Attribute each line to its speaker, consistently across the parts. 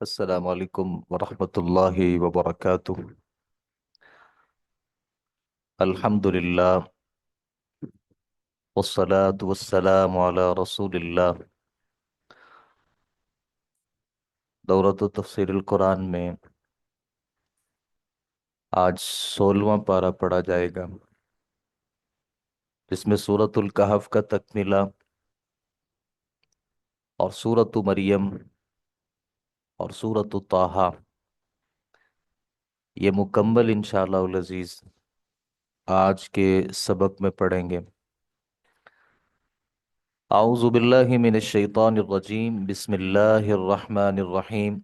Speaker 1: السلام علیکم ورحمۃ اللہ وبرکاتہ۔ الحمد للہ والصلاة والسلام علی رسول اللہ۔ دورۃ تفسیر القرآن میں آج 16واں پارہ پڑھا جائے گا، جس میں سورۃ الکہف کا تکملہ اور سورۃ مریم اور سورۃ طٰہٰ یہ مکمل انشاءاللہ العزیز آج کے سبق میں پڑھیں گے۔ اعوذ باللہ من الشیطان الرجیم، بسم اللہ الرحمن الرحیم۔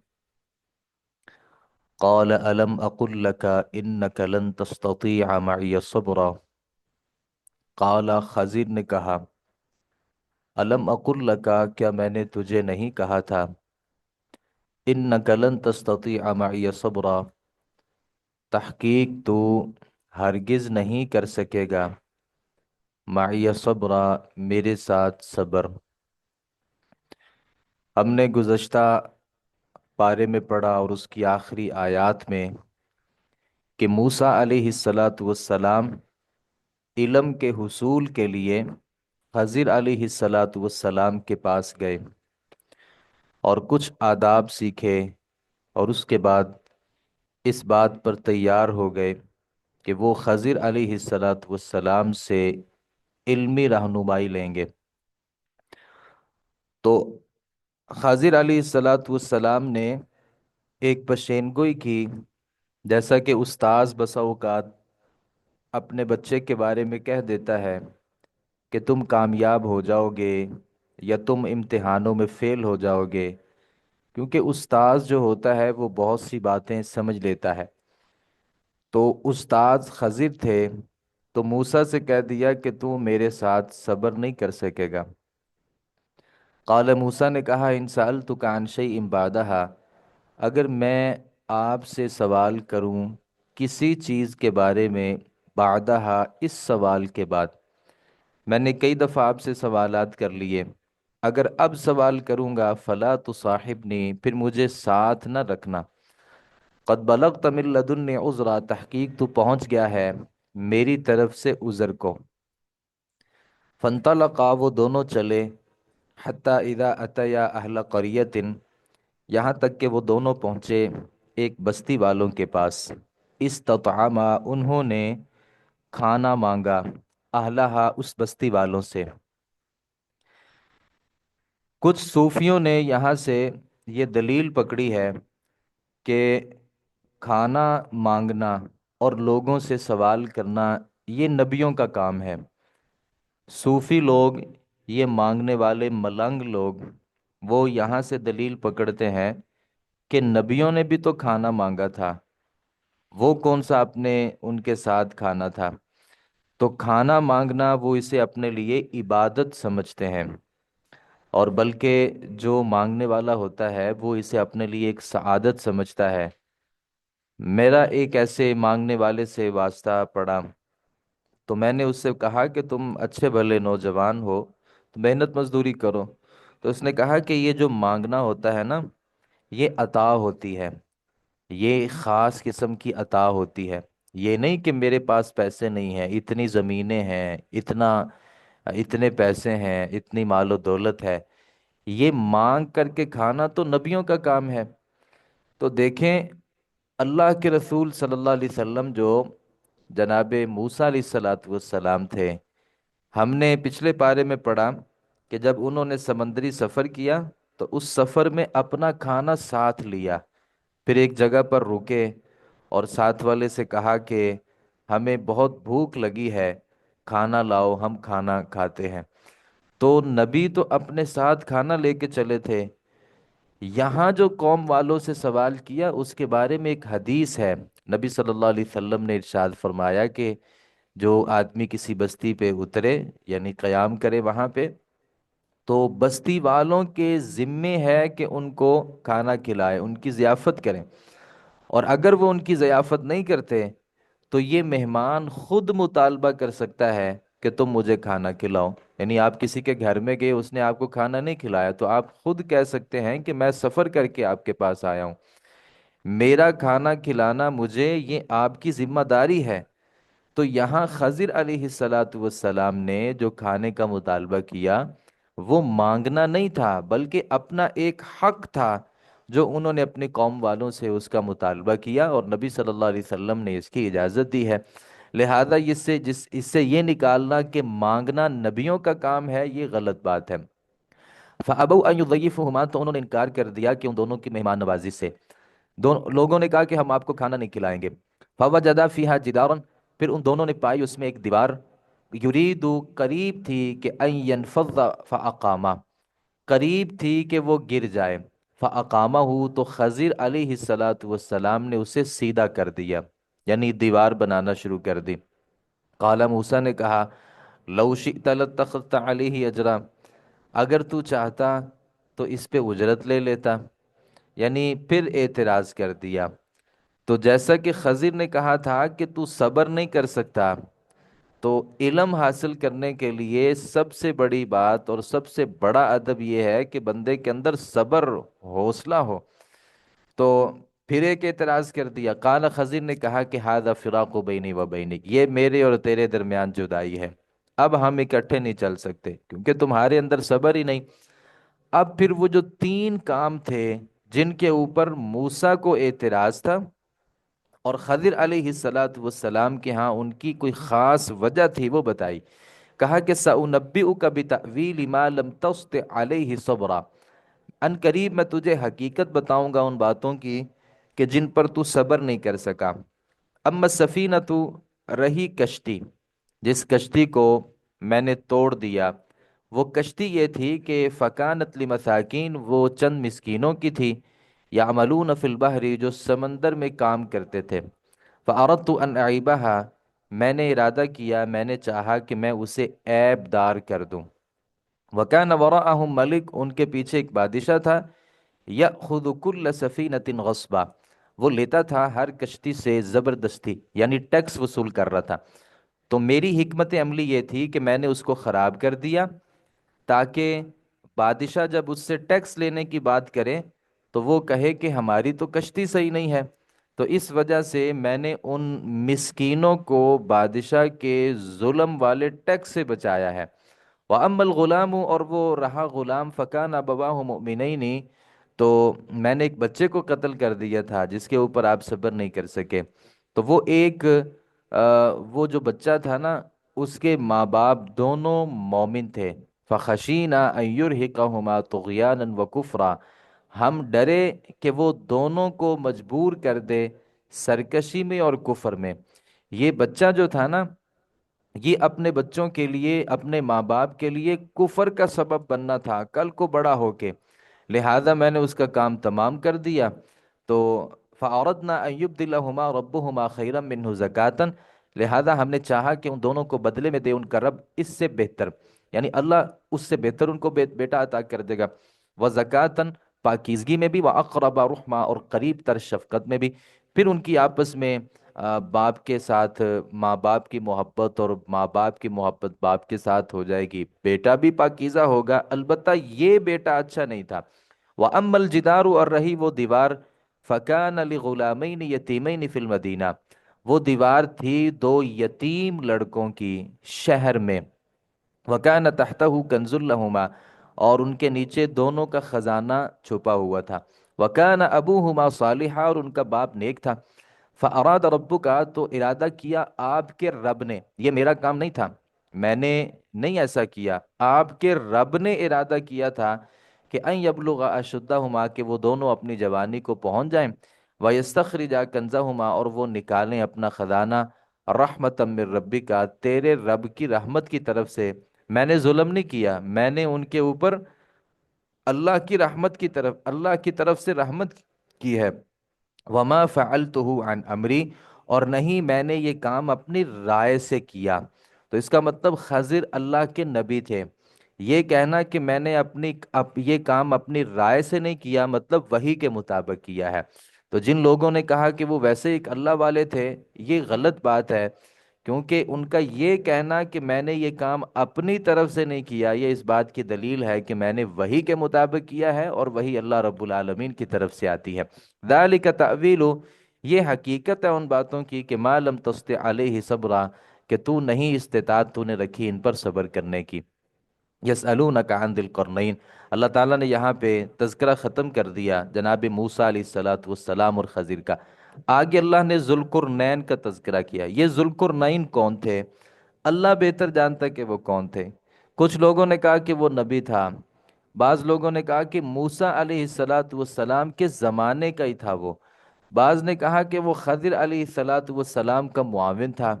Speaker 1: قال ألم أقل لك إنك لن تستطيع معي صبرا۔ قال خضر نے کہا، ألم أقل لك، کیا میں نے تجھے نہیں کہا تھا، إنك لن تستطيع معي صبرا، تحقیق تو ہرگز نہیں کر سکے گا، معي صبرا، میرے ساتھ صبر۔ ہم نے گزشتہ پارے میں پڑھا اور اس کی آخری آیات میں کہ موسیٰ علیہ السلام علم کے حصول کے لیے خضر علیہ السلام کے پاس گئے اور کچھ آداب سیکھے، اور اس کے بعد اس بات پر تیار ہو گئے کہ وہ خضر علیہ السلام سے علمی رہنمائی لیں گے۔ تو خضر علیہ السلام نے ایک پیشین گوئی کی، جیسا کہ استاذ بسا اوقات اپنے بچے کے بارے میں کہہ دیتا ہے کہ تم کامیاب ہو جاؤ گے یا تم امتحانوں میں فیل ہو جاؤ گے، کیونکہ استاذ جو ہوتا ہے وہ بہت سی باتیں سمجھ لیتا ہے۔ تو استاذ خضر تھے، تو موسیٰ سے کہہ دیا کہ تو میرے ساتھ صبر نہیں کر سکے گا۔ قال، موسیٰ نے کہا، ان سألتک عن شیء بعدہا، اگر میں آپ سے سوال کروں کسی چیز کے بارے میں، بعدہا، اس سوال کے بعد، میں نے کئی دفعہ آپ سے سوالات کر لیے، اگر اب سوال کروں گا فلا تصاحبنی، پھر مجھے ساتھ نہ رکھنا، قد بلغت من لدنی عذرا، تحقیق تو پہنچ گیا ہے میری طرف سے عذر کو۔ فانطلقا، وہ دونوں چلے، حتی اذا اتیا اہل قریۃ، یہاں تک کہ وہ دونوں پہنچے ایک بستی والوں کے پاس، استطعما، انہوں نے کھانا مانگا، اہلہا، اس بستی والوں سے۔ کچھ صوفیوں نے یہاں سے یہ دلیل پکڑی ہے کہ کھانا مانگنا اور لوگوں سے سوال کرنا یہ نبیوں کا کام ہے۔ صوفی لوگ، یہ مانگنے والے ملنگ لوگ، وہ یہاں سے دلیل پکڑتے ہیں کہ نبیوں نے بھی تو کھانا مانگا تھا، وہ کون سا اپنے ان کے ساتھ کھانا تھا۔ تو کھانا مانگنا وہ اسے اپنے لیے عبادت سمجھتے ہیں، اور بلکہ جو مانگنے والا ہوتا ہے وہ اسے اپنے لیے ایک سعادت سمجھتا ہے۔ میرا ایک ایسے مانگنے والے سے واسطہ پڑا، تو میں نے اس سے کہا کہ تم اچھے بھلے نوجوان ہو تو محنت مزدوری کرو، تو اس نے کہا کہ یہ جو مانگنا ہوتا ہے نا، یہ عطا ہوتی ہے، یہ خاص قسم کی عطا ہوتی ہے، یہ نہیں کہ میرے پاس پیسے نہیں ہیں، اتنی زمینیں ہیں، اتنے پیسے ہیں، اتنی مال و دولت ہے، یہ مانگ کر کے کھانا تو نبیوں کا کام ہے۔ تو دیکھیں، اللہ کے رسول صلی اللہ علیہ وسلم جو جناب موسیٰ علیہ السلام تھے، ہم نے پچھلے پارے میں پڑھا کہ جب انہوں نے سمندری سفر کیا تو اس سفر میں اپنا کھانا ساتھ لیا، پھر ایک جگہ پر رکے اور ساتھ والے سے کہا کہ ہمیں بہت بھوک لگی ہے، کھانا لاؤ، ہم کھانا کھاتے ہیں۔ تو نبی تو اپنے ساتھ کھانا لے کے چلے تھے۔ یہاں جو قوم والوں سے سوال کیا اس کے بارے میں ایک حدیث ہے، نبی صلی اللہ علیہ وسلم نے ارشاد فرمایا کہ جو آدمی کسی بستی پہ اترے، یعنی قیام کرے وہاں پہ، تو بستی والوں کے ذمے ہے کہ ان کو کھانا کھلائے، ان کی ضیافت کریں، اور اگر وہ ان کی ضیافت نہیں کرتے تو یہ مہمان خود مطالبہ کر سکتا ہے کہ تم مجھے کھانا کھلاؤ، یعنی آپ کسی کے گھر میں گئے، اس نے آپ کو کھانا نہیں کھلایا، تو آپ خود کہہ سکتے ہیں کہ میں سفر کر کے آپ کے پاس آیا ہوں، میرا کھانا کھلانا مجھے یہ آپ کی ذمہ داری ہے۔ تو یہاں خضر علیہ الصلاۃ والسلام نے جو کھانے کا مطالبہ کیا، وہ مانگنا نہیں تھا بلکہ اپنا ایک حق تھا جو انہوں نے اپنی قوم والوں سے اس کا مطالبہ کیا، اور نبی صلی اللہ علیہ وسلم نے اس کی اجازت دی ہے۔ لہذا اس سے یہ نکالنا کہ مانگنا نبیوں کا کام ہے، یہ غلط بات ہے۔ فَأَبَوْا أَن يُضَيِّفُهُمَا، تو انہوں نے انکار کر دیا کہ ان دونوں کی مہمان نوازی سے، دونوں لوگوں نے کہا کہ ہم آپ کو کھانا نہیں کھلائیں گے۔ فَوَجَدَا فِيهَا جِدَارًا، پھر ان دونوں نے پائی اس میں ایک دیوار، یریدو، قریب تھی کہ ان ينفض فاقامہ، قریب تھی کہ وہ گر جائے، فاقامہ، تو خضر علیہ الصلاۃ والسلام نے اسے سیدھا کر دیا، یعنی دیوار بنانا شروع کر دی۔ قال موسیٰ نے کہا لو شئت لاتخذت علیہ اجرا، اگر تو چاہتا تو اس پہ اجرت لے لیتا، یعنی پھر اعتراض کر دیا۔ تو جیسا کہ خضر نے کہا تھا کہ تو صبر نہیں کر سکتا، تو علم حاصل کرنے کے لیے سب سے بڑی بات اور سب سے بڑا ادب یہ ہے کہ بندے کے اندر صبر، حوصلہ ہو۔ تو پھر ایک اعتراض کر دیا، قال، خضر نے کہا کہ ھذا فراق بینی و بینک، یہ میرے اور تیرے درمیان جدائی ہے، اب ہم اکٹھے نہیں چل سکتے کیونکہ تمہارے اندر صبر ہی نہیں۔ اب پھر وہ جو تین کام تھے جن کے اوپر موسیٰ کو اعتراض تھا اور خضر علیہ الصلاۃ والسلام کے ہاں ان کی کوئی خاص وجہ تھی، وہ بتائی۔ کہا کہ سأنبئک بتأویل ما لم تستطع علیہ صبرا، ان قریب میں تجھے حقیقت بتاؤں گا ان باتوں کی کہ جن پر تو صبر نہیں کر سکا۔ اما السفینۃ، رہی کشتی، جس کشتی کو میں نے توڑ دیا، وہ کشتی یہ تھی کہ فکانت لمساکین، وہ چند مسکینوں کی تھی، یعملون فی البحر، جو سمندر میں کام کرتے تھے، فاردت ان اعیبها، میں نے ارادہ کیا، میں نے چاہا کہ میں اسے عیب دار کر دوں۔ وکان وراءہم ملک، ان کے پیچھے ایک بادشاہ تھا، یأخذ کل سفینۃ غصبا، وہ لیتا تھا ہر کشتی سے زبردستی، یعنی ٹیکس وصول کر رہا تھا۔ تو میری حکمت عملی یہ تھی کہ میں نے اس کو خراب کر دیا تاکہ بادشاہ جب اس سے ٹیکس لینے کی بات کرے تو وہ کہے کہ ہماری تو کشتی صحیح نہیں ہے۔ تو اس وجہ سے میں نے ان مسکینوں کو بادشاہ کے ظلم والے ٹیکس سے بچایا ہے۔ وَأَمَّا الْغُلَامُ، اور وہ رہا غلام، فَكَانَ أَبَوَاهُ مُؤْمِنَيْنِ، تو میں نے ایک بچے کو قتل کر دیا تھا جس کے اوپر آپ صبر نہیں کر سکے۔ تو وہ ایک وہ جو بچہ تھا نا، اس کے ماں باپ دونوں مومن تھے۔ فَخَشِينَا أَن يُرْهِقَهُمَا طُغْيَانًا وَكُفْرًا، ہم ڈرے کہ وہ دونوں کو مجبور کر دے سرکشی میں اور کفر میں۔ یہ بچہ جو تھا نا، یہ اپنے بچوں کے لیے، اپنے ماں باپ کے لیے کفر کا سبب بننا تھا کل کو بڑا ہو کے، لہذا میں نے اس کا کام تمام کر دیا۔ تو فَأَرَدْنَا أَن يُبْدِلَهُمَا رَبُّهُمَا خَيْرًا مِّنْهُ زَكَاةً، لہذا ہم نے چاہا کہ ان دونوں کو بدلے میں دے ان کا رب اس سے بہتر، یعنی اللہ اس سے بہتر ان کو بیٹا عطا کر دے گا۔ وَزَكَاةً، پاکیزگی میں بھی، وَأَقْرَبَ رُحْمًا، اور قریب تر شفقت میں بھی۔ پھر ان کی آپس میں باپ کے ساتھ ماں باپ کی محبت اور ماں باپ کی محبت باپ کے ساتھ ہو جائے گی، بیٹا بھی پاکیزہ ہوگا، البتہ یہ بیٹا اچھا نہیں تھا۔ وَأَمَّا الْجِدَارُ، اور رہی وہ دیوار، فَكَانَ لِغُلَامَيْنِ يَتِيمَيْنِ فِي الْمَدِينَةِ، وہ دیوار تھی دو یتیم لڑکوں کی شہر میں۔ وَكَانَ تَحْتَهُ كَنْزٌ لَهُمَا، اور ان کے نیچے دونوں کا خزانہ چھپا ہوا تھا۔ وَكَانَ أَبُوهُمَا صَالِحًا، اور ان کا باپ نیک تھا۔ فَأَرَادَ رَبُّكَ، تو ارادہ کیا آپ کے رب نے، یہ میرا کام نہیں تھا، میں نے نہیں ایسا کیا، آپ کے رب نے ارادہ کیا تھا کہ أَن يَبْلُغَ أَشُدَّهُمَا، کہ وہ دونوں اپنی جوانی کو پہنچ جائیں، وَيَسْتَخْرِجَ كَنْزَهُمَا، اور وہ نکالیں اپنا خزانہ، رحمتم من ربک، تیرے رب کی رحمت کی طرف سے۔ میں نے ظلم نہیں کیا، میں نے ان کے اوپر اللہ کی رحمت کی طرف، اللہ کی طرف سے رحمت کی ہے۔ وما فعلته عن امری، اور نہیں میں نے یہ کام اپنی رائے سے کیا۔ تو اس کا مطلب خضر اللہ کے نبی تھے، یہ کہنا کہ میں نے یہ کام اپنی رائے سے نہیں کیا، مطلب وحی کے مطابق کیا ہے۔ تو جن لوگوں نے کہا کہ وہ ویسے ایک اللہ والے تھے، یہ غلط بات ہے، کیونکہ ان کا یہ کہنا کہ میں نے یہ کام اپنی طرف سے نہیں کیا، یہ اس بات کی دلیل ہے کہ میں نے وحی کے مطابق کیا ہے، اور وہی اللہ رب العالمین کی طرف سے آتی ہے۔ ذالک تأویل، یہ حقیقت ہے ان باتوں کی کہ ما لم تستطع علیہ صبرا، کہ تو نہیں استطاعت تو نے رکھی ان پر صبر کرنے کی۔ یسألونک عن ذی القرنین، اللہ تعالیٰ نے یہاں پہ تذکرہ ختم کر دیا جناب موسیٰ علیہ الصلاۃ والسلام اور خضر کا۔ آگے اللہ نے ذوالقرنین کا تذکرہ کیا۔ یہ ذوالقرنین کون تھے؟ اللہ بہتر جانتا کہ وہ کون تھے۔ کچھ لوگوں نے کہا کہ وہ نبی تھا، بعض لوگوں نے کہا کہ موسیٰ علیہ الصلاۃ والسلام کے زمانے کا ہی تھا وہ، بعض نے کہا کہ وہ خضر علیہ الصلاۃ والسلام کا معاون تھا۔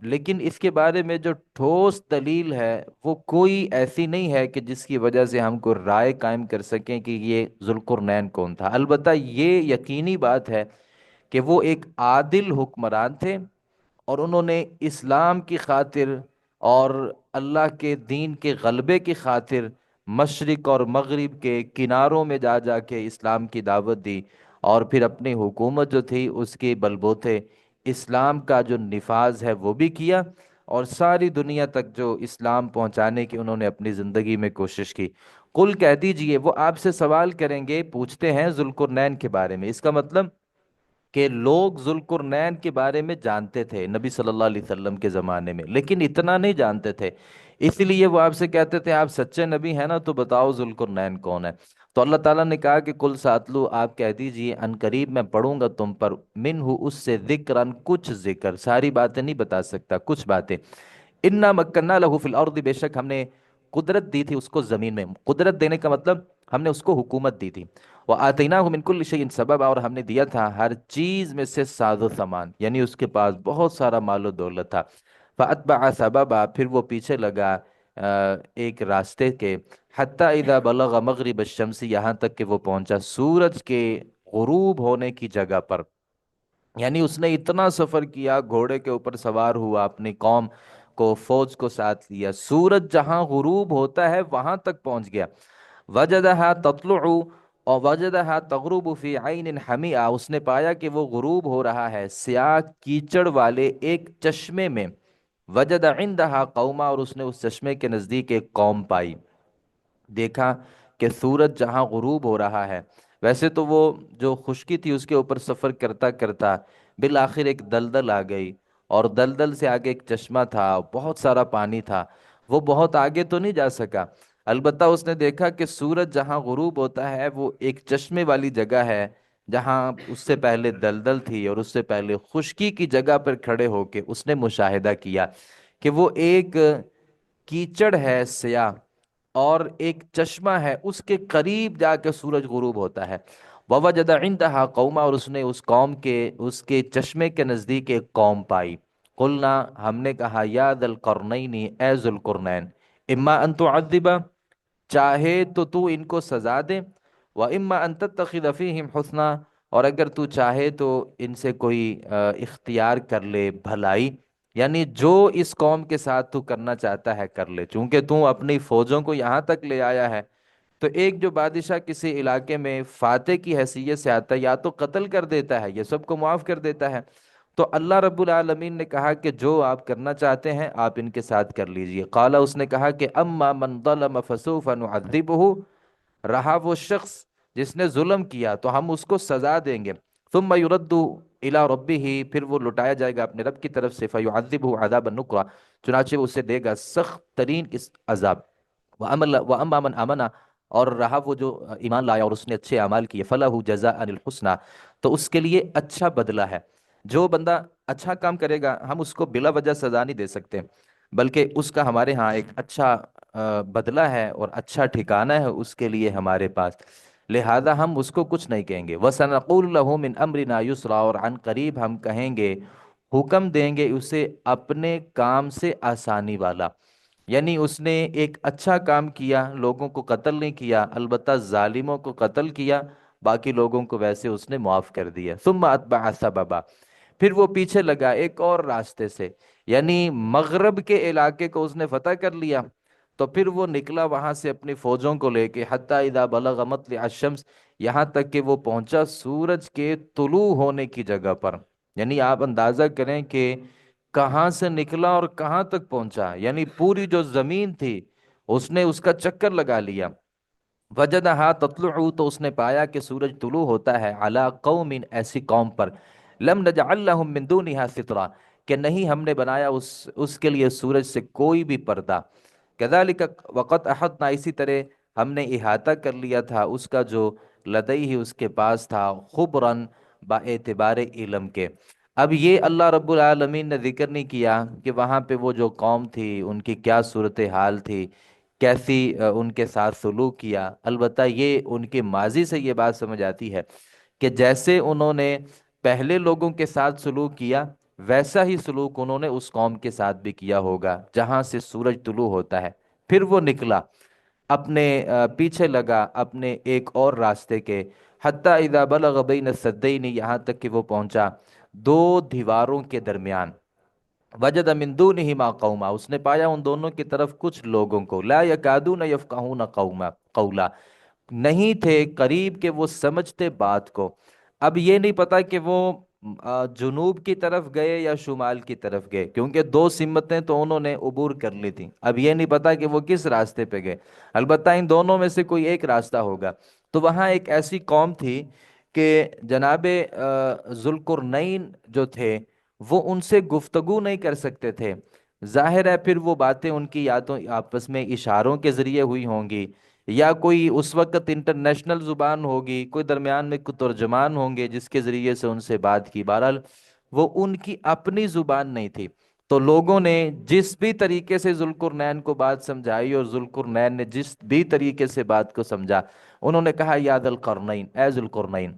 Speaker 1: لیکن اس کے بارے میں جو ٹھوس دلیل ہے وہ کوئی ایسی نہیں ہے کہ جس کی وجہ سے ہم کو رائے قائم کر سکیں کہ یہ ذوالقرنین کون تھا۔ البتہ یہ یقینی بات ہے کہ وہ ایک عادل حکمران تھے، اور انہوں نے اسلام کی خاطر اور اللہ کے دین کے غلبے کی خاطر مشرق اور مغرب کے کناروں میں جا جا کے اسلام کی دعوت دی، اور پھر اپنی حکومت جو تھی اس کے بلبوتے اسلام کا جو نفاذ ہے وہ بھی کیا، اور ساری دنیا تک جو اسلام پہنچانے کی انہوں نے اپنی زندگی میں کوشش کی۔ قل کہہ دیجئے، وہ آپ سے سوال کریں گے، پوچھتے ہیں ذوالقرنین کے بارے میں، اس کا مطلب کہ لوگ ذوالقرنین کے بارے میں جانتے تھے نبی صلی اللہ علیہ وسلم کے زمانے میں، لیکن اتنا نہیں جانتے تھے، اس لیے وہ آپ سے کہتے تھے آپ سچے نبی ہیں نا تو بتاؤ ذوالقرنین کون ہے۔ تو اللہ تعالیٰ نے کہا کہ کل ساتلو، آپ کہہ دیجئے ان قریب میں پڑھوں گا تم پر، منہ اس سے ذکرن، کچھ ذکر، ساری باتیں نہیں بتا سکتا، کچھ باتیں۔ انا مکننا لہو فی الارض، بے شک ہم نے قدرت دی تھی اس کو زمین میں، قدرت دینے کا مطلب ہم نے اس کو حکومت دی تھی۔ وآتیناہ من کل شیء سببا، اور ہم نے دیا تھا ہر چیز میں سے ساز و سامان، یعنی اس کے پاس بہت سارا مال و دولت تھا۔ فاتبع سببا، پھر وہ پیچھے لگا ایک راستے کے، حتی اذا بلغ مغرب الشمس، یہاں تک کہ وہ پہنچا سورج کے غروب ہونے کی جگہ پر، یعنی اس نے اتنا سفر کیا، گھوڑے کے اوپر سوار ہوا، اپنی قوم کو، فوج کو ساتھ لیا، سورج جہاں غروب ہوتا ہے وہاں تک پہنچ گیا۔ وجدہا تطلع، اور وجدہا تغرب فی عین حمیئہ، اس نے پایا کہ وہ غروب ہو رہا ہے سیاہ کیچڑ والے ایک چشمے میں۔ وجد عندہا قوما، اور اس نے اس چشمے کے نزدیک ایک قوم پائی۔ دیکھا کہ سورج جہاں غروب ہو رہا ہے، ویسے تو وہ جو خشکی تھی اس کے اوپر سفر کرتا کرتا بالآخر ایک دلدل آ گئی، اور دلدل سے آگے ایک چشمہ تھا، بہت سارا پانی تھا، وہ بہت آگے تو نہیں جا سکا، البتہ اس نے دیکھا کہ سورج جہاں غروب ہوتا ہے وہ ایک چشمے والی جگہ ہے جہاں اس سے پہلے دلدل تھی، اور اس سے پہلے خشکی کی جگہ پر کھڑے ہو کے اس نے مشاہدہ کیا کہ وہ ایک کیچڑ ہے سیاہ، اور ایک چشمہ ہے، اس کے قریب جا کے سورج غروب ہوتا ہے۔ وَوَجَدَ عِندَهَا قَوْمًا، اور اس نے اس قوم کے، اس کے چشمے کے نزدیک ایک قوم پائی۔ قلنا، ہم نے کہا، یا ذا القرنین، اے ذوالقرنین، اما ان تعذب، چاہے تو تو ان کو سزا دے، واما ان تتخذ فیہم حسنا، اور اگر تو چاہے تو ان سے کوئی اختیار کر لے بھلائی، یعنی جو اس قوم کے ساتھ تو کرنا چاہتا ہے کر لے، چونکہ تو اپنی فوجوں کو یہاں تک لے آیا ہے، تو ایک جو بادشاہ کسی علاقے میں فاتح کی حیثیت سے آتا ہے، یا تو قتل کر دیتا ہے یا سب کو معاف کر دیتا ہے۔ تو اللہ رب العالمین نے کہا کہ جو آپ کرنا چاہتے ہیں آپ ان کے ساتھ کر لیجئے۔ قالا، اس نے کہا کہ اما من ظلم فسوف نعذبہ، رہا وہ شخص جس نے ظلم کیا تو ہم اس کو سزا دیں گے، ثم یرد الی ربہ، پھر وہ لٹایا جائے گا اپنے رب کی طرف سے، فیعذبہ عذابا نکرا، چنانچہ وہ اسے دے گا سخت ترین اس عذاب۔ وَأَمَّا مَنْ آمَنَ، اور رہا وہ جو ایمان لایا اور اس نے اچھے اعمال کیے، فَلَهُ جَزَاءً الْحُسْنَى، تو اس کے لیے اچھا بدلہ ہے۔ جو بندہ اچھا کام کرے گا ہم اس کو بلا وجہ سزا نہیں دے سکتے، بلکہ اس کا ہمارے ہاں ایک اچھا بدلہ ہے اور اچھا ٹھکانہ ہے اس کے لیے ہمارے پاس، لہذا ہم اس کو کچھ نہیں کہیں گے۔ وَسَنَقُولُ لَهُ مِنْ أَمْرِنَا يُسْرًا، اور عن قریب ہم کہیں گے، حکم دیں گے اسے اپنے کام سے آسانی والا، یعنی اس نے ایک اچھا کام کیا، لوگوں کو قتل نہیں کیا، البتہ ظالموں کو قتل کیا، باقی لوگوں کو ویسے اس نے معاف کر دیا۔ ثم اتبع سببا، پھر وہ پیچھے لگا ایک اور راستے سے، یعنی مغرب کے علاقے کو اس نے فتح کر لیا، تو پھر وہ نکلا وہاں سے اپنی فوجوں کو لے کے، حتی اذا بلغ مطلع الشمس، یہاں تک کہ وہ پہنچا سورج کے طلوع ہونے کی جگہ پر، یعنی آپ اندازہ کریں کہ کہاں سے نکلا اور کہاں تک پہنچا، یعنی پوری جو زمین تھی اس نے اس کا چکر لگا لیا۔ وجدہا تطلع، تو اس نے پایا کہ سورج طلوع ہوتا ہے، علی قوم، ایسی قوم پر، لم نجعل لهم من دونها سترا، کہ نہیں ہم نے بنایا اس کے لیے سورج سے کوئی بھی پردہ۔ کذالک، وقت احطنا، اسی طرح ہم نے احاطہ کر لیا تھا اس کا جو لدیہ اس کے پاس تھا، خبرن، با اعتبار علم کے۔ اب یہ اللہ رب العالمین نے ذکر نہیں کیا کہ وہاں پہ وہ جو قوم تھی ان کی کیا صورتحال تھی، کیسی ان کے ساتھ سلوک کیا۔ البتہ یہ ان کے ماضی سے یہ بات سمجھ آتی ہے کہ جیسے انہوں نے پہلے لوگوں کے ساتھ سلوک کیا، ویسا ہی سلوک انہوں نے اس قوم کے ساتھ بھی کیا ہوگا جہاں سے سورج طلوع ہوتا ہے۔ پھر وہ نکلا، اپنے پیچھے لگا اپنے ایک اور راستے کے، حتیٰ اذا بلغ بین السدین، یہاں تک کہ وہ پہنچا دو دیواروں کے درمیان، وجد من دونہما قوما، اس نے پایا ان دونوں کی طرف کچھ لوگوں کو، لا یکادون یفقہون قولا، نہیں تھے قریب کہ وہ سمجھتے بات کو۔ اب یہ نہیں پتا کہ وہ جنوب کی طرف گئے یا شمال کی طرف گئے، کیونکہ دو سمتیں تو انہوں نے عبور کر لی تھیں، اب یہ نہیں پتا کہ وہ کس راستے پہ گئے، البتہ ان دونوں میں سے کوئی ایک راستہ ہوگا۔ تو وہاں ایک ایسی قوم تھی کہ جناب ذوالقرنین جو تھے وہ ان سے گفتگو نہیں کر سکتے تھے۔ ظاہر ہے پھر وہ باتیں ان کی یا تو آپس میں اشاروں کے ذریعے ہوئی ہوں گی، یا کوئی اس وقت انٹرنیشنل زبان ہوگی، کوئی درمیان میں کوئی ترجمان ہوں گے جس کے ذریعے سے ان سے بات کی۔ بہرحال وہ ان کی اپنی زبان نہیں تھی، تو لوگوں نے جس بھی طریقے سے ذوالقرنین کو بات سمجھائی اور ذوالقرنین نے جس بھی طریقے سے بات کو سمجھا، انہوں نے کہا یا ذا القرنین، اے ذوالقرنین،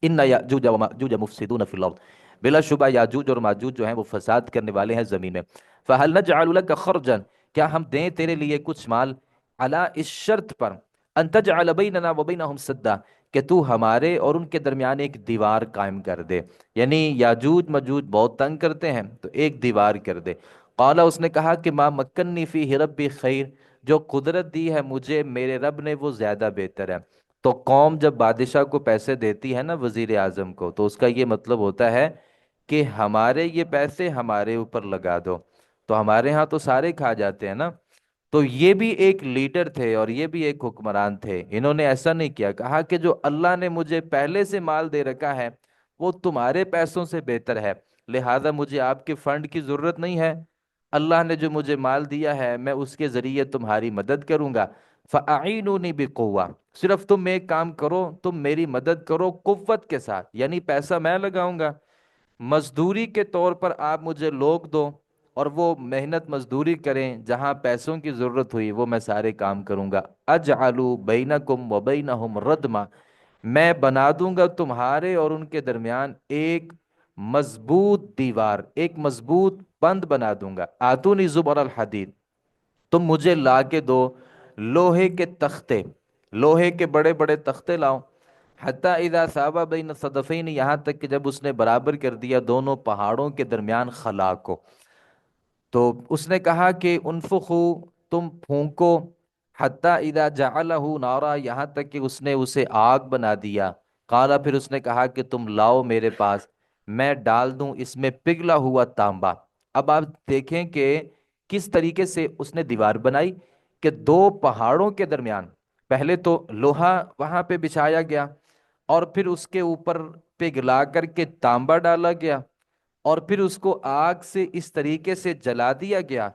Speaker 1: ان یاجوج و ماجوج مفسدون فی الارض، بلا شبہ یاجوج اور ماجوج جو ہیں وہ فساد کرنے والے ہیں زمین میں۔ فہل نجعل لک خرجا، کیا ہم دیں تیرے لیے کچھ مال، علی، اس شرط پر، ان تجعل بیننا و بینہم سدا، کہ تو ہمارے اور ان کے درمیان ایک دیوار قائم کر دے، یعنی یاجوج ماجوج بہت تنگ کرتے ہیں تو ایک دیوار کر دے۔ قال، اس نے کہا کہ ما مکنی فیہ ربی خیر، جو قدرت دی ہے مجھے میرے رب نے وہ زیادہ بہتر ہے۔ تو قوم جب بادشاہ کو پیسے دیتی ہے نا، وزیر اعظم کو، تو اس کا یہ مطلب ہوتا ہے کہ ہمارے یہ پیسے ہمارے اوپر لگا دو، تو ہمارے ہاں تو سارے کھا جاتے ہیں نا۔ تو یہ بھی ایک لیڈر تھے اور یہ بھی ایک حکمران تھے، انہوں نے ایسا نہیں کیا، کہا کہ جو اللہ نے مجھے پہلے سے مال دے رکھا ہے وہ تمہارے پیسوں سے بہتر ہے، لہذا مجھے آپ کے فنڈ کی ضرورت نہیں ہے، اللہ نے جو مجھے مال دیا ہے میں اس کے ذریعے تمہاری مدد کروں گا۔ فَأَعِينُونِي بِقُوَّةٍ، صرف تم ایک کام کرو، تم میری مدد کرو قوت کے ساتھ، یعنی پیسہ میں لگاؤں گا، مزدوری کے طور پر آپ مجھے لوگ دو اور وہ محنت مزدوری کریں، جہاں پیسوں کی ضرورت ہوئی وہ میں سارے کام کروں گا۔ اجعلوا بینکم و بینہم ردما، میں بنا دوں گا تمہارے اور ان کے درمیان ایک مضبوط دیوار، ایک مضبوط بند بنا دوں گا۔ آتونی زبر الحدید، تم مجھے لا کے دو لوہے کے تختے، لوہے کے بڑے بڑے تختے لاؤ۔ حتیٰ اذا ساوا بین صدفین، یہاں تک کہ جب اس نے برابر کر دیا دونوں پہاڑوں کے درمیان خلا کو، تو اس نے کہا کہ انفخو، تم پھونکو، حتیٰ اذا جعلہ نارا، یہاں تک کہ اس نے اسے آگ بنا دیا۔ قالا، پھر اس نے کہا کہ تم لاؤ میرے پاس، میں ڈال دوں اس میں پگھلا ہوا تانبا۔ اب آپ دیکھیں کہ کس طریقے سے اس نے دیوار بنائی، کہ دو پہاڑوں کے درمیان پہلے تو لوہا وہاں پہ بچھایا گیا، اور پھر اس کے اوپر پگھلا کر کے تانبا ڈالا گیا، اور پھر اس کو آگ سے اس طریقے سے جلا دیا گیا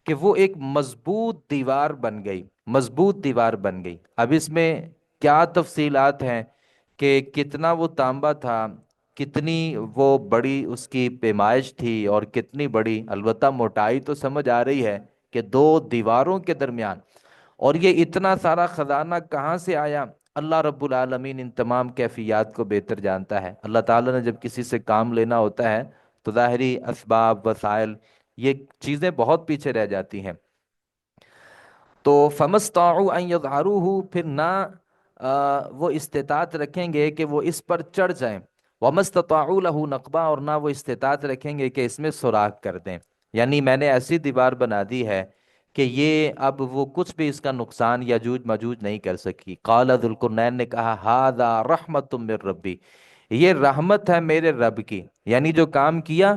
Speaker 1: کہ وہ ایک مضبوط دیوار بن گئی، مضبوط دیوار بن گئی۔ اب اس میں کیا تفصیلات ہیں کہ کتنا وہ تانبا تھا، کتنی وہ بڑی اس کی پیمائش تھی اور کتنی بڑی، البتہ موٹائی تو سمجھ آ رہی ہے کہ دو دیواروں کے درمیان، اور یہ اتنا سارا خزانہ کہاں سے آیا، اللہ رب العالمین ان تمام کیفیات کو بہتر جانتا ہے۔ اللہ تعالیٰ نے جب کسی سے کام لینا ہوتا ہے تو ظاہری اسباب، وسائل، یہ چیزیں بہت پیچھے رہ جاتی ہیں۔ تو فَمَسْتَطَاعُوا أَن يَظْهَرُوهُ، پھر نہ وہ استطاعت رکھیں گے کہ وہ اس پر چڑھ جائیں، وَمَا اسْتَطَاعُوا لَهُ نَقْبًا، اور نہ وہ استطاعت رکھیں گے کہ اس میں سوراخ کر دیں، یعنی میں نے ایسی دیوار بنا دی ہے کہ یہ اب وہ کچھ بھی اس کا نقصان یاجوج ماجوج نہیں کر سکی۔ قال ذوالقرنین نے کہا ھذا رحمت من ربی، یہ رحمت ہے میرے رب کی، یعنی جو کام کیا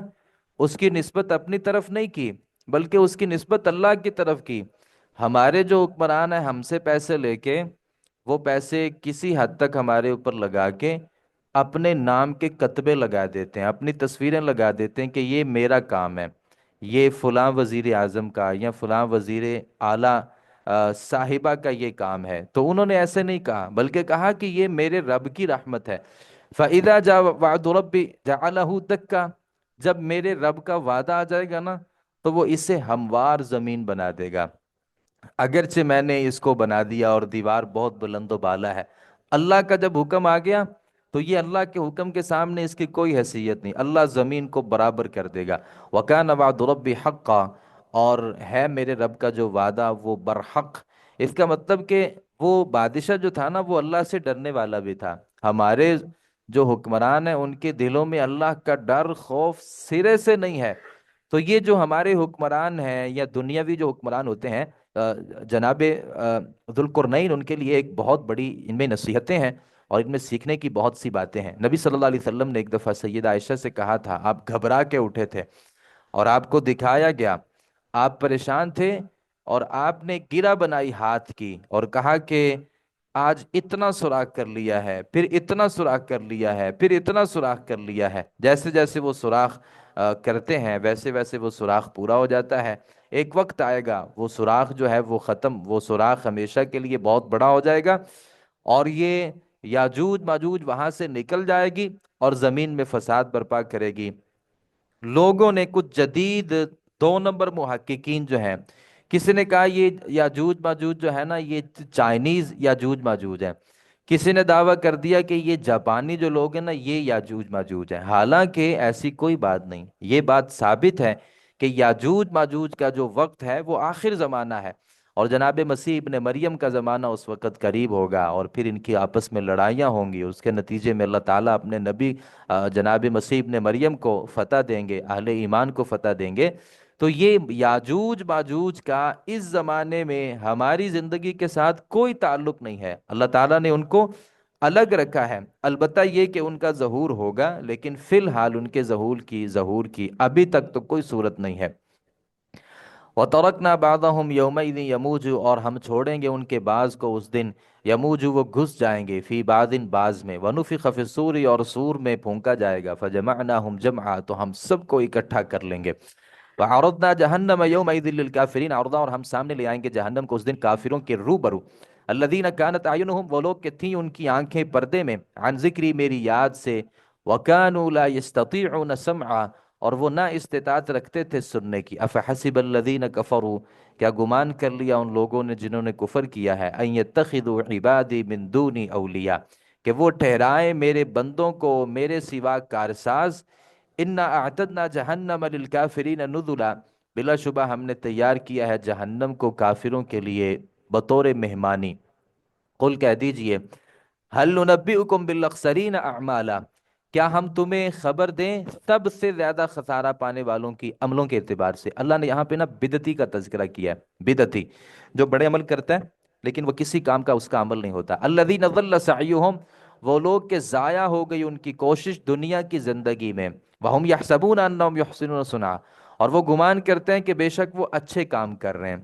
Speaker 1: اس کی نسبت اپنی طرف نہیں کی، بلکہ اس کی نسبت اللہ کی طرف کی۔ ہمارے جو حکمران ہیں ہم سے پیسے لے کے، وہ پیسے کسی حد تک ہمارے اوپر لگا کے اپنے نام کے کتبے لگا دیتے ہیں، اپنی تصویریں لگا دیتے ہیں کہ یہ میرا کام ہے، یہ فلاں وزیر اعظم کا یا فلاں وزیر اعلیٰ صاحبہ کا یہ کام ہے۔ تو انہوں نے ایسے نہیں کہا، بلکہ کہا کہ یہ میرے رب کی رحمت ہے۔ فَإِذَا جَاءَ وَعْدُ رَبِّ جَعَلَهُ دَكَّا، جب میرے رب کا وعدہ آ جائے گا نا تو وہ اسے ہموار زمین بنا دے گا۔ اگرچہ میں نے اس کو بنا دیا اور دیوار بہت بلند و بالا ہے، اللہ کا جب حکم آ گیا تو یہ اللہ کے حکم کے سامنے اس کی کوئی حیثیت نہیں، اللہ زمین کو برابر کر دے گا۔ وَكَانَ وَعْدُ رَبِّ حَقًّا، اور ہے میرے رب کا جو وعدہ وہ برحق۔ اس کا مطلب کہ وہ بادشاہ جو تھا نا وہ اللہ سے ڈرنے والا بھی تھا۔ ہمارے جو حکمران ہیں ان کے دلوں میں اللہ کا ڈر خوف سرے سے نہیں ہے۔ تو یہ جو ہمارے حکمران ہیں یا دنیاوی جو حکمران ہوتے ہیں، جناب ذوالقرنین، ان کے لیے ایک بہت بڑی ان میں نصیحتیں ہیں اور ان میں سیکھنے کی بہت سی باتیں ہیں۔ نبی صلی اللہ علیہ وسلم نے ایک دفعہ سیدہ عائشہ سے کہا تھا، آپ گھبرا کے اٹھے تھے اور آپ کو دکھایا گیا، آپ پریشان تھے اور آپ نے گرہ بنائی ہاتھ کی اور کہا کہ آج اتنا سوراخ کر لیا ہے، پھر اتنا سوراخ کر لیا ہے، پھر اتنا سوراخ کر لیا ہے۔ جیسے جیسے وہ سوراخ کرتے ہیں ویسے ویسے وہ سوراخ پورا ہو جاتا ہے۔ ایک وقت آئے گا وہ سوراخ جو ہے وہ ختم، وہ سوراخ ہمیشہ کے لیے بہت بڑا ہو جائے گا، اور یہ یاجوج ماجوج وہاں سے نکل جائے گی اور زمین میں فساد برپا کرے گی۔ لوگوں نے کچھ جدید دو نمبر محققین جو ہیں، کسی نے کہا یہ یاجوج ماجوج جو ہے نا یہ چائنیز یاجوج ماجوج ہیں، کسی نے دعویٰ کر دیا کہ یہ جاپانی جو لوگ ہیں نا یہ یاجوج ماجوج ہیں۔ حالانکہ ایسی کوئی بات نہیں، یہ بات ثابت ہے کہ یاجوج ماجوج کا جو وقت ہے وہ آخر زمانہ ہے، اور جناب مسیح ابن مریم کا زمانہ اس وقت قریب ہوگا، اور پھر ان کی آپس میں لڑائیاں ہوں گی، اس کے نتیجے میں اللہ تعالیٰ اپنے نبی جناب مسیح ابن مریم کو فتح دیں گے، اہل ایمان کو فتح دیں گے۔ تو یہ یاجوج ماجوج کا اس زمانے میں ہماری زندگی کے ساتھ کوئی تعلق نہیں ہے، اللہ تعالیٰ نے ان کو الگ رکھا ہے۔ البتہ یہ کہ ان کا ظہور ہوگا، لیکن فی الحال ان کے ظہور کی ابھی تک تو کوئی صورت نہیں ہے۔ وَتَرَكْنَا بَعْضَهُمْ يَوْمَئِذٍ يَمُوجُ، اور ہم چھوڑیں گے ان کے بعض کو اس دن، یموج وہ گھس جائیں گے، فی بعض بعض میں، وَنُفِخَ فِي الصُّورِ، اور سور میں پھونکا جائے گا، فَجَمَعْنَاهُمْ جَمْعًا، تو ہم سب کو اکٹھا کر لیں گے۔ وَعَرَضْنَا جَهَنَّمَ يَوْمَئِذٍ لِّلْكَافِرِينَ عَرْضًا، اور ہم سامنے لے آئیں گے جہنم کو اس دن کافروں کے روبرو۔ الَّذِينَ كَانَتْ أَعْيُنُهُمْ، وہ لوگ کہ تھیں ان کی آنکھیں پردے میں، عن ذکری، میری یاد سے، وَكَانُوا لَا يَسْتَطِيعُونَ سَمْعًا، اور وہ نہ استطاعت رکھتے تھے سننے کی۔ افحسب الذین کفروا، کیا گمان کر لیا ان لوگوں نے جنہوں نے کفر کیا ہے، ان یتخذوا عبادی من دونی اولیاء، کہ وہ ٹھہرائیں میرے بندوں کو میرے سوا کارساز۔ انا اعتدنا جہنم للکافرین نزلا، بلا شبہ ہم نے تیار کیا ہے جہنم کو کافروں کے لیے بطور مہمانی۔ قل کہہ دیجئے، هل ننبئکم بالاخسرین اعمالا، کیا ہم تمہیں خبر دیں سب سے زیادہ خسارہ پانے والوں کی عملوں کے اعتبار سے۔ اللہ نے یہاں پہ نا بدعتی کا تذکرہ کیا ہے، بدعتی جو بڑے عمل کرتا ہے لیکن وہ کسی کام کا اس کا عمل نہیں ہوتا۔ الذین ضل سعیہم، وہ لوگ کہ ضائع ہو گئی ان کی کوشش دنیا کی زندگی میں، وہم یحسبون انہم یحسنون صنعا، اور وہ گمان کرتے ہیں کہ بے شک وہ اچھے کام کر رہے ہیں۔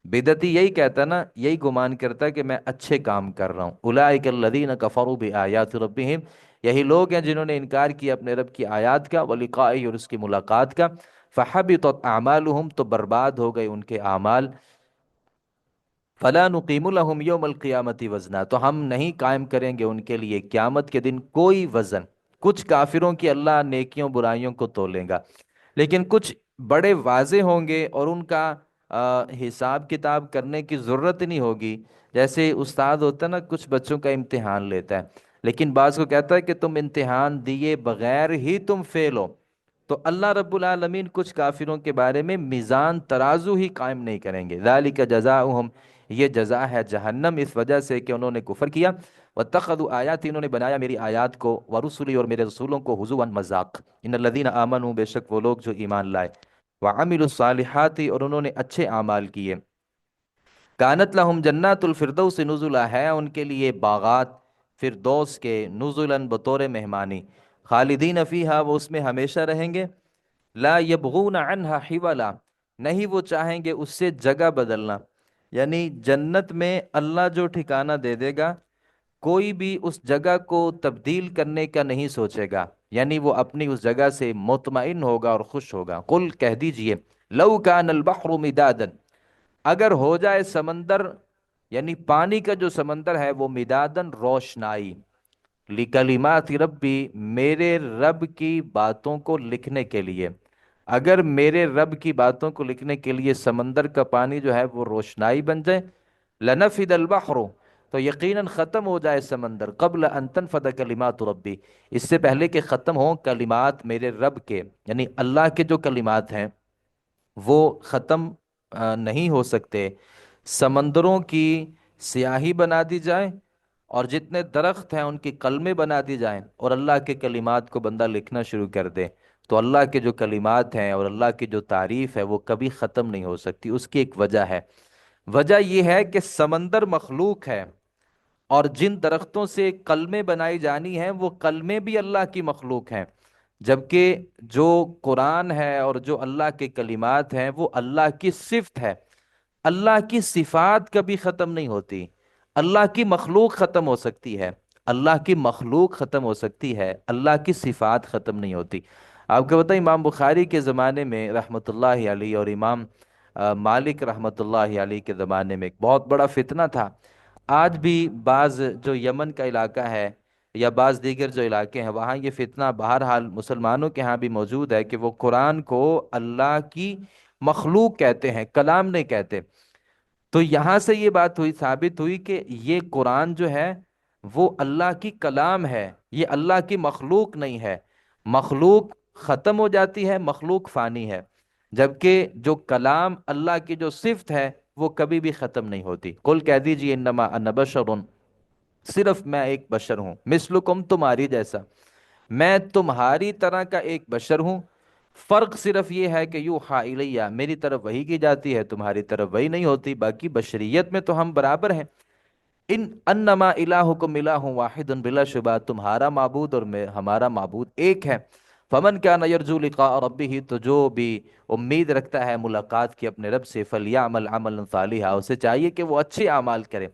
Speaker 1: بدعتی یہی کہتا نا، یہی گمان کرتا ہے کہ میں اچھے کام کر رہا ہوں۔ اولئک الذین کفروا بآیات ربہم، یہی لوگ ہیں جنہوں نے انکار کیا اپنے رب کی آیات کا، ولقائہ، اور اس کی ملاقات کا، فحبطت اعمالہم، تو برباد ہو گئے ان کے اعمال، فلا نقیم لہم یوم القیامت وزنا، تو ہم نہیں قائم کریں گے ان کے لیے قیامت کے دن کوئی وزن۔ کچھ کافروں کی اللہ نیکیوں برائیوں کو تولے گا، لیکن کچھ بڑے واضح ہوں گے اور ان کا حساب کتاب کرنے کی ضرورت نہیں ہوگی۔ جیسے استاد ہوتا ہے نا، کچھ بچوں کا امتحان لیتا ہے لیکن بعض کو کہتا ہے کہ تم امتحان دیے بغیر ہی تم فیل ہو، تو اللہ رب العالمین کچھ کافروں کے بارے میں میزان ترازو ہی قائم نہیں کریں گے۔ ذالک جزاؤہم، یہ جزا ہے جہنم، اس وجہ سے کہ انہوں نے کفر کیا، واتخذوا آیاتی، انہوں نے بنایا میری آیات کو، ورسلی، اور میرے رسولوں کو، ہزوا مذاق۔ ان الذین آمنوا، بے شک وہ لوگ جو ایمان لائے، وعملوا الصالحات، اور انہوں نے اچھے اعمال کیے، کانت لہم جنات الفردوس نزلا، ہے ان کے لیے باغات فردوس کے، نزلا، بطور مہمانی، خالدین فیہا، وہ اس میں ہمیشہ رہیں گے، لا یبغون عنہا حولا، نہیں وہ چاہیں گے اس سے جگہ بدلنا، یعنی جنت میں اللہ جو ٹھکانہ دے دے گا کوئی بھی اس جگہ کو تبدیل کرنے کا نہیں سوچے گا، یعنی وہ اپنی اس جگہ سے مطمئن ہوگا اور خوش ہوگا۔ قل کہہ دیجئے، لو کان البحر مدادا، اگر ہو جائے سمندر، یعنی پانی کا جو سمندر ہے وہ مدادن روشنائی، لکلمات ربی، میرے رب کی باتوں کو لکھنے کے لیے، اگر میرے رب کی باتوں کو لکھنے کے لیے سمندر کا پانی جو ہے وہ روشنائی بن جائے، لنفد البحر، تو یقیناً ختم ہو جائے سمندر، قبل ان تنفد کلمات ربی، اس سے پہلے کہ ختم ہوں کلمات میرے رب کے، یعنی اللہ کے جو کلمات ہیں وہ ختم نہیں ہو سکتے۔ سمندروں کی سیاہی بنا دی جائے اور جتنے درخت ہیں ان کی قلمیں بنا دی جائیں اور اللہ کے کلمات کو بندہ لکھنا شروع کر دے، تو اللہ کے جو کلمات ہیں اور اللہ کی جو تعریف ہے وہ کبھی ختم نہیں ہو سکتی۔ اس کی ایک وجہ ہے، وجہ یہ ہے کہ سمندر مخلوق ہے اور جن درختوں سے کلمیں بنائی جانی ہیں وہ کلمیں بھی اللہ کی مخلوق ہیں، جبکہ جو قرآن ہے اور جو اللہ کے کلمات ہیں وہ اللہ کی صفت ہے۔ اللہ کی صفات کبھی ختم نہیں ہوتی، اللہ کی مخلوق ختم ہو سکتی ہے، اللہ کی مخلوق ختم ہو سکتی ہے، اللہ کی صفات ختم نہیں ہوتی۔ آپ کو بتائیں امام بخاری کے زمانے میں رحمۃ اللہ علیہ اور امام مالک رحمۃ اللہ علیہ کے زمانے میں ایک بہت بڑا فتنہ تھا۔ آج بھی بعض جو یمن کا علاقہ ہے یا بعض دیگر جو علاقے ہیں وہاں یہ فتنہ بہرحال مسلمانوں کے ہاں بھی موجود ہے کہ وہ قرآن کو اللہ کی مخلوق کہتے ہیں، کلام نہیں کہتے۔ تو یہاں سے یہ بات ہوئی، ثابت ہوئی کہ یہ قرآن جو ہے وہ اللہ کی کلام ہے، یہ اللہ کی مخلوق نہیں ہے۔ مخلوق ختم ہو جاتی ہے، مخلوق فانی ہے، جبکہ جو کلام اللہ کی جو صفت ہے وہ کبھی بھی ختم نہیں ہوتی۔ قل کہہ دیجئے انما انا بشر، صرف میں ایک بشر ہوں، مثلکم، تمہاری جیسا، میں تمہاری طرح کا ایک بشر ہوں، فرق صرف یہ ہے کہ یوحا الیہ، میری طرف وحی کی جاتی ہے، تمہاری طرف وحی نہیں ہوتی، باقی بشریت میں تو ہم برابر ہیں۔ ان انما الہکم الہ واحد، بلا شبہ تمہارا معبود اور ہمارا معبود ایک ہے۔ فمن کان یرجو لقاء ربہ، تو جو بھی امید رکھتا ہے ملاقات کی اپنے رب سے، فلیعمل عملا صالحا، اسے چاہیے کہ وہ اچھے اعمال کرے،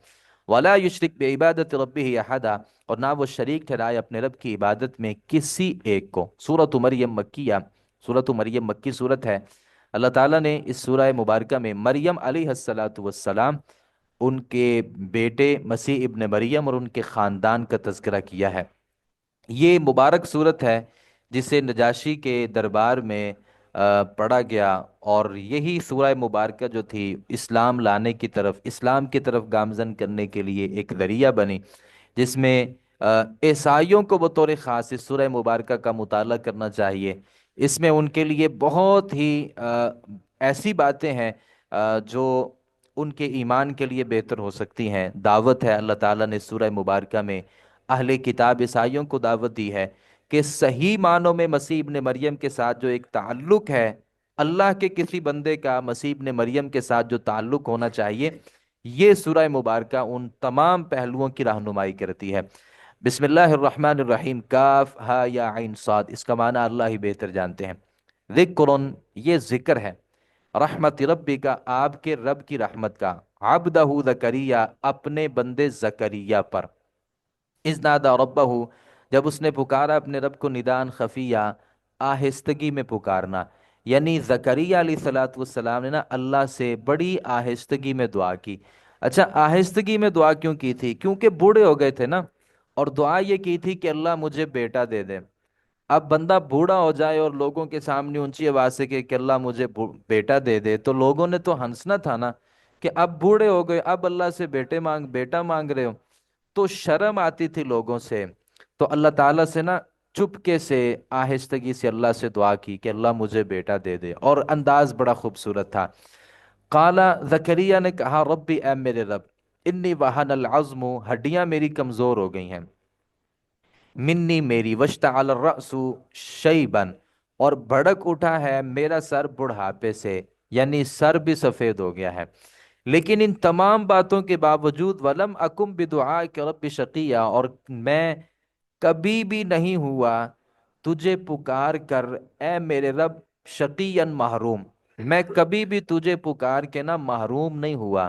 Speaker 1: ولا یشرک بعبادت ربہ احدا، اور نہ وہ شریک ٹھہرائے اپنے رب کی عبادت میں کسی ایک کو۔ سورۃ مریم مکیہ، سورۃ مریم مکی صورت ہے۔ اللہ تعالیٰ نے اس سورہ مبارکہ میں مریم علیہ الصلاۃ والسلام، ان کے بیٹے مسیح ابن مریم اور ان کے خاندان کا تذکرہ کیا ہے۔ یہ مبارک صورت ہے جسے نجاشی کے دربار میں پڑھا گیا، اور یہی سورہ مبارکہ جو تھی اسلام لانے کی طرف، اسلام کی طرف گامزن کرنے کے لیے ایک ذریعہ بنی، جس میں عیسائیوں کو بطور خاص اس سورہ مبارکہ کا مطالعہ کرنا چاہیے۔ اس میں ان کے لیے بہت ہی ایسی باتیں ہیں جو ان کے ایمان کے لیے بہتر ہو سکتی ہیں۔ دعوت ہے، اللہ تعالیٰ نے سورہ مبارکہ میں اہل کتاب عیسائیوں کو دعوت دی ہے کہ صحیح معنوں میں مسیح ابن مریم کے ساتھ جو ایک تعلق ہے، اللہ کے کسی بندے کا مسیح ابن مریم کے ساتھ جو تعلق ہونا چاہیے، یہ سورہ مبارکہ ان تمام پہلوؤں کی رہنمائی کرتی ہے۔ بسم اللہ الرحمن الرحیم، کاف ہا یا عین صاد، اس کا معنی اللہ ہی بہتر جانتے ہیں۔ ذکرن، یہ ذکر ہے، رحمت ربی کا، آپ کے رب کی رحمت کا، عبدہ زکریہ، اپنے بندے زکریہ پر، اذ نادا ربہ، جب اس نے پکارا اپنے رب کو، ندان خفیہ، آہستگی میں پکارنا، یعنی زکریہ علیہ الصلاۃ والسلام نے نا اللہ سے بڑی آہستگی میں دعا کی۔ اچھا، آہستگی میں دعا کیوں کی تھی؟ کیونکہ بوڑھے ہو گئے تھے نا، اور دعا یہ کی تھی کہ اللہ مجھے بیٹا دے دے۔ اب بندہ بوڑھا ہو جائے اور لوگوں کے سامنے اونچی آواز سے کہ اللہ مجھے بیٹا دے دے، تو لوگوں نے تو ہنسنا تھا نا، کہ اب بوڑھے ہو گئے، اب اللہ سے بیٹا مانگ رہے ہو، تو شرم آتی تھی لوگوں سے۔ تو اللہ تعالیٰ سے نا چپکے سے آہستگی سے اللہ سے دعا کی کہ اللہ مجھے بیٹا دے دے، اور انداز بڑا خوبصورت تھا۔ قالا، زکریا نے کہا، ربی، اے میرے رب، انی وہن العظم، ہڈیاں میری کمزور ہو گئی ہیں، منی، میری، واشتعل الرأس شیبن، اور بھڑک اٹھا ہے میرا سر بڑھاپے سے، یعنی سر بھی سفید ہو گیا ہے۔ لیکن ان تمام باتوں کے باوجود، ولم اکم بدعائک رب شقیہ، اور میں کبھی بھی نہیں ہوا تجھے پکار کر اے میرے رب شقیًا محروم، میں کبھی بھی تجھے پکار کے نہ محروم نہیں ہوا،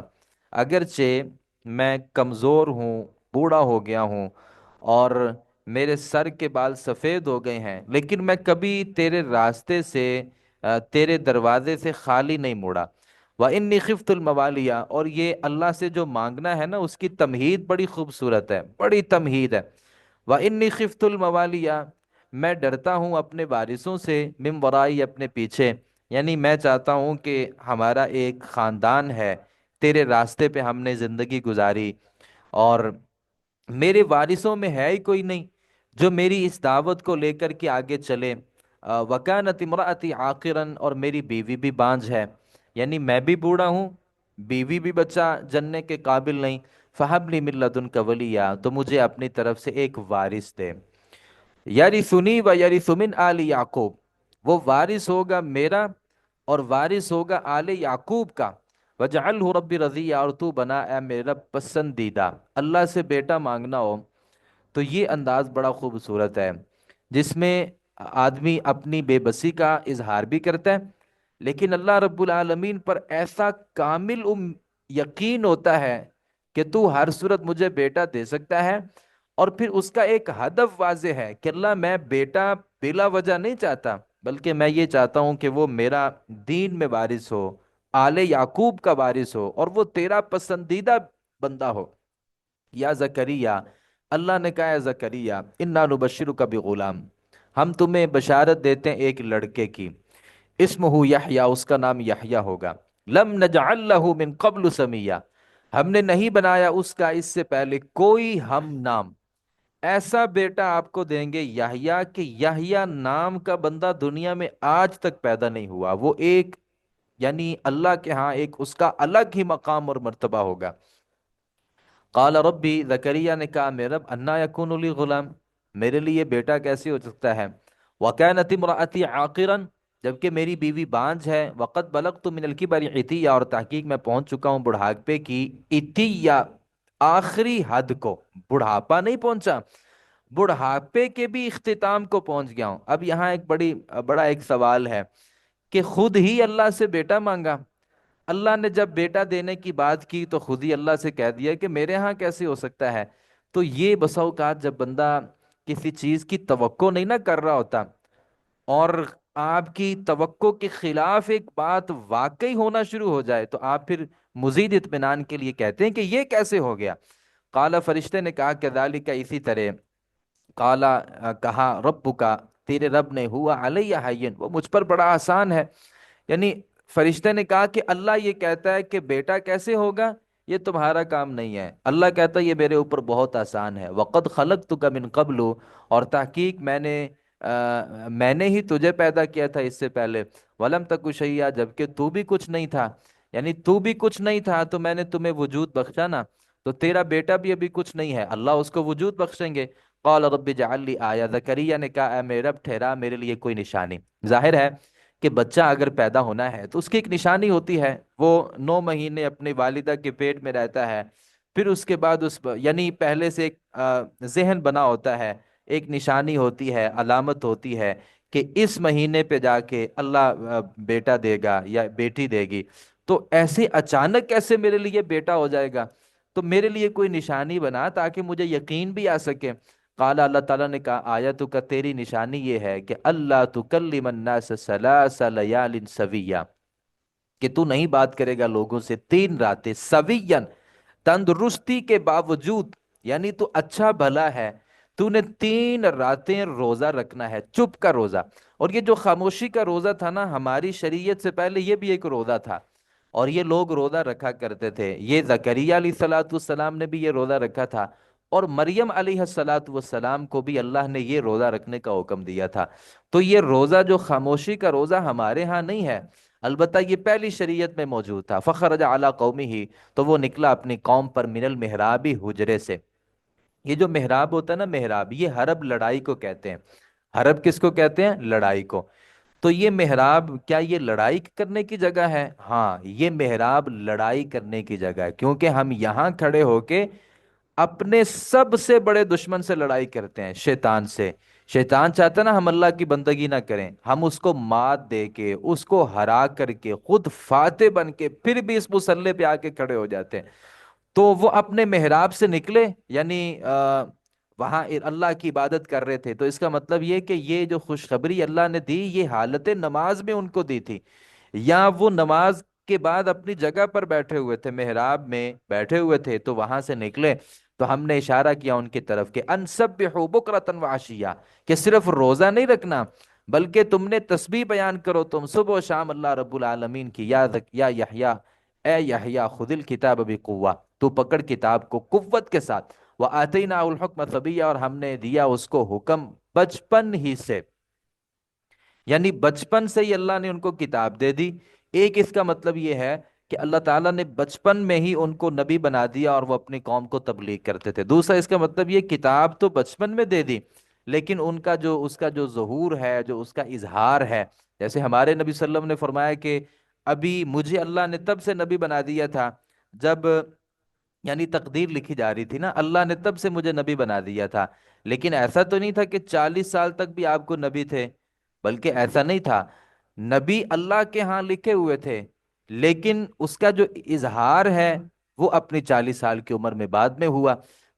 Speaker 1: اگرچہ میں کمزور ہوں، بوڑھا ہو گیا ہوں، اور میرے سر کے بال سفید ہو گئے ہیں، لیکن میں کبھی تیرے راستے سے تیرے دروازے سے خالی نہیں مڑا۔ وَإِنِّي خِفْتُ الْمَوَالِيَ، اور یہ اللہ سے جو مانگنا ہے نا اس کی تمہید بڑی خوبصورت ہے، بڑی تمہید ہے۔ وَإِنِّي خِفْتُ الْمَوَالِيَ، میں ڈرتا ہوں اپنے وارثوں سے، من ورائی، اپنے پیچھے، یعنی میں چاہتا ہوں کہ ہمارا ایک خاندان ہے، تیرے راستے پہ ہم نے زندگی گزاری، اور میرے وارثوں میں ہے ہی کوئی نہیں جو میری اس دعوت کو لے کر کے آگے چلے۔ وَكَانَتِ امْرَأَتِي عَاقِرًا، اور میری بیوی بھی بانجھ ہے، یعنی میں بھی بوڑھا ہوں، بیوی بھی بچہ جننے کے قابل نہیں۔ فَهَبْ لِي مِن لَّدُنْكَ وَلِيًّا، تو مجھے اپنی طرف سے ایک وارث دے، یرثنی و یرث من آل یعقوب، وہ وارث ہوگا میرا اور وارث ہوگا آل یعقوب کا۔ وجعلہ ربی رضیہ، اور تو بنا اے میرا پسندیدہ۔ اللہ سے بیٹا مانگنا ہو تو یہ انداز بڑا خوبصورت ہے، جس میں آدمی اپنی بے بسی کا اظہار بھی کرتا ہے، لیکن اللہ رب العالمین پر ایسا کامل یقین ہوتا ہے کہ تو ہر صورت مجھے بیٹا دے سکتا ہے، اور پھر اس کا ایک ہدف واضح ہے کہ اللہ میں بیٹا بلا وجہ نہیں چاہتا، بلکہ میں یہ چاہتا ہوں کہ وہ میرا دین میں وارث ہو، آل یعقوب کا وارث ہو، اور وہ تیرا پسندیدہ بندہ ہو۔ یا زکریہ، اللہ نے کہا ہے زکریہ، انا نبشرک بغلام، ہم تمہیں بشارت دیتے ہیں ایک لڑکے کی، اسمہ یحییٰ، اس کا نام یحییٰ ہوگا، لم نجعل له من قبل سمیہ، ہم نے نہیں بنایا اس کا اس سے پہلے کوئی ہم نام۔ ایسا بیٹا آپ کو دیں گے یحییٰ کہ یحییٰ نام کا بندہ دنیا میں آج تک پیدا نہیں ہوا، وہ ایک، یعنی اللہ کے ہاں ایک اس کا الگ ہی مقام اور مرتبہ ہوگا۔ قال ربی، زکریا نے کہا میرے رب، انا یکون لی غلام، میرے لیے بیٹا کیسے ہو سکتا ہے؟ وکانت امراتی عاقرا، جبکہ میری بیوی بانجھ ہے، وقد بلغت من الکبر عتیہ، اور تحقیق میں پہنچ چکا ہوں بڑھاپے کی عتیہ، آخری حد کو، بڑھاپا نہیں پہنچا، بڑھاپے کے بھی اختتام کو پہنچ گیا ہوں۔ اب یہاں ایک بڑا ایک سوال ہے کہ خود ہی اللہ سے بیٹا مانگا، اللہ نے جب بیٹا دینے کی بات کی تو خود ہی اللہ سے کہہ دیا کہ میرے ہاں کیسے ہو سکتا ہے؟ تو یہ بسا اوقات جب بندہ کسی چیز کی توقع نہیں نہ کر رہا ہوتا، اور آپ کی توقع کے خلاف ایک بات واقعی ہونا شروع ہو جائے، تو آپ پھر مزید اطمینان کے لیے کہتے ہیں کہ یہ کیسے ہو گیا؟ قال، فرشتے نے کہا کہ ذالک، اسی طرح، قالا، کہا، رب کا، تیرے رب نے، ہوا علیہ حین، وہ مجھ پر بڑا آسان ہے، یعنی فرشتے نے کہا کہ اللہ یہ کہتا ہے کہ بیٹا کیسے ہوگا، یہ تمہارا کام نہیں ہے، اللہ کہتا ہے یہ میرے اوپر بہت آسان ہے۔ وقد خلقتک من قبل، اور تحقیق میں نے ہی تجھے پیدا کیا تھا اس سے پہلے، ولم تک شیئا، جبکہ تو بھی کچھ نہیں تھا، یعنی تو بھی کچھ نہیں تھا تو میں نے تمہیں وجود بخشا نا، تو تیرا بیٹا بھی ابھی کچھ نہیں ہے، اللہ اس کو وجود بخشیں گے۔ قال رب اجعل لی آیہ، زکریا نے کہا اے میرے رب ٹھہرا میرے لیے کوئی نشانی۔ ظاہر ہے کہ بچہ اگر پیدا ہونا ہے تو اس کی ایک نشانی ہوتی ہے، وہ 9 مہینے اپنی والدہ کے پیٹ میں رہتا ہے، پھر اس کے بعد یعنی پہلے سے ایک ذہن بنا ہوتا ہے، ایک نشانی ہوتی ہے، علامت ہوتی ہے کہ اس مہینے پہ جا کے اللہ بیٹا دے گا یا بیٹی دے گی، تو ایسے اچانک کیسے میرے لیے بیٹا ہو جائے گا؟ تو میرے لیے کوئی نشانی بنا تاکہ مجھے یقین بھی آ سکے۔ قال، اللہ تعالیٰ نے کہا آیتک کا، تیری نشانی یہ ہے کہ اللہ تکلم الناس ثلاث لیال سویا، کہ تو نہیں بات کرے گا لوگوں سے 3 راتیں سویا، تندرستی کے باوجود، یعنی تو اچھا بھلا ہے، تو نے 3 راتیں روزہ رکھنا ہے، چپ کا روزہ۔ اور یہ جو خاموشی کا روزہ تھا نا، ہماری شریعت سے پہلے یہ بھی ایک روزہ تھا، اور یہ لوگ روزہ رکھا کرتے تھے، یہ زکریا علیہ الصلوۃ والسلام نے بھی یہ روزہ رکھا تھا، اور مریم علیہ الصلوۃ والسلام کو بھی اللہ نے یہ روزہ رکھنے کا حکم دیا تھا۔ تو یہ روزہ جو خاموشی کا روزہ ہمارے ہاں نہیں ہے، البتہ یہ پہلی شریعت میں موجود تھا۔ فخرج علی قومہ، تو وہ نکلا اپنی قوم پر، من المحراب، حجرے سے۔ یہ جو محراب ہوتا ہے نا، محراب، یہ حرب لڑائی کو کہتے ہیں۔ حرب کس کو کہتے ہیں؟ لڑائی کو۔ تو یہ محراب کیا یہ لڑائی کرنے کی جگہ ہے؟ ہاں، یہ محراب لڑائی کرنے کی جگہ ہے، کیونکہ ہم یہاں کھڑے ہو کے اپنے سب سے بڑے دشمن سے لڑائی کرتے ہیں، شیطان سے، شیطان چاہتا ہے نا ہم اللہ کی بندگی نہ کریں، ہم اس کو مات دے کے، اس کو ہرا کر کے، خود فاتح بن کے پھر بھی اس مسلح پہ آ کے کھڑے ہو جاتے ہیں۔ تو وہ اپنے محراب سے نکلے، یعنی وہاں اللہ کی عبادت کر رہے تھے، تو اس کا مطلب یہ کہ یہ جو خوشخبری اللہ نے دی یہ حالت نماز میں ان کو دی تھی، یا وہ نماز کے بعد اپنی جگہ پر بیٹھے ہوئے تھے، محراب میں بیٹھے ہوئے تھے تو وہاں سے نکلے، تو ہم نے اشارہ کیا ان کی طرف کہ ان سبحوا بکرۃ وعشیا، کہ صرف روزہ نہیں رکھنا بلکہ تم نے تسبیح بیان کرو تم صبح و شام اللہ رب العالمین کی، یا یحییٰ، اے یحییٰ خذ الکتاب بقوہ، تو پکڑ کتاب کو قوت کے ساتھ، وآتیناہ الحکم صبیہ، اور ہم نے دیا اس کو حکم بچپن ہی سے، یعنی بچپن سے ہی اللہ نے ان کو کتاب دے دی۔ ایک اس کا مطلب یہ ہے کہ اللہ تعالیٰ نے بچپن میں ہی ان کو نبی بنا دیا اور وہ اپنی قوم کو تبلیغ کرتے تھے۔ دوسرا اس کا مطلب یہ کتاب تو بچپن میں دے دی، لیکن ان کا جو اس کا جو ظہور ہے، جو اس کا اظہار ہے، جیسے ہمارے نبی صلی اللہ علیہ وسلم نے فرمایا کہ ابھی مجھے اللہ نے تب سے نبی بنا دیا تھا جب، یعنی تقدیر لکھی جا رہی تھی نا، اللہ نے تب سے مجھے نبی بنا دیا تھا، لیکن ایسا تو نہیں تھا کہ 40 سال تک بھی آپ کو نبی تھے، بلکہ ایسا نہیں تھا، نبی اللہ کے ہاں لکھے ہوئے تھے، لیکن اس کا جو اظہار ہے وہ اپنی 40 سال کی عمر میں بعد میں ہوا۔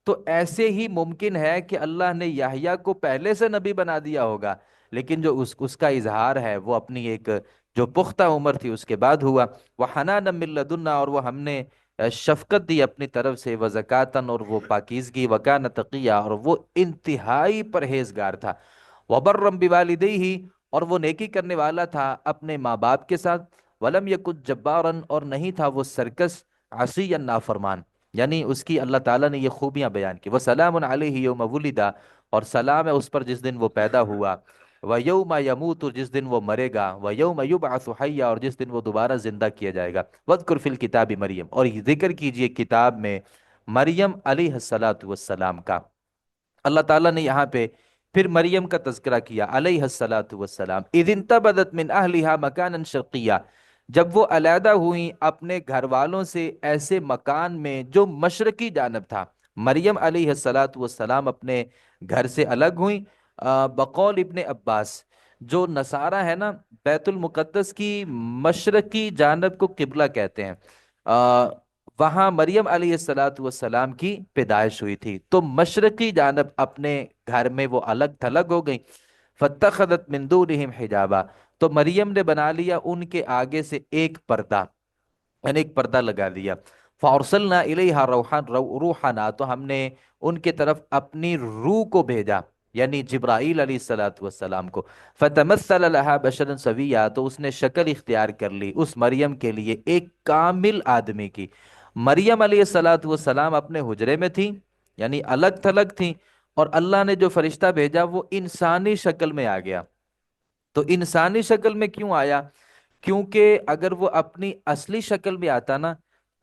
Speaker 1: تو ایسے ہی ممکن ہے کہ اللہ نے یحییٰ کو پہلے سے نبی بنا دیا ہوگا، لیکن جو اس کا اظہار ہے وہ اپنی ایک جو پختہ عمر تھی اس کے بعد ہوا۔ وَحَنَانًا مِن لَدُنَّا، اور وہ ہم نے شفقت دی اپنی طرف سے، وزکاتن، اور وہ پاکیزگی، وکان تقیہ، اور وہ انتہائی پرہیزگار تھا، وبرم بوالدیہ، اور وہ نیکی کرنے والا تھا اپنے ماں باپ کے ساتھ، ولم یکن جبارن، اور نہیں تھا وہ سرکس، عصیا نافرمان، یعنی اس کی اللہ تعالیٰ نے یہ خوبیاں بیان کی۔ وسلام علیہ یوم ولدا، اور سلام ہے اس پر جس دن وہ پیدا ہوا، وَيَوْمَ يَمُوتُ، جس دن وہ مرے گا، وَيَوْمَ يُبْعَثُ حَيًّا، اور جس دن وہ دوبارہ زندہ کیا جائے گا، وَاذْكُرْ فِي الْكِتَابِ مریم، اور یہ ذکر کیجئے کتاب میں مریم علیہ الصلاۃ والسلام کا۔ اللہ تعالیٰ نے یہاں پہ پھر مریم کا تذکرہ کیا علیہ الصلاۃ والسلام، اذ انتبذت من اہلہا مکانا شرقیہ، جب وہ علیحدہ ہوئیں اپنے گھر والوں سے ایسے مکان میں جو مشرقی جانب تھا۔ مریم علیہ الصلاۃ والسلام اپنے گھر سے الگ ہوئیں، بقول ابن عباس، جو نصارہ ہے نا، بیت المقدس کی مشرقی جانب کو قبلہ کہتے ہیں، وہاں مریم علیہ الصلاۃ والسلام کی پیدائش ہوئی تھی، تو مشرقی جانب اپنے گھر میں وہ الگ تھلگ ہو گئی۔ فاتخذت من دونہم حجابا، تو مریم نے بنا لیا ان کے آگے سے ایک پردہ، یعنی ایک پردہ لگا دیا۔ فارسلنا الیہا روحنا، تو ہم نے ان کے طرف اپنی روح کو بھیجا، یعنی جبرائیل علیہ الصلاۃ والسلام کو۔ فتمثل لها بشرا سویا، تو اس نے شکل اختیار کر لی اس مریم کے لیے ایک کامل آدمی کی۔ مریم علیہ الصلاۃ والسلام اپنے حجرے میں تھیں، یعنی الگ تھلگ تھیں، اور اللہ نے جو فرشتہ بھیجا وہ انسانی شکل میں آ گیا۔ تو انسانی شکل میں کیوں آیا؟ کیونکہ اگر وہ اپنی اصلی شکل میں آتا نا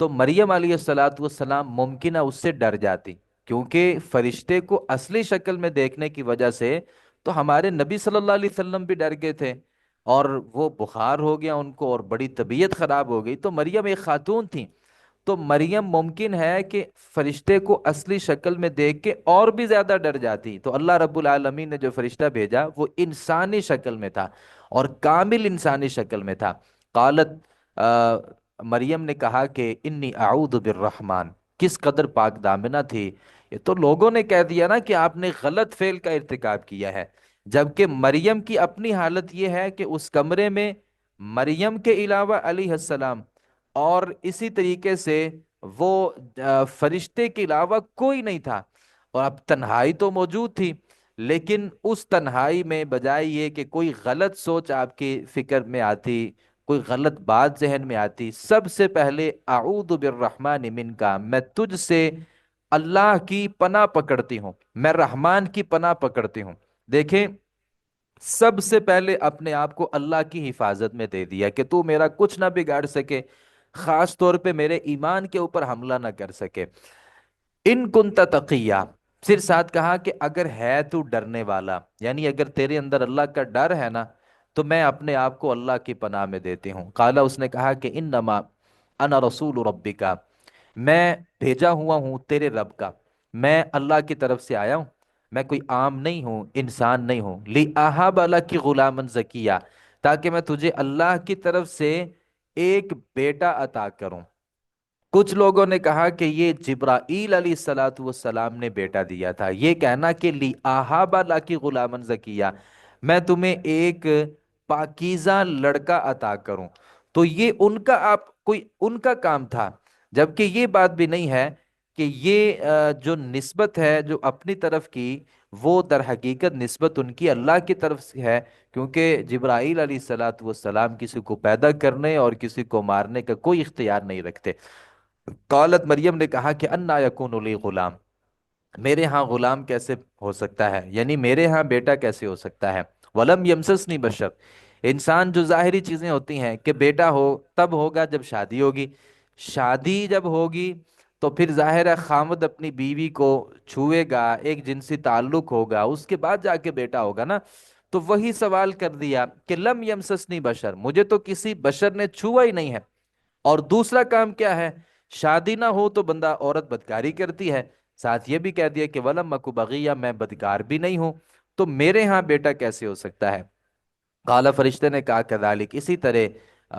Speaker 1: تو مریم علیہ الصلاۃ والسلام ممکنہ اس سے ڈر جاتی، کیونکہ فرشتے کو اصلی شکل میں دیکھنے کی وجہ سے تو ہمارے نبی صلی اللہ علیہ وسلم بھی ڈر گئے تھے، اور وہ بخار ہو گیا ان کو اور بڑی طبیعت خراب ہو گئی، تو مریم ایک خاتون تھی، تو مریم ممکن ہے کہ فرشتے کو اصلی شکل میں دیکھ کے اور بھی زیادہ ڈر جاتی، تو اللہ رب العالمین نے جو فرشتہ بھیجا وہ انسانی شکل میں تھا اور کامل انسانی شکل میں تھا۔ قالت، مریم نے کہا کہ انی اعوذ بالرحمن، کس قدر پاک دامنہ تھی، یہ تو لوگوں نے کہہ دیا نا کہ آپ نے غلط فعل کا ارتکاب کیا ہے، جبکہ مریم کی اپنی حالت یہ ہے کہ اس کمرے میں مریم کے علاوہ علیہ السلام اور اسی طریقے سے وہ فرشتے کے علاوہ کوئی نہیں تھا، اور اب تنہائی تو موجود تھی، لیکن اس تنہائی میں بجائے یہ کہ کوئی غلط سوچ آپ کی فکر میں آتی، کوئی غلط بات ذہن میں آتی، سب سے پہلے اعوذ بالرحمن منکا، میں تجھ سے اللہ کی پناہ پکڑتی ہوں، میں رحمان کی پناہ پکڑتی ہوں۔ دیکھیں، سب سے پہلے اپنے آپ کو اللہ کی حفاظت میں دے دیا کہ تو میرا کچھ نہ بگاڑ سکے، خاص طور پہ میرے ایمان کے اوپر حملہ نہ کر سکے۔ ان کنت تقیہ، پھر ساتھ کہا کہ اگر ہے تو ڈرنے والا، یعنی اگر تیرے اندر اللہ کا ڈر ہے نا تو میں اپنے آپ کو اللہ کی پناہ میں دیتی ہوں۔ قالا، اس نے کہا کہ انما انا رسول ربک، میں بھیجا ہوا ہوں تیرے رب کا، میں اللہ کی طرف سے آیا ہوں۔ میں کوئی عام نہیں ہوں، انسان نہیں ہوں، لی اہب لک غلاما زکیہ، تاکہ میں تجھے اللہ کی طرف سے ایک بیٹا عطا کروں۔ کچھ لوگوں نے کہا کہ یہ جبرائیل علیہ الصلوۃ والسلام نے بیٹا دیا تھا۔ یہ کہنا کہ لی آہابا لاکی غلامن زکیہ، میں تمہیں ایک پاکیزہ لڑکا عطا کروں، تو یہ ان کا کوئی ان کا کام تھا۔ جبکہ یہ بات بھی نہیں ہے کہ یہ جو نسبت ہے جو اپنی طرف کی، وہ در حقیقت نسبت ان کی اللہ کی طرف سے ہے، کیونکہ جبرائیل علیہ الصلوۃ والسلام کسی کو پیدا کرنے اور کسی کو مارنے کا کوئی اختیار نہیں رکھتے۔ قالت مریم نے کہا کہ انا یکون لی غلام، میرے ہاں غلام کیسے ہو سکتا ہے، یعنی میرے ہاں بیٹا کیسے ہو سکتا ہے۔ ولم یمسسنی بشر، انسان جو ظاہری چیزیں ہوتی ہیں کہ بیٹا ہو تب ہوگا جب شادی ہوگی، شادی جب ہوگی تو پھر ظاہر ہے خامد اپنی بیوی کو چھوئے گا، ایک جنسی تعلق ہوگا، اس کے بعد جا کے بیٹا ہوگا نا۔ تو وہی سوال کر دیا کہ لم یمسسنی بشر، مجھے تو کسی بشر نے چھوا ہی نہیں ہے۔ اور دوسرا کام کیا ہے، شادی نہ ہو تو بندہ عورت بدکاری کرتی ہے، ساتھ یہ بھی کہہ دیا کہ ولم اکو بغیہ، میں بدکار بھی نہیں ہوں، تو میرے ہاں بیٹا کیسے ہو سکتا ہے۔ قال، فرشتے نے کہا کذالک، اسی طرح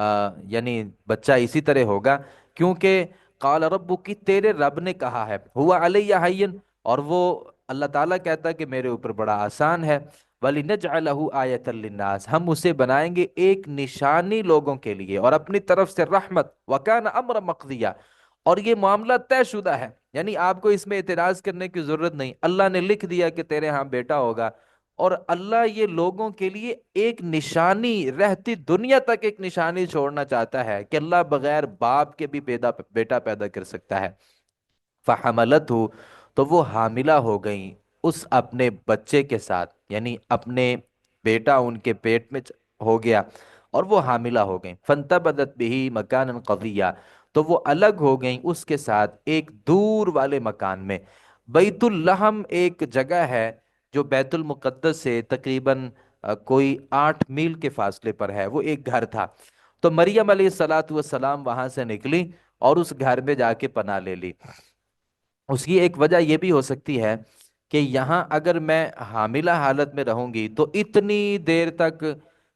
Speaker 1: یعنی بچہ اسی طرح ہوگا، کیونکہ قال ربک، کی تیرے رب نے کہا ہے، ہوا علیہ حین، اور وہ اللہ تعالیٰ کہتا ہے کہ میرے اوپر بڑا آسان ہے، وَلِنَجْعَلَهُ آیَةً لِلنَّاسِ، ہم اسے بنائیں گے ایک نشانی لوگوں کے لیے اور اپنی طرف سے رحمت، وَكَانَ أَمْرًا مَقْضِيًّا، اور یہ معاملہ طے شدہ ہے، یعنی آپ کو اس میں اعتراض کرنے کی ضرورت نہیں، اللہ نے لکھ دیا کہ تیرے ہاں بیٹا ہوگا، اور اللہ یہ لوگوں کے لیے ایک نشانی، رہتی دنیا تک ایک نشانی چھوڑنا چاہتا ہے کہ اللہ بغیر باپ کے بھی بیٹا پیدا کر سکتا ہے۔ فحملتہ، تو وہ حاملہ ہو گئیں اس اپنے بچے کے ساتھ، یعنی اپنے بیٹا ان کے پیٹ میں ہو گیا اور وہ حاملہ ہو گئیں۔ فانتبذت بہ مکانا قضیا، تو وہ الگ ہو گئیں اس کے ساتھ ایک دور والے مکان میں۔ بیت الحم ایک جگہ ہے جو بیت المقدس سے تقریباً کوئی 8 میل کے فاصلے پر ہے، وہ ایک گھر تھا۔ تو مریم علیہ الصلاۃ والسلام وہاں سے نکلی اور اس گھر میں جا کے پناہ لے لی۔ اس کی ایک وجہ یہ بھی ہو سکتی ہے کہ یہاں اگر میں حاملہ حالت میں رہوں گی تو اتنی دیر تک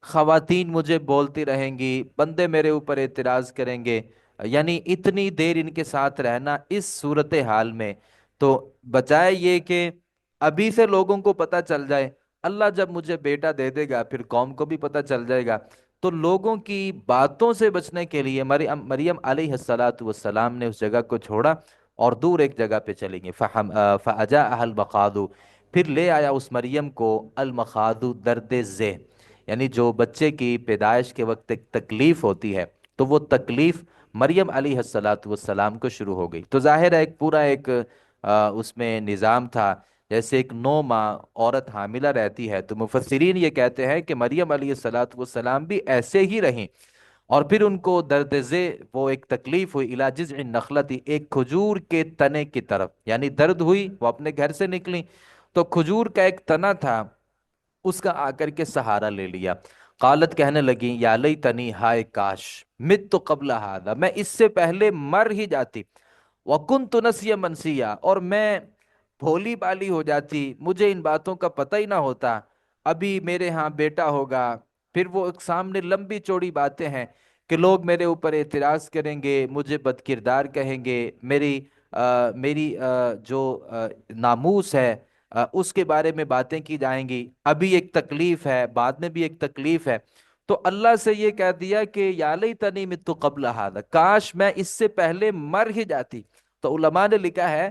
Speaker 1: خواتین مجھے بولتی رہیں گی، بندے میرے اوپر اعتراض کریں گے، یعنی اتنی دیر ان کے ساتھ رہنا اس صورتحال میں، تو بجائے یہ کہ ابھی سے لوگوں کو پتہ چل جائے، اللہ جب مجھے بیٹا دے دے گا پھر قوم کو بھی پتہ چل جائے گا، تو لوگوں کی باتوں سے بچنے کے لیے مریم علیہ الصلاۃ والسلام نے اس جگہ کو چھوڑا اور دور ایک جگہ پہ چلیں گے۔ فَأَجَاءَهَا الْمَخَاضُ، پھر لے آیا اس مریم کو المخاض، درد ذہ، یعنی جو بچے کی پیدائش کے وقت ایک تکلیف ہوتی ہے، تو وہ تکلیف مریم علیہ الصلاۃ والسلام کو شروع ہو گئی۔ تو ظاہر ہے ایک پورا ایک اس میں نظام تھا، جیسے ایک 9 ماہ عورت حاملہ رہتی ہے، تو مفسرین یہ کہتے ہیں کہ مریم علیہ الصلاۃ والسلام بھی ایسے ہی رہیں، اور پھر ان کو درد ذہ، وہ ایک تکلیف ہوئی، الی جذع النخلۃ، ایک کھجور کے تنے کی طرف، یعنی درد ہوئی، وہ اپنے گھر سے نکلی تو کھجور کا ایک تنا تھا، اس کا آ کر کے سہارا لے لیا۔ قالت، کہنے لگی، یا لیتنی، ہائے کاش، مت قبل ہذا، میں اس سے پہلے مر ہی جاتی، وکنت نسیا منسیا، اور میں بھولی بالی ہو جاتی، مجھے ان باتوں کا پتہ ہی نہ ہوتا، ابھی میرے ہاں بیٹا ہوگا۔ پھر وہ ایک سامنے لمبی چوڑی باتیں ہیں کہ لوگ میرے اوپر اعتراض کریں گے، مجھے بد کردار کہیں گے، میری جو ناموس ہے اس کے بارے میں باتیں کی جائیں گی، ابھی ایک تکلیف ہے، بعد میں بھی ایک تکلیف ہے۔ تو اللہ سے یہ کہہ دیا کہ یا لیتنی مت قبل ھذا، کاش میں اس سے پہلے مر ہی جاتی۔ تو علماء نے لکھا ہے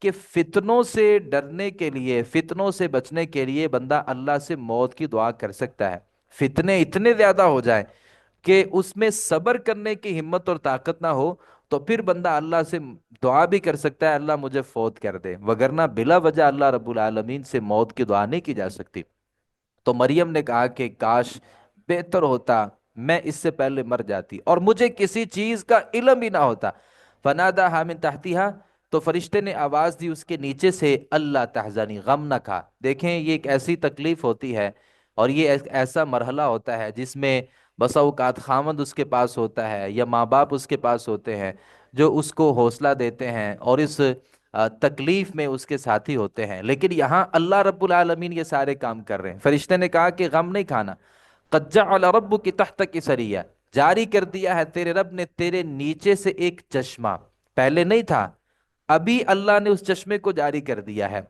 Speaker 1: کہ فتنوں سے ڈرنے کے لیے، فتنوں سے بچنے کے لیے بندہ اللہ سے موت کی دعا کر سکتا ہے۔ فتنے اتنے زیادہ ہو جائیں کہ اس میں صبر کرنے کی ہمت اور طاقت نہ ہو، تو پھر بندہ اللہ سے دعا بھی کر سکتا ہے اللہ مجھے فوت کر دے، وگرنہ بلا وجہ اللہ رب العالمین سے موت کی دعا نہیں کی جا سکتی۔ تو مریم نے کہا کہ کاش بہتر ہوتا میں اس سے پہلے مر جاتی اور مجھے کسی چیز کا علم ہی نہ ہوتا۔ فناداہا من تحتہا، تو فرشتے نے آواز دی اس کے نیچے سے، اللہ تحزنی، غم نہ کھا۔ دیکھیں یہ ایک ایسی تکلیف ہوتی ہے اور یہ ایک ایسا مرحلہ ہوتا ہے جس میں بسا اوقات خامند اس کے پاس ہوتا ہے یا ماں باپ اس کے پاس ہوتے ہیں جو اس کو حوصلہ دیتے ہیں اور اس تکلیف میں اس کے ساتھی ہوتے ہیں، لیکن یہاں اللہ رب العالمین یہ سارے کام کر رہے ہیں۔ فرشتے نے کہا کہ غم نہیں کھانا، قد جعل ربک تحتک سریا، جاری کر دیا ہے تیرے رب نے تیرے نیچے سے ایک چشمہ، پہلے نہیں تھا، ابھی اللہ نے اس چشمے کو جاری کر دیا ہے۔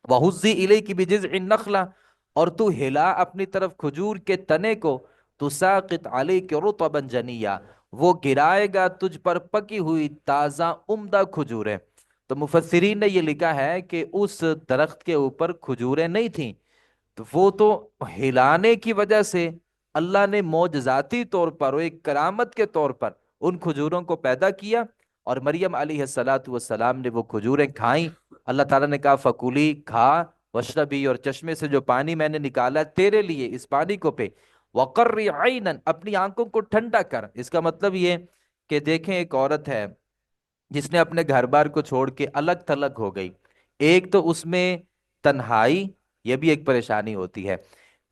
Speaker 1: وَهُزِّي إِلَيْكِ بِجِذْعِ النَّخْلَةِ، اور تو ہلا اپنی طرف کھجور کے تنے کو، تُسَاقِطْ عَلَيْكَ رُطَبًا جَنِيًّا، وہ گرائے گا تجھ پر پکی ہوئی تازہ عمدہ کھجوریں۔ تو مفسرین نے یہ لکھا ہے کہ اس درخت کے اوپر کھجوریں نہیں تھیں، تو وہ تو ہلانے کی وجہ سے اللہ نے معجزاتی طور پر اور ایک کرامت کے طور پر ان کھجوروں کو پیدا کیا، اور مریم علیہ الصلاۃ والسلام نے وہ کھجوریں کھائیں۔ اللہ تعالیٰ نے کہا فکولی، کھا، وشربی، اور چشمے سے جو پانی میں نے نکالا ہے تیرے لیے اس پانی کو پہ، وقری عینن، اپنی آنکھوں کو ٹھنڈا کر۔ اس کا مطلب یہ کہ دیکھیں ایک عورت ہے جس نے اپنے گھر بار کو چھوڑ کے الگ تھلگ ہو گئی، ایک تو اس میں تنہائی، یہ بھی ایک پریشانی ہوتی ہے،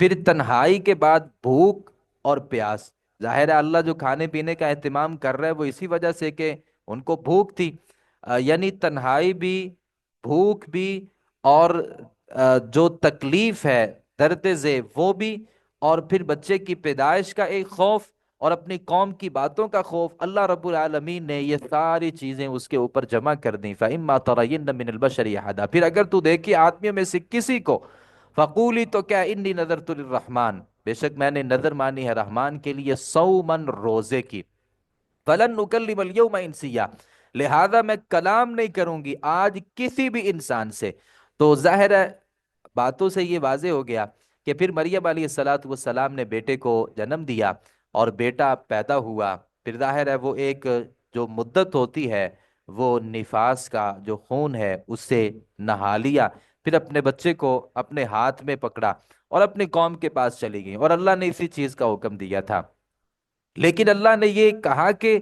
Speaker 1: پھر تنہائی کے بعد بھوک اور پیاس۔ ظاہر ہے اللہ جو کھانے پینے کا اہتمام کر رہا ہے وہ اسی وجہ سے کہ ان کو بھوک تھی، یعنی تنہائی بھی، بھوک بھی، اور جو تکلیف ہے، درد ذیل وہ بھی، اور پھر بچے کی پیدائش کا ایک خوف، اور اپنی قوم کی باتوں کا خوف، اللہ رب العالمین نے یہ ساری چیزیں اس کے اوپر جمع کر دیں۔ فَإِمَّا تَرَيِنَّ مِنَ الْبَشَرِ أَحَدًا، پھر اگر تو دیکھی آدمیوں میں سے کسی کو، فقولی، تو کیا، انی نذرت للرحمن، بے شک میں نے نظر مانی ہے رحمان کے لیے، صومن، روزے کی، فلن نکلم اليوم انسیا، لہذا میں کلام نہیں کروں گی آج کسی بھی انسان سے۔ تو ظاہر ہے باتوں سے یہ واضح ہو گیا کہ پھر مریم علیہ الصلاۃ والسلام نے بیٹے کو جنم دیا، اور بیٹا پیدا ہوا، پھر ظاہر ہے وہ ایک جو مدت ہوتی ہے، وہ نفاس کا جو خون ہے اس سے نہا لیا، پھر اپنے بچے کو اپنے ہاتھ میں پکڑا اور اپنی قوم کے پاس چلی گئی، اور اللہ نے اسی چیز کا حکم دیا تھا۔ لیکن اللہ نے یہ کہا کہ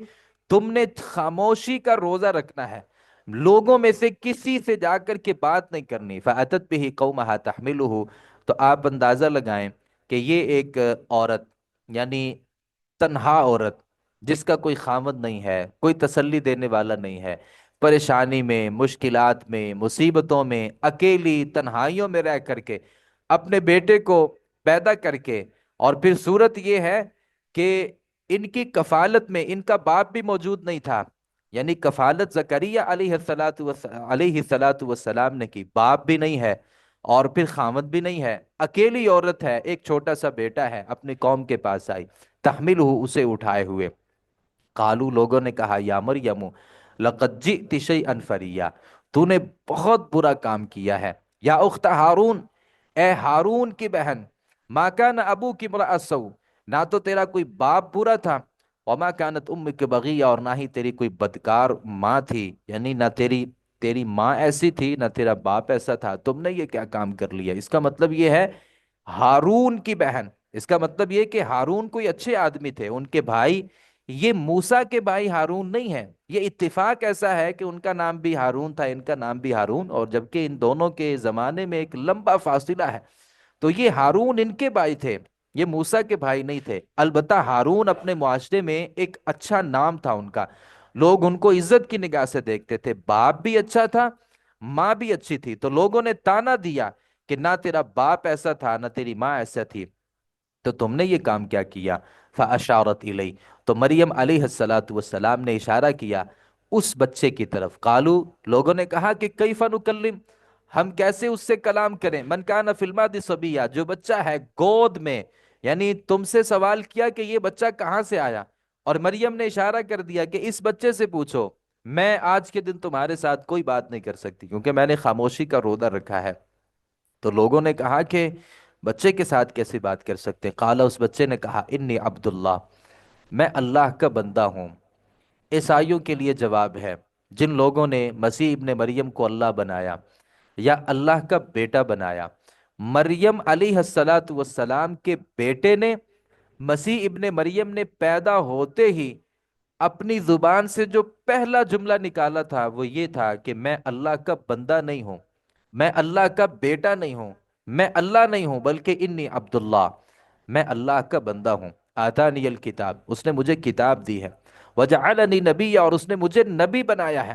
Speaker 1: تم نے خاموشی کا روزہ رکھنا ہے، لوگوں میں سے کسی سے جا کر کے بات نہیں کرنی۔ فَأَتَتْ بِهِ قَوْمَهَا تَحْمِلُهُ، تو آپ اندازہ لگائیں کہ یہ ایک عورت، یعنی تنہا عورت، جس کا کوئی خامد نہیں ہے، کوئی تسلی دینے والا نہیں ہے، پریشانی میں، مشکلات میں، مصیبتوں میں، اکیلی تنہائیوں میں رہ کر کے اپنے بیٹے کو پیدا کر کے، اور پھر صورت یہ ہے کہ ان کی کفالت میں ان کا باپ بھی موجود نہیں تھا، یعنی کفالت زکریا علیہ الصلاۃ والسلام نے کی، باپ بھی نہیں ہے اور پھر خامد بھی نہیں ہے، اکیلی عورت ہے، ایک چھوٹا سا بیٹا ہے، اپنی قوم کے پاس آئی، تحمل ہو، اسے اٹھائے ہوئے۔ قالو، لوگوں نے کہا، یا مریم لقد جئت شیئا فریا، تو نے بہت برا کام کیا ہے، یا اخت ہارون، اے ہارون کی بہن، ما کان ابوک امرأ سوء، نہ تو تیرا کوئی باپ برا تھا، وما کانت امک بغیہ، اور نہ ہی تیری کوئی بدکار ماں تھی، یعنی نہ تیری ماں ایسی تھی نہ تیرا باپ ایسا تھا، تم نے یہ کیا کام کر لیا۔ اس کا مطلب یہ ہے ہارون کی بہن، اس کا مطلب یہ کہ ہارون کوئی اچھے آدمی تھے، ان کے بھائی، یہ موسیٰ کے بھائی ہارون نہیں ہے، یہ اتفاق ایسا ہے کہ ان کا نام بھی ہارون تھا، ان کا نام بھی ہارون، اور جبکہ ان دونوں کے زمانے میں ایک لمبا فاصلہ ہے، تو یہ ہارون ان کے بھائی تھے، یہ موسیٰ کے بھائی نہیں تھے۔ البتہ ہارون اپنے معاشرے میں ایک اچھا نام تھا ان کا، لوگ ان کو عزت کی نگاہ سے دیکھتے تھے، باپ بھی اچھا تھا، ماں بھی اچھی تھی، تو لوگوں نے تانا دیا کہ نہ تیرا باپ ایسا تھا نہ تیری ماں ایسا تھی، تو تم نے یہ کام کیا کیا۔ فاشارت الی، تو مریم علیہ الصلاۃ والسلام نے اشارہ کیا اس بچے کی طرف۔ قالو، لوگوں نے کہا کہ کیف نکلم، ہم کیسے اس سے کلام کریں، من کان فی المہد صبیا، جو بچہ ہے گود میں، یعنی تم سے سوال کیا کہ یہ بچہ کہاں سے آیا، اور مریم نے اشارہ کر دیا کہ اس بچے سے پوچھو، میں آج کے دن تمہارے ساتھ کوئی بات نہیں کر سکتی کیونکہ میں نے خاموشی کا روزہ رکھا ہے۔ تو لوگوں نے کہا کہ بچے کے ساتھ کیسی بات کر سکتے، قالا، اس بچے نے کہا، انی عبداللہ، میں اللہ کا بندہ ہوں۔ عیسائیوں کے لیے جواب ہے، جن لوگوں نے مسیح ابن مریم کو اللہ بنایا یا اللہ کا بیٹا بنایا، مریم علیہ الصلاۃ والسلام کے بیٹے نے، مسیح ابن مریم نے پیدا ہوتے ہی اپنی زبان سے جو پہلا جملہ نکالا تھا وہ یہ تھا کہ میں اللہ کا بندہ نہیں ہوں، میں اللہ کا بیٹا نہیں ہوں، میں اللہ نہیں ہوں، بلکہ انی عبداللہ، میں اللہ کا بندہ ہوں۔ آتانی الکتاب، اس نے مجھے کتاب دی ہے، وجعلنی نبی، اور اس نے مجھے نبی بنایا ہے،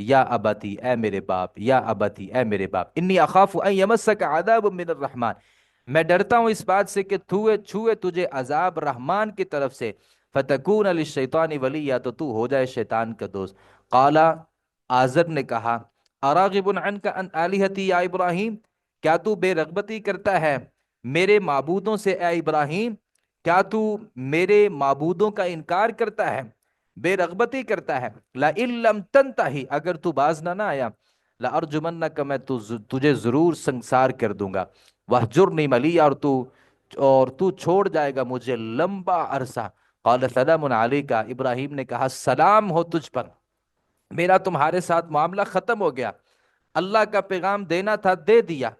Speaker 1: یا ابتی اے میرے باپ، یا ابتی اے میرے باپ، انی اخاف ان یمسک عذاب من الرحمن، میں ڈرتا ہوں اس بات سے کہ چھوئے تجھے عذاب رحمان کی طرف سے، فتکون للشیطان ولی، تو تو ہو جائے شیطان کا دوست۔ قالا، آزر نے کہا، اراغب عنک ان آلہتی یا ابراہیم، کیا تو بے رغبتی کرتا ہے میرے معبودوں سے اے ابراہیم؟ کیا تو میرے معبودوں کا انکار کرتا ہے، بے رغبتی کرتا ہے؟ لئن لم تنتہی، اگر تو باز نہ آیا، لارجمنک، میں تجھے ضرور سنسار کر دوں گا، وہجرنی ملیا، اور تو چھوڑ جائے گا مجھے لمبا عرصہ۔ قال سلام علیکہ، ابراہیم نے کہا سلام ہو تجھ پر، میرا تمہارے ساتھ معاملہ ختم ہو گیا، اللہ کا پیغام دینا تھا دے دیا،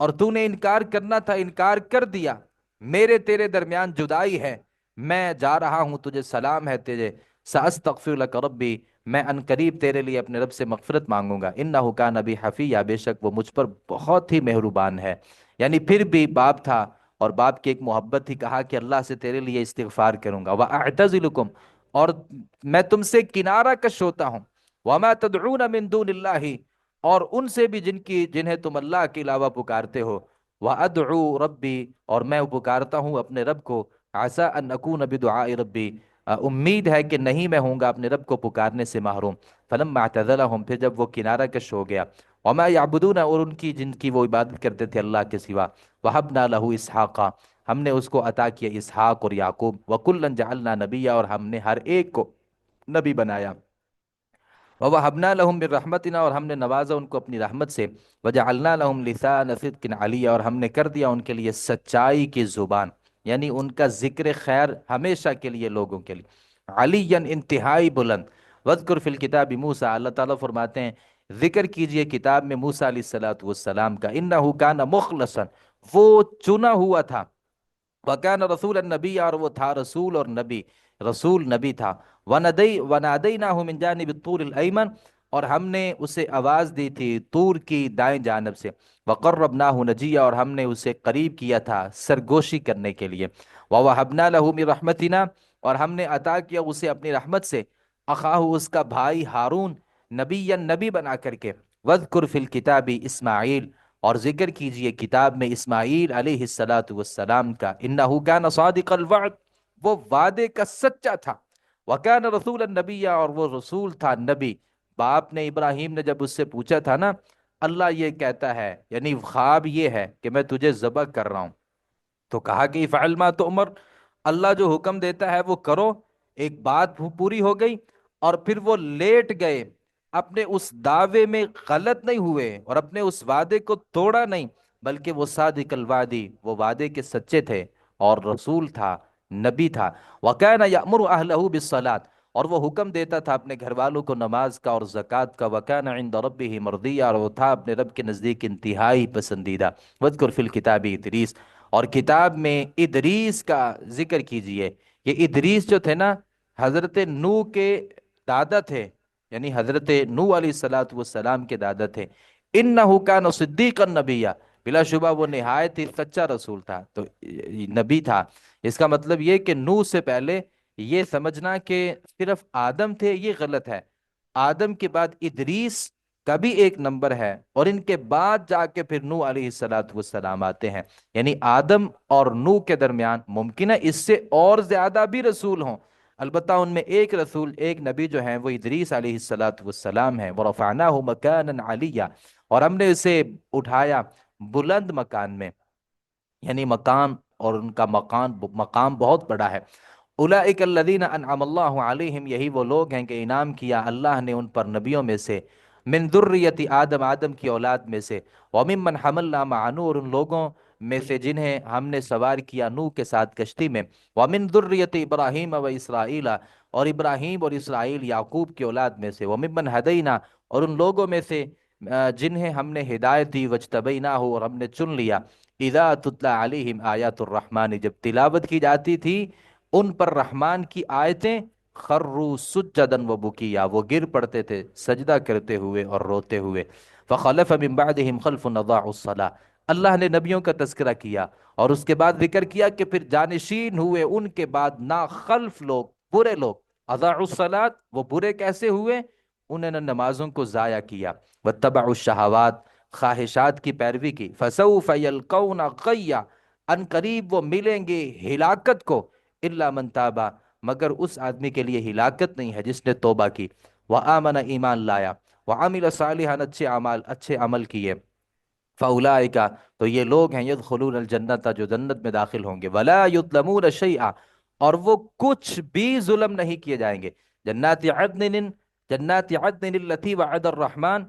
Speaker 1: اور تو نے انکار کرنا تھا انکار کر دیا، میرے تیرے درمیان جدائی ہے، میں جا رہا ہوں، تجھے سلام ہے تجھے، ساستغفر لک ربی، میں ان قریب تیرے لیے اپنے رب سے مغفرت مانگوں گا، انہ کان بی حفیہ، بے شک وہ مجھ پر بہت ہی مہربان ہے۔ یعنی پھر بھی باپ تھا، اور باپ کی ایک محبت تھی، کہا کہ اللہ سے تیرے لیے استغفار کروں گا، وَأَعْتَزِلُكُمْ، اور میں تم سے کنارہ کش ہوتا ہوں، وَمَا تَدْعُونَ مِن دُونِ اللَّهِ، اور ان سے بھی جنہیں تم اللہ کے علاوہ پکارتے ہو، وَأَدْعُو رَبِّي، اور میں پکارتا ہوں اپنے رب کو، عَسَىٰ أَنْ أَكُونَ بِدُعَاءِ رَبِّي، امید ہے کہ نہیں میں ہوں گا اپنے رب کو پکارنے سے محروم۔ فَلَمَّا اعْتَزَلَهُمْ، پھر جب وہ کنارہ کش ہو گیا، وَمَا يَعْبُدُونَ، اور ان کی جن کی وہ عبادت کرتے تھے اللہ کے سوا، وَهَبْنَا لَهُ إِسْحَاقَ، ہم نے اس کو عطا کیا اسحاق اور یعقوب، وَكُلًّا جَعَلْنَا نَبِيًّا، اور ہم نے ہر ایک کو نبی بنایا، وَوَهَبْنَا لَهُم مِّن رَحْمَتِنَا، اور ہم نے نوازا ان کو اپنی رحمت سے، وَجَعَلْنَا لَهُمْ لِسَانَ صِدْقٍ عَلِيًّا، اور ہم نے کر دیا ان کے لیے سچائی کی زبان، یعنی ان کا ذکر خیر ہمیشہ کے لیے لوگوں کے لیے، عَلِيًّا انتہائی بلند۔ وَاذْكُرْ فِي الْكِتَابِ مُوسَىٰ، اللہ تعالیٰ فرماتے ہیں ذکر کیجئے کتاب میں موسیٰ علیہ السلام کا، إِنَّهُ كَانَ مُخْلَصًا، وہ چنا ہوا تھا، وَكَانَ رَسُولًا نَبِيًّا، اور وہ تھا رسول اور نبی، رسول نبی تھا، وَنَادَيْنَاهُ مِنْ جَانِبِ الطُّورِ الْأَيْمَنِ، اور ہم نے اسے آواز دی تھی طور کی دائیں جانب سے، وَقَرَّبْنَاهُ نَجِيًّا، اور ہم نے اسے قریب کیا تھا سرگوشی کرنے کے لیے، وَوَهَبْنَا لَهُ مِنْ رَحْمَتِنَا، اور ہم نے عطا کیا اسے اپنی رحمت سے، اخاہ، اس کا بھائی ہارون، نبی نبی بنا کر کے، وَاذْكُرْ فِي الْكِتَابِ اسماعیل، اور ذکر کیجئے کتاب میں اسماعیل علیہ السلام کا، انہو کان صادق الوعد، وہ وعدے کا سچا تھا، وکان رسول النبی، اور وہ رسول تھا نبی۔ باپ نے ابراہیم نے جب اس سے پوچھا تھا نا، اللہ یہ کہتا ہے، یعنی خواب یہ ہے کہ میں تجھے ذبح کر رہا ہوں، تو کہا کہ افعل ما تؤمر، اللہ جو حکم دیتا ہے وہ کرو، ایک بات پوری ہو گئی، اور پھر وہ لیٹ گئے، اپنے اس دعوے میں غلط نہیں ہوئے، اور اپنے اس وعدے کو توڑا نہیں، بلکہ وہ صادق الوعدی، وہ وعدے کے سچے تھے، اور رسول تھا، نبی تھا، وَكَانَ يَأْمُرُ أَهْلَهُ بِالصَّلَاةِ، اور وہ حکم دیتا تھا اپنے گھر والوں کو نماز کا اور زکوٰۃ کا، وَكَانَ عِندَ رَبِّهِ مَرْضِيًّا، اور وہ تھا اپنے رب کے نزدیک انتہائی پسندیدہ۔ وَاذْكُرْ فِي الْكِتَابِ ادریس، اور کتاب میں ادریس کا ذکر کیجئے، یہ ادریس جو تھے نا، حضرت نو کے دادا تھے، یعنی حضرت نو علیہ السلام کے دادا تھے، انہو کان صدیقا نبیا، بلا شبہ وہ نہایت ہی سچا رسول تھا، تو نبی تھا۔ اس کا مطلب یہ کہ نو سے پہلے یہ سمجھنا کہ صرف آدم تھے، یہ غلط ہے، آدم کے بعد ادریس کا بھی ایک نمبر ہے، اور ان کے بعد جا کے پھر نو علیہ السلام آتے ہیں، یعنی آدم اور نو کے درمیان ممکن ہے اس سے اور زیادہ بھی رسول ہوں، البتہ ان میں ایک رسول، ایک نبی جو ہیں وہ ادریس علیہ السلام ہیں، وَرَفَعْنَاهُ مَكَانًا عَلِيًّا، اور ہم نے اسے اٹھایا بلند مکان میں، یعنی مقام، اور ان کا مقام بہت بڑا ہے۔ اولئک الذین انعم اللہ علیہم، یہی وہ لوگ ہیں کہ انعام کیا اللہ نے ان پر نبیوں میں سے، من ذریت آدم، آدم کی اولاد میں سے، وممن حملنا مع نوح، اور ان لوگوں میں سے جنہیں ہم نے سوار کیا نوح کے ساتھ کشتی میں، ومن ذریت ابراہیم و اسرائیل، اور ابراہیم اور اسرائیل یعقوب کی اولاد میں سے، وممن ہدینا، اور ان لوگوں میں سے جنہیں ہم نے ہدایت دی، وجتبیناہ، اور ہم نے چن لیا، اذا تتلی علیہم آیات الرحمن، جب تلاوت کی جاتی تھی ان پر رحمان کی آیتیں، خروا سجدا و بکیا، وہ گر پڑتے تھے سجدہ کرتے ہوئے اور روتے ہوئے، فخلف من بعدهم خلف اضاعوا الصلاۃ، اللہ نے نبیوں کا تذکرہ کیا، اور اس کے بعد ذکر کیا کہ پھر جانشین ہوئے ان کے بعد نا خلف لوگ، برے لوگ، اضاعوا الصلاۃ، وہ برے کیسے ہوئے؟ انہوں نے نمازوں کو ضائع کیا، واتبعوا الشہوات، خواہشات کی پیروی کی، فسوف یلقون غیا، ان قریب وہ ملیں گے ہلاکت کو، الا من تابا، مگر اس آدمی کے لیے ہلاکت نہیں ہے جس نے توبہ کی، وآمن، ایمان لایا، وعمل صالحا، اچھے عمل کیے، فاولئک، تو یہ لوگ ہیں یدخلون الجنت، جو جنت میں داخل ہوں گے، ولا یظلمون شیئا، اور وہ کچھ بھی ظلم نہیں کیے جائیں گے، جنات عدن التی وعد الرحمن،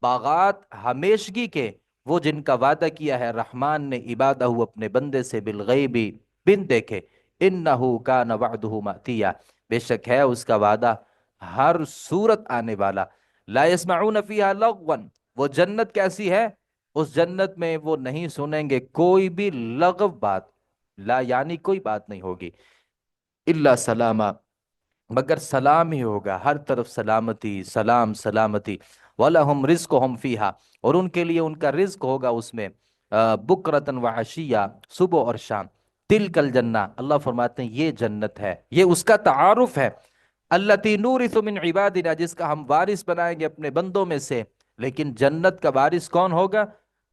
Speaker 1: باغات ہمیشگی کے، وہ جن کا وعدہ کیا ہے رحمان نے عبادہ اپنے بندے سے، بالغیبی، بن دیکھے، انہ کان وعدہ ماتیا، بے شک ہے اس کا وعدہ ہر صورت آنے والا، لا يسمعون فیہا لغوا، وہ جنت کیسی ہے، اس جنت میں وہ نہیں سنیں گے کوئی بھی لغو بات، لا یعنی کوئی بات نہیں ہوگی، الا سلاما، مگر سلام ہی ہوگا، ہر طرف سلامتی، سلام سلامتی، وَلَهُمْ رِزْقُهُمْ فِيهَا، اور ان کے لیے ان کا رزق ہوگا اس میں، بکرتن وعشیہ، صبح اور شام، تلک الجنہ، اللہ فرماتے ہیں یہ جنت ہے، یہ اس کا تعارف ہے، التی نورث من عبادنا، جس کا ہم وارث بنائیں گے اپنے بندوں میں سے، لیکن جنت کا وارث کون ہوگا،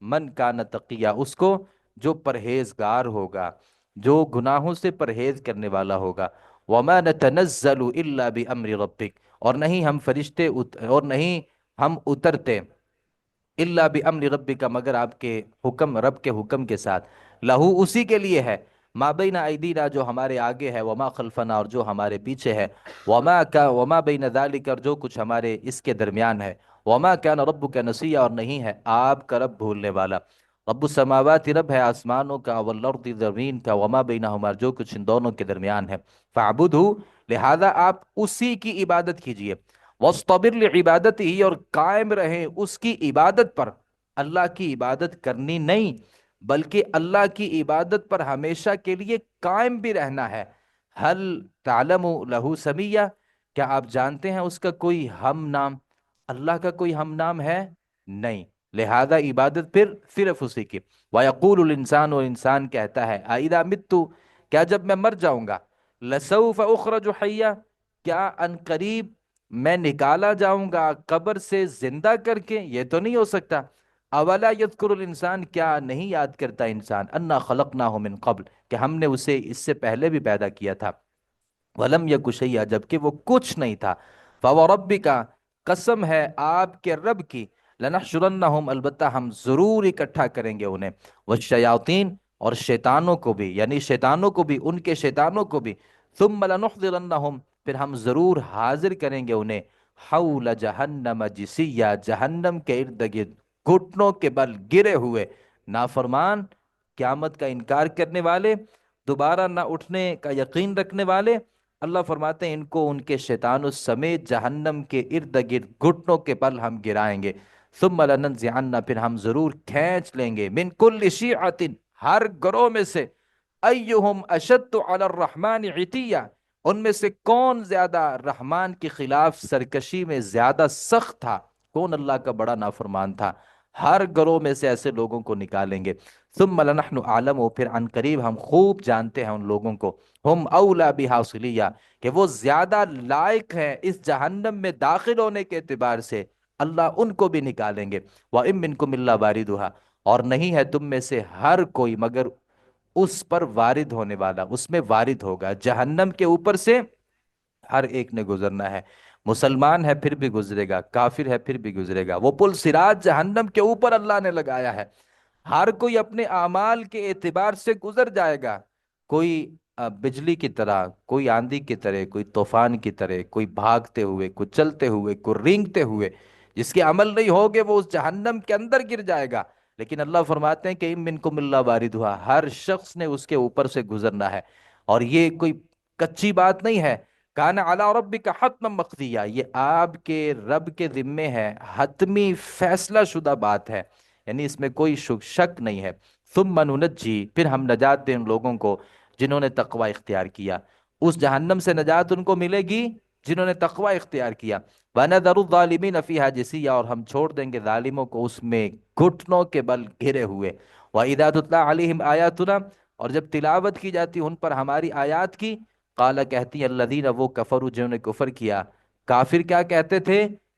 Speaker 1: من کان تقیہ، اس کو جو پرہیزگار ہوگا، جو گناہوں سے پرہیز کرنے والا ہوگا، وما نتنزل الا بامر ربک، اور نہیں ہم فرشتے اور نہیں ہم اترتے، الا بامر ربک، مگر آپ کے حکم، رب کے حکم کے ساتھ، لہو اسی کے لیے ہے، ما بین ایدینا، جو ہمارے آگے ہے، وما خلفنا، اور جو ہمارے پیچھے ہے، وما بین ذالک، اور جو کچھ ہمارے اس کے درمیان ہے، وما کان ربک نسیا، اور نہیں ہے آپ کا رب بھولنے والا، رب السماوات، رب ہے آسمانوں کا، والارض، زمین کا، وما بینہما، جو کچھ ان دونوں کے درمیان ہے، فاعبدہ، لہذا آپ اسی کی عبادت کیجئے، وَاصْطَبِرْ لِعِبَادَتِهِ، اور قائم رہیں اس کی عبادت پر، اللہ کی عبادت کرنی نہیں بلکہ اللہ کی عبادت پر ہمیشہ کے لیے قائم بھی رہنا ہے، حل تعلم لہو سمیہ، کیا آپ جانتے ہیں اس کا کوئی ہم نام، اللہ کا کوئی ہم نام ہے نہیں، لہذا عبادت پھر صرف اسی کی، وَيَقُولُ الْإِنسَانُ، اور انسان کہتا ہے، اَإِذَا مِتُّ، کیا جب میں مر جاؤں گا، لَسَوْفَ أُخْرَجُ حَيًّا، کیا ان قریب میں نکالا جاؤں گا قبر سے زندہ کر کے، یہ تو نہیں ہو سکتا، اولا یذکر الانسان، کیا نہیں یاد کرتا انسان، انا خلقناہ من قبل، کہ ہم نے اسے اس سے پہلے بھی پیدا کیا تھا، ولم یک شیئا، جبکہ وہ کچھ نہیں تھا، فوربک، قسم ہے آپ کے رب کی، لنحشرنہم، البتہ ہم ضرور اکٹھا کریں گے انہیں، والشیاطین، اور شیطانوں کو بھی، یعنی شیطانوں کو بھی، ان کے شیطانوں کو بھی، ثم لنحضرنہم، پھر ہم ضرور حاضر کریں گے انہیں، حول جہنم جسیا، جہنم کے ارد گرد گھٹنوں کے بل گرے ہوئے، نافرمان، قیامت کا انکار کرنے والے، دوبارہ نہ اٹھنے کا یقین رکھنے والے، اللہ فرماتے ہیں ان کو ان کے شیطانوں سمیت جہنم کے ارد گرد گھٹنوں کے بل ہم گرائیں گے، ثم لننزعن، پھر ہم ضرور کھینچ لیں گے، من کل شیعۃ، ہر گروہ میں سے، ایہم اشد علی الرحمن عتیہ، ان میں سے کون زیادہ رحمان کے خلاف سرکشی میں زیادہ سخت تھا، کون اللہ کا بڑا نافرمان تھا، ہر گروہ میں سے ایسے لوگوں کو نکالیں گے، ثم لنحن اعلم، پھر عن قریب ہم خوب جانتے ہیں ان لوگوں کو، ہم اولا بہا صلیہ، کہ وہ زیادہ لائق ہیں اس جہنم میں داخل ہونے کے اعتبار سے، اللہ ان کو بھی نکالیں گے، وَإِن مِّنكُمْ إِلَّا وَارِدُهَا، اور نہیں ہے تم میں سے ہر کوئی مگر اس پر وارد ہونے والا، اس میں وارد ہوگا، جہنم کے اوپر سے ہر ایک نے گزرنا ہے، مسلمان ہے پھر بھی گزرے گا، کافر ہے پھر بھی گزرے گا، وہ پل صراط جہنم کے اوپر اللہ نے لگایا ہے، ہر کوئی اپنے اعمال کے اعتبار سے گزر جائے گا، کوئی بجلی کی طرح، کوئی آندھی کی طرح، کوئی طوفان کی طرح، کوئی بھاگتے ہوئے، کوئی چلتے ہوئے، کوئی رینگتے ہوئے، جس کے عمل نہیں ہوگے وہ اس جہنم کے اندر گر جائے گا، لیکن اللہ فرماتے ہیں کہ منکم اللہ واردھا، ہر شخص نے اس کے اوپر سے گزرنا ہے، اور یہ کوئی کچی بات نہیں ہے، کان علی ربک حتما مقضیہ، یہ آپ کے رب کے ذمے ہے، حتمی فیصلہ شدہ بات ہے، یعنی اس میں کوئی شک نہیں ہے، ثم ننجی، پھر ہم نجات دیں ان لوگوں کو جنہوں نے تقوی اختیار کیا، اس جہنم سے نجات ان کو ملے گی جنہوں نے تقوی اختیار کیا، وَنَذَرُ الظَّالِمِينَ فِيهَا جِثِيًّا، اور ہم چھوڑ دیں گے ظالموں کو اس میں گھٹنوں کے بل گرے ہوئے، وَإِذَا تُتْلَىٰ عَلَيْهِمْ آيَاتُنَا، اور جب تلاوت کی جاتی ان پر ہماری آیات کی، قال، کہتی ہیں الذین، وہ کفروا، جنہوں نے کفر کیا، کافر کیا کہتے تھے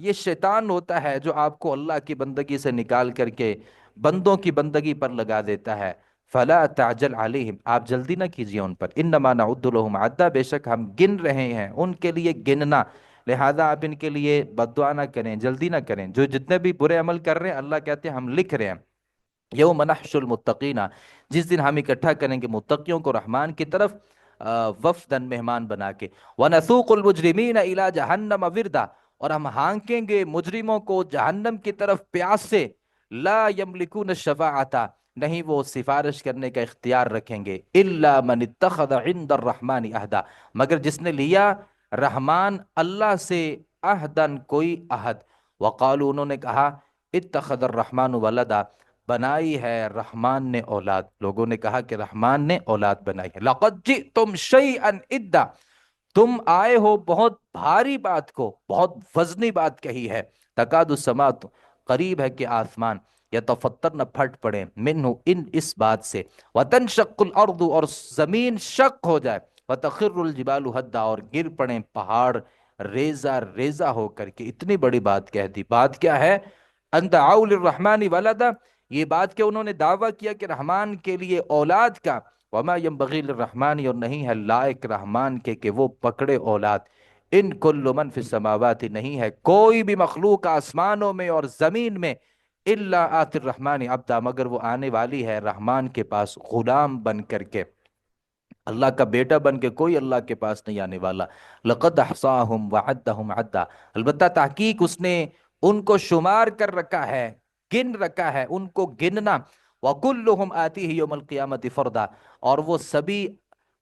Speaker 1: یہ شیطان ہوتا ہے جو آپ کو اللہ کی بندگی سے نکال کر کے بندوں کی بندگی پر لگا دیتا ہے۔ فلا تعجل علیہم، آپ جلدی نہ کیجیے ان پر، انما نعد لهم عدا، بے شک ہم گن رہے ہیں ان کے لیے گننا، لہذا آپ ان کے لیے بد دعا نہ کریں، جلدی نہ کریں۔ جو جتنے بھی برے عمل کر رہے ہیں اللہ کہتے ہیں ہم لکھ رہے ہیں۔ یوم نحشر المتقین، جس دن ہم اکٹھا کریں گے متقیوں کو رحمان کی طرف وفدن، مہمان بنا کے، وَنَسُوقُ الْمُجْرِمِينَ إِلَى جَهَنَّمَ وِرْدًا، اور ہم ہانکیں گے مجرموں کو جہنم کی طرف پیاس سے، لا يملكون الشفاعة، نہیں وہ سفارش کرنے کا اختیار رکھیں گے، الا من اتخذ عند الرحمن عہدا، مگر جس نے لیا رحمان اللہ سے عہدن کوئی عہد، وقالوا، انہوں نے کہا، اتخذ الرحمن ولدا، بنائی ہے رحمان نے اولاد، لوگوں نے کہا کہ رحمان نے اولاد بنائی ہے، لقد جئتم شیئا ادا، تم آئے ہو بہت بھاری بات کو، بہت وزنی بات کہی ہے، تکاد السماوات، قریب ہے کہ آسمان، یتفطر نہ پھٹ پڑے، منہ اس بات سے، وتنشق الارض، اور زمین شق ہو جائے، وتخر الجبال ہدا، اور گر پڑیں پہاڑ ریزہ ریزہ ہو کر کے، اتنی بڑی بات کہہ دی۔ بات کیا ہے؟ ان دعوا للرحمن ولدا، یہ بات کہ انہوں نے دعویٰ کیا کہ رحمان کے لیے اولاد کا، وما ينبغي للرحمن، اور نہیں ہے لائق رحمان کے کہ وہ پکڑے اولاد، ان کل من فی السماوات، نہیں ہے کوئی بھی مخلوق آسمانوں میں اور زمین میں، الا آتی الرحمن عبدا، مگر وہ آنے والی ہے رحمان کے پاس غلام بن کر کے، اللہ کا بیٹا بن کے کوئی اللہ کے پاس نہیں آنے والا۔ لقد احصاہم وعدہم عدا، البتہ تحقیق اس نے ان کو شمار کر رکھا ہے، گن رکھا ہے، ان کو گننا، وکلہم آتیہ یوم القیامت فردا، اور وہ سبھی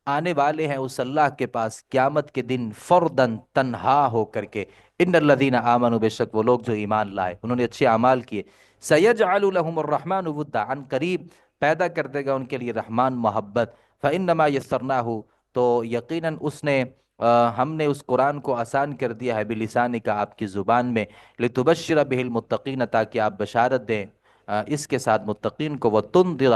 Speaker 1: آنے والے ہیں اس اللہ کے پاس قیامت کے دن فردن، تنہا ہو کر کے۔ ان الذین آمنوا، بے شک وہ لوگ جو ایمان لائے، انہوں نے اچھے اعمال کیے، سیجعل لهم الرحمن ودا، عن قریب پیدا کر دے گا ان کے لیے رحمان محبت، فإنما یسرناہ، تو یقیناً اس نے ہم نے اس قرآن کو آسان کر دیا ہے، بلسان کا، آپ کی زبان میں، لتبشر بہ المتقین، تاکہ آپ بشارت دیں اس کے ساتھ متقین کو، وتنذر،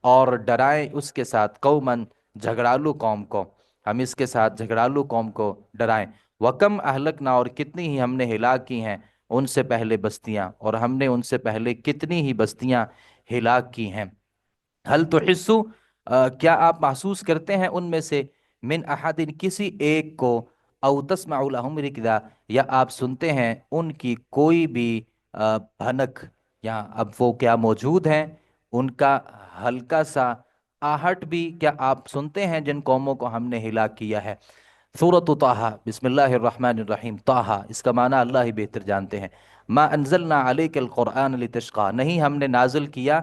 Speaker 1: اور ڈرائیں اس کے ساتھ، قومن، جھگڑالو قوم کو، ہم اس کے ساتھ جھگڑالو قوم کو ڈرائیں۔ وکم اہلکنا، اور کتنی ہی ہم نے ہلاک کی ہیں ان سے پہلے بستیاں، اور ہم نے ان سے پہلے کتنی ہی بستیاں ہلاک کی ہیں۔ حل تحسو، کیا آپ محسوس کرتے ہیں ان میں سے، من احد، کسی ایک کو، او تسمع لهم رکدا، یا آپ سنتے ہیں ان کی کوئی بھی بھنک، یا اب وہ کیا موجود ہیں، ان کا ہلکا سا آہٹ بھی کیا آپ سنتے ہیں جن قوموں کو ہم نے ہلاک کیا ہے۔ سورۃ طٰہٰ، بسم اللہ الرحمن الرحیم، طٰہٰ، اس کا معنی اللہ ہی بہتر جانتے ہیں۔ ما انزلنا علیک القرآن لتشقى، نہیں ہم نے نازل کیا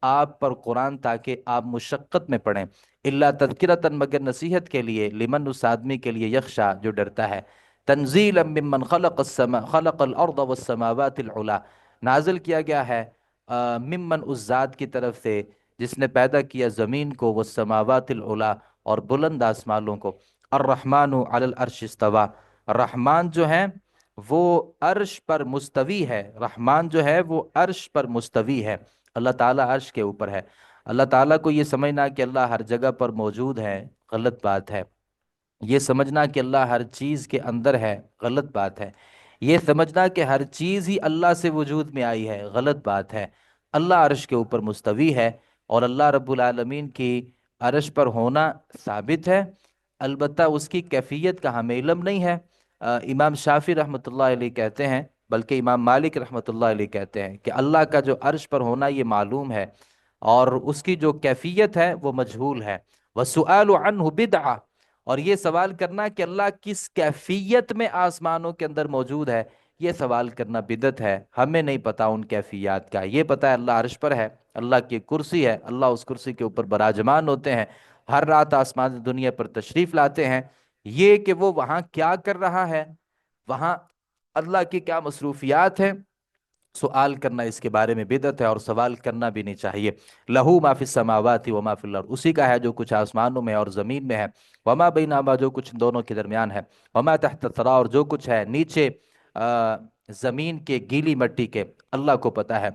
Speaker 1: آپ پر قرآن تاکہ آپ مشقت میں پڑھیں، الا تذکرۃ، مگر نصیحت کے لیے، لمن، اس آدمی کے لیے، یخشا جو ڈرتا ہے، تنزیلا ممن خلق الارض والسماوات العلی، نازل کیا گیا ہے ممن، اس ذات کی طرف سے جس نے پیدا کیا زمین کو، والسماوات العلی، اور بلند آسمانوں کو، الرحمن علی العرش استوى، رحمان جو ہے وہ عرش پر مستوی ہے، رحمان جو ہے وہ عرش پر مستوی ہے، اللہ تعالیٰ عرش کے اوپر ہے۔ اللہ تعالیٰ کو یہ سمجھنا کہ اللہ ہر جگہ پر موجود ہے غلط بات ہے، یہ سمجھنا کہ اللہ ہر چیز کے اندر ہے غلط بات ہے، یہ سمجھنا کہ ہر چیز ہی اللہ سے وجود میں آئی ہے غلط بات ہے۔ اللہ عرش کے اوپر مستوی ہے، اور اللہ رب العالمین کی عرش پر ہونا ثابت ہے، البتہ اس کی کیفیت کا ہمیں علم نہیں ہے۔ امام شافعی رحمۃ اللہ علیہ کہتے ہیں، بلکہ امام مالک رحمۃ اللہ علیہ کہتے ہیں کہ اللہ کا جو عرش پر ہونا یہ معلوم ہے، اور اس کی جو کیفیت ہے وہ مجہول ہے۔ وَالسُّؤَالُ عَنْهُ بِدْعَةٌ، اور یہ سوال کرنا کہ اللہ کس کیفیت میں آسمانوں کے اندر موجود ہے، یہ سوال کرنا بدعت ہے، ہمیں نہیں پتا ان کیفیات کا، یہ پتا ہے اللہ عرش پر ہے، اللہ کی کرسی ہے، اللہ اس کرسی کے اوپر براجمان ہوتے ہیں، ہر رات آسمان دنیا پر تشریف لاتے ہیں، یہ کہ وہ وہاں کیا کر رہا ہے، وہاں اللہ کی کیا مصروفیات ہیں، سوال کرنا اس کے بارے میں بدعت ہے، اور سوال کرنا بھی نہیں چاہیے۔ لہو ما فی السماوات و ما فی الارض، اسی کا ہے جو کچھ آسمانوں میں اور زمین میں ہے، وما بینہما، جو کچھ دونوں کے درمیان ہے، وما تحت الثری، اور جو کچھ ہے نیچے زمین کے گیلی مٹی کے، اللہ کو پتہ ہے۔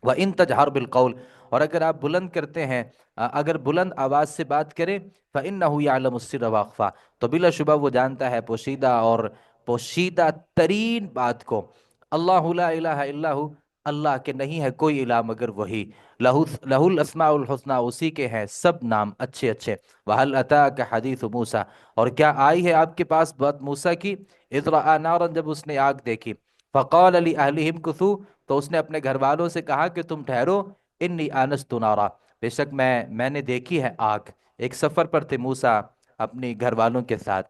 Speaker 1: وَإِن تَجْهَرْ بِالْقَوْلِ، اور اگر آپ بلند کرتے ہیں، اگر بلند آواز سے بات کریں، فَإِنَّهُ يَعْلَمُ السِّرَّ وَأَخْفَى، تو بلا شبہ وہ جانتا ہے پوشیدہ اور پوشیدہ ترین بات کو، اللہ لا الہ الا ہو، اللہ کے نہیں ہے کوئی الہ مگر وہی، لہو لہ الاسماء الحسنی، اسی کے ہیں سب نام اچھے اچھے، وحل اتاک حدیث موسیٰ، اور کیا آئی ہے آپ کے پاس بات موسیٰ کی، اذ رأى نارا، جب اس نے آگ دیکھی، فقال لأہلہم کثوا، تو اس نے اپنے گھر والوں سے کہا کہ تم ٹھہرو، انی آنست نارا، بے شک میں نے دیکھی ہے آگ۔ ایک سفر پر تھے موسیٰ اپنی گھر والوں کے ساتھ،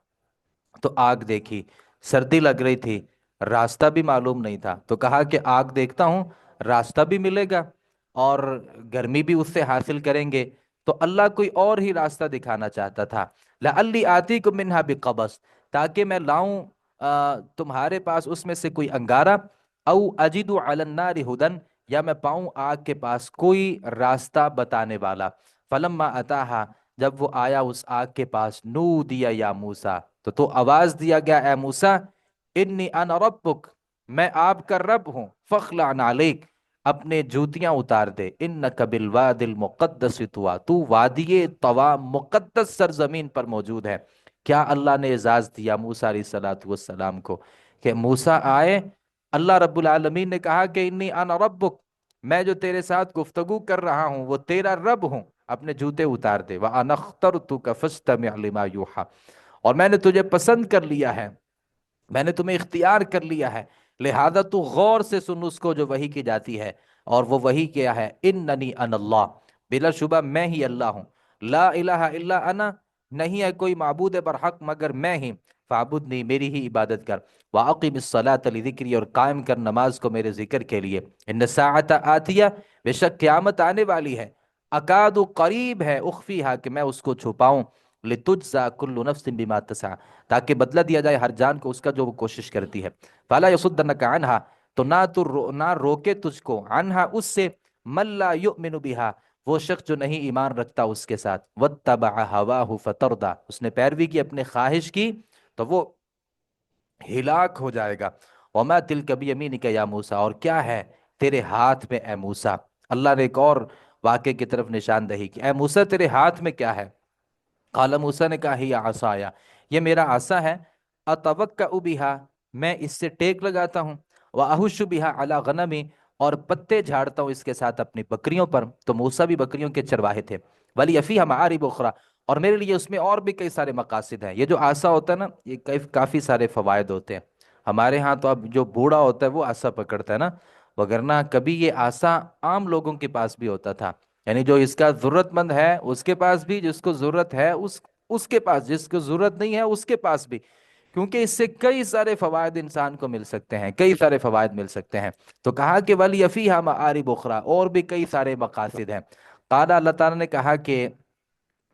Speaker 1: تو آگ دیکھی، سردی لگ رہی تھی، راستہ بھی معلوم نہیں تھا، تو کہا کہ آگ دیکھتا ہوں، راستہ بھی ملے گا اور گرمی بھی اس سے حاصل کریں گے، تو اللہ کوئی اور ہی راستہ دکھانا چاہتا تھا، لعلی آتیکم منہا بقبس، تاکہ میں لاؤں تمہارے پاس اس میں سے کوئی انگارہ، او اجد علی النار ہدن، یا میں پاؤں آگ کے پاس کوئی راستہ بتانے والا، فلما اتاہا، جب وہ آیا اس آگ کے پاس، نودیا یا موسیٰ، تو آواز دیا گیا اے موسیٰ، انی انا ربک، میں آپ کا رب ہوں، فخلع علیک، اپنے جوتیاں اتار دے، انک بالواد المقدس طویٰ، تو وادی طوا مقدس سرزمین پر موجود ہے۔ کیا اللہ نے اعزاز دیا موسیٰ علیہ الصلوۃ والسلام کو کہ موسیٰ آئے، اللہ رب العالمین نے کہا کہ انی انا ربک، میں جو تیرے ساتھ گفتگو کر رہا ہوں وہ تیرا رب ہوں، اپنے جوتے اتار دے، وَأَنَا اخْتَرْتُكَ فَاسْتَمِعْ لِمَا يُوحَىٰ، اور میں نے تجھے پسند کر لیا ہے، میں نے تمہیں اختیار کر لیا ہے، لہذا تو غور سے سن اس کو جو وحی کی جاتی ہے، اور وہ وحی کیا ہے، اننی انا اللہ، بلا شبہ میں ہی اللہ ہوں، لا الہ الا انا، نہیں ہے کوئی معبود برحق مگر میں ہی، فاعبدنی، میری ہی عبادت کر، واقم الصلاۃ لذکری، اور قائم کر نماز کو میرے ذکر کے لیے، ان الساعۃ آتیہ، بے شک قیامت آنے والی ہے، اکاد قریب ہے، اخفیہا، کہ میں اس کو چھپاؤں، لتجزا کل نفس بما تسعى، تاکہ بدلہ دیا جائے ہر جان کو اس کا جو وہ کوشش کرتی ہے، فلا یصدنک عنہا، تو نہ روکے تجھ کو، عنہا اس سے، من لا یؤمن بہا، وہ شخص جو نہیں ایمان رکھتا اس کے ساتھ، واتبع ہواہ فتردی، اس نے پیروی کی اپنے خواہش کی تو وہ ہلاک ہو جائے گا، وما تلک بیمینک یا موسیٰ، اور کیا ہے تیرے ہاتھ میں اے موسیٰ، اللہ نے ایک اور واقعے کی طرف نشاندہی کی، اے موسیٰ تیرے ہاتھ میں کیا ہے، قال موسیٰ نے کہا ہی عصایا، یہ میرا عصا ہے، اتوکأ بہا، میں اس سے ٹیک لگاتا ہوں، واہش بہا علی غنمی، اور پتے جھاڑتا ہوں اس کے ساتھ اپنی بکریوں پر، تو موسیٰ بھی بکریوں کے چرواہے تھے، ولی فیہا معارب اخری، اور میرے لیے اس میں اور بھی کئی سارے مقاصد ہیں، یہ جو عصا ہوتا ہے نا، یہ کافی سارے فوائد ہوتے ہیں، ہمارے ہاں تو اب جو بوڑھا ہوتا ہے وہ عصا پکڑتا ہے نا، وگرنہ کبھی یہ عصا عام لوگوں کے پاس بھی ہوتا تھا، یعنی جو اس کا ضرورت مند ہے اس کے پاس بھی، جس کو ضرورت ہے اس کے پاس، جس کو ضرورت نہیں ہے اس کے پاس بھی، کیونکہ اس سے کئی سارے فوائد انسان کو مل سکتے ہیں، کئی سارے فوائد مل سکتے ہیں، تو کہا کہ ولی فیہا معارب اخری، اور بھی کئی سارے مقاصد ہیں، قال، اللہ تعالیٰ نے کہا کہ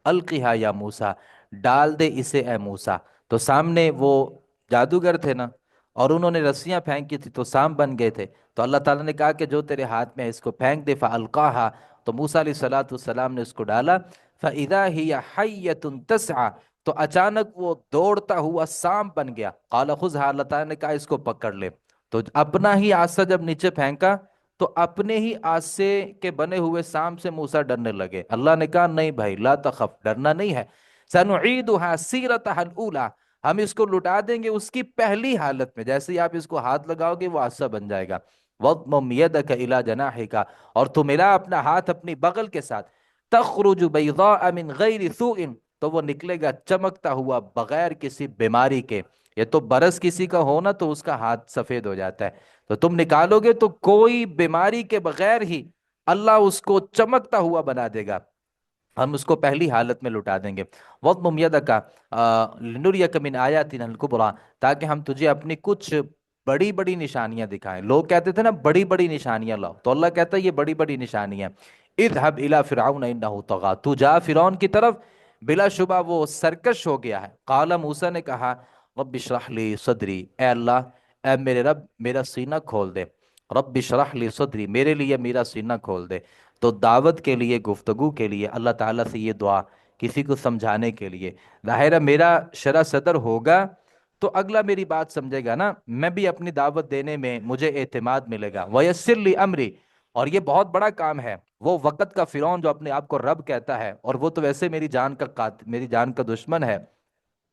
Speaker 1: القیہا یا موسیٰ، ڈال دے اسے اے موسیٰ، تو سامنے وہ جادوگر تھے نا، اور انہوں نے رسیاں پھینکی تھی تو سانپ بن گئے تھے، تو اللہ تعالیٰ نے کہا کہ جو تیرے ہاتھ میں ہے اس کو پھینک دے، فالقاہا، تو موسیٰ علیہ السلام نے اس کو ڈالا، فَإِذَا هِيَ حَيَّةٌ تَسْعَىٰ، تو اچانک وہ دوڑتا ہوا سانپ بن گیا، قال خذھا، اللہ تعالیٰ نے کہا اس کو پکڑ لے، تو اپنا ہی عصا جب نیچے پھینکا تو اپنے ہی عصے کے بنے ہوئے سانپ سے موسیٰ ڈرنے لگے، اللہ نے کہا نہیں بھائی، لا تخف، ڈرنا نہیں ہے، سَنُعِيدُهَا سِيرَتَهَا الْأُولَىٰ، ہم اس کو لٹا دیں گے اس کی پہلی حالت میں، جیسے ہی آپ اس کو ہاتھ لگاؤ گے وہ عصا بن جائے گا، وَضْمُمْ يَدَكَ إِلَىٰ جَنَاحِكَ، اور تو ملا اپنا ہاتھ اپنی بغل کے ساتھ، تَخْرُجُ بَيْضَاءَ مِنْ غَيْرِ سُوءٍ، تو وہ نکلے گا چمکتا ہوا بغیر کسی بیماری کے، یہ تو برس کسی کا ہونا تو اس کا ہاتھ سفید ہو جاتا ہے، تو تم نکالو گے تو کوئی بیماری کے بغیر ہی اللہ اس کو چمکتا ہوا بنا دے گا، ہم اس کو پہلی حالت میں لٹا دیں گے، وَضْمُمْ يَدَكَ لِنُرِيَكَ مِنْ آيَاتِنَا الْكُبْرَىٰ، تاکہ ہم تجھے اپنی کچھ بڑی بڑی نشانیاں دکھائیں، لوگ کہتے تھے نا بڑی بڑی نشانیاں لاؤ، تو اللہ کہتا ہے یہ بڑی بڑی نشانیاں، اذهب الى فرعون انه طغى، تو جا فرعون کی طرف، بلا شبہ وہ سرکش ہو گیا ہے، قال موسیٰ نے کہا رب اشرح لی صدری، اے اللہ، اے میرے رب میرا سینہ کھول دے، رب اشرح لی صدری، میرے لیے میرا سینہ کھول دے، تو دعوت کے لیے، گفتگو کے لیے اللہ تعالیٰ سے یہ دعا، کسی کو سمجھانے کے لیے، ظاہر ہے میرا شرح صدر ہوگا تو اگلا میری بات سمجھے گا نا، میں بھی اپنی دعوت دینے میں مجھے اعتماد ملے گا، وَيَسِّرْ لِي أَمْرِي، اور یہ بہت بڑا کام ہے، وہ وقت کا فرعون جو اپنے آپ کو رب کہتا ہے، اور وہ تو ویسے میری جان کا دشمن ہے،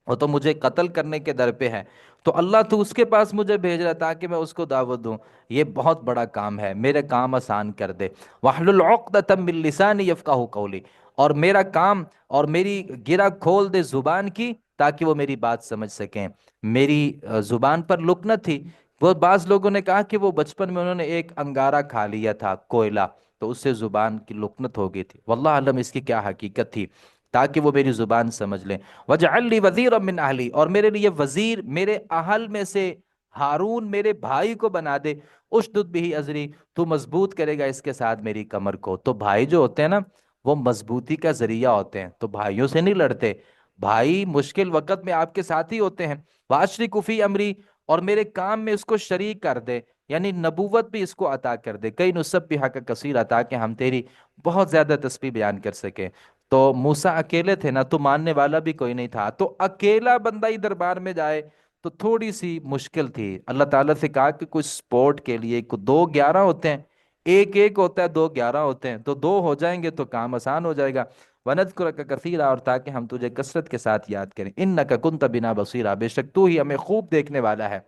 Speaker 1: وہ تو مجھے قتل کرنے کے در پہ ہے، تو اللہ تو اس کے پاس مجھے بھیج رہا ہے تاکہ میں اس کو دعوت دوں۔ یہ بہت بڑا کام ہے، میرے کام آسان کر دے۔ وَاحْلُلْ عُقْدَةً مِّن لِّسَانِي يَفْقَهُوا قَوْلِي، اور میرا کام اور میری گرہ کھول دے زبان کی تاکہ وہ میری بات سمجھ سکیں۔ میری زبان پر لکنت تھی۔ وہ بعض لوگوں نے کہا کہ وہ بچپن میں انہوں نے ایک انگارہ کھا لیا تھا، کوئلہ، تو اس سے زبان کی لکنت ہو گئی تھی، واللہ علم اس کی کیا حقیقت تھی، تاکہ وہ میری زبان سمجھ لیں۔ وَاجْعَل لِّي وَزِيرًا مِّنْ أَهْلِي، اور میرے لیے وزیر میرے اہل میں سے ہارون میرے بھائی کو بنا دے۔ اشدد بِهِ أَزْرِي، تو مضبوط کرے گا اس کے ساتھ میری کمر کو۔ تو بھائی جو ہوتے ہیں نا، وہ مضبوطی کا ذریعہ ہوتے ہیں، تو بھائیوں سے نہیں لڑتے، بھائی مشکل وقت میں آپ کے ساتھ ہی ہوتے ہیں۔ وَأَشْرِكْهُ فِي أَمْرِي، اور میرے کام میں اس کو شریک کر دے، یعنی نبوت بھی اس کو عطا کر دے۔ کئی نسبحک کثیرا، تاکہ ہم تیری بہت زیادہ تسبیح بیان کر سکیں۔ تو موسیٰ اکیلے تھے نا، تو ماننے والا بھی کوئی نہیں تھا، تو اکیلا بندہ ہی دربار میں جائے تو تھوڑی سی مشکل تھی۔ اللہ تعالیٰ سے کہا کہ کچھ سپورٹ کے لیے، دو 11 ہوتے ہیں، ایک ایک ہوتا ہے، دو 11 ہوتے ہیں، تو دو ہو جائیں گے تو کام آسان ہو جائے گا۔ وَنَذْكُرَكَ كَثِيرًا، اور تاکہ ہم تجھے کثرت کے ساتھ یاد کریں۔ إِنَّكَ كُنْتَ بِنَا بَصِيرًا، بے شک تو ہی ہمیں خوب دیکھنے والا ہے۔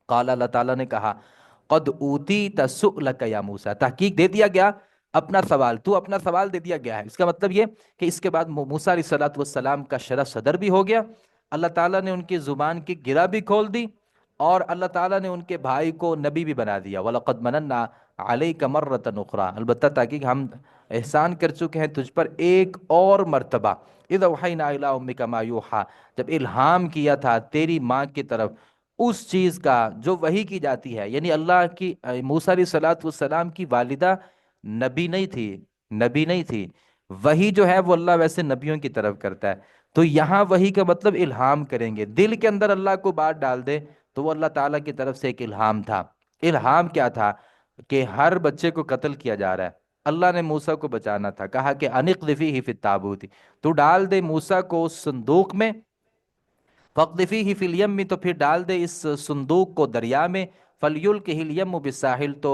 Speaker 1: قال، اللہ تعالیٰ نے کہا، قد اوتیت سؤلک یا موسیٰ، تحقیق دے دیا گیا اپنا سوال، تو اپنا سوال دے دیا گیا ہے۔ اس کا مطلب یہ کہ اس کے بعد موسیٰ علیہ السلام کا شرح صدر بھی ہو گیا، اللہ تعالیٰ نے ان کی زبان کی گرہ بھی کھول دی، اور اللہ تعالیٰ نے ان کے بھائی کو نبی بھی بنا دیا۔ وَلَقَدْ مَنَنَّا عَلَيْكَ مَرَّةً أُخْرَىٰ، البتہ تاکہ ہم احسان کر چکے ہیں تجھ پر ایک اور مرتبہ۔ اِذْ أَوْحَيْنَا إِلَىٰ أُمِّكَ مَا يُوحَىٰ، جب الہام کیا تھا تیری ماں کی طرف اس چیز کا جو وحی کی جاتی ہے، یعنی اللہ کی موسیٰ علیہ السلام کی والدہ نبی نہیں تھی، نبی نہیں تھی۔ وحی جو ہے وہ اللہ ویسے نبیوں کی طرف کرتا ہے، تو یہاں وحی کا مطلب الہام کریں گے، دل کے اندر اللہ کو بات ڈال دے، تو وہ اللہ تعالیٰ کی طرف سے ایک الہام تھا۔ الہام کیا تھا؟ کہ ہر بچے کو قتل کیا جا رہا ہے، اللہ نے موسیٰ کو بچانا تھا، کہا کہ اَنِقْذِفِيهِ فِي التَّابُوتِ، تو ڈال دے موسیٰ کو اس صندوق میں، فَاقْذِفِيهِ فِي الْيَمِّ، تو پھر ڈال دے اس صندوق کو دریا میں، فَلْيُلْقِهِ الْيَمُّ بِالسَّاحِلِ، تو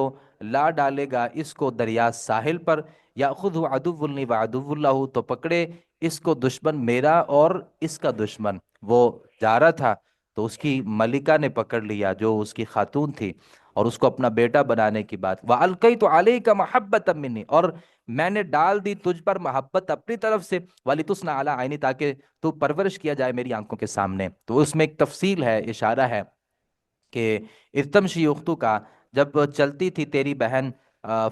Speaker 1: لا ڈالے گا اس کو دریا ساحل پر، يَأْخُذُهُ عَدُوٌّ لِّي وَعَدُوٌّ لَّهُ، تو پکڑے اس کو دشمن میرا اور اس کا دشمن۔ وہ جا رہا تھا تو اس کی ملکہ نے پکڑ لیا، جو اس کی خاتون تھی، اور اس کو اپنا بیٹا بنانے کی بات۔ وَأَلْقَيْتُ عَلَيْكَ مَحَبَّةً مِّنِّي، اور میں نے ڈال دی تجھ پر محبت اپنی طرف سے، وَلِتُصْنَعَ عَلَىٰ عَيْنِي، تاکہ تو پرورش کیا جائے میری آنکھوں کے سامنے۔ تو اس میں ایک تفصیل ہے، اشارہ ہے کہ اذ تمشی اختک کا، جب چلتی تھی تیری بہن،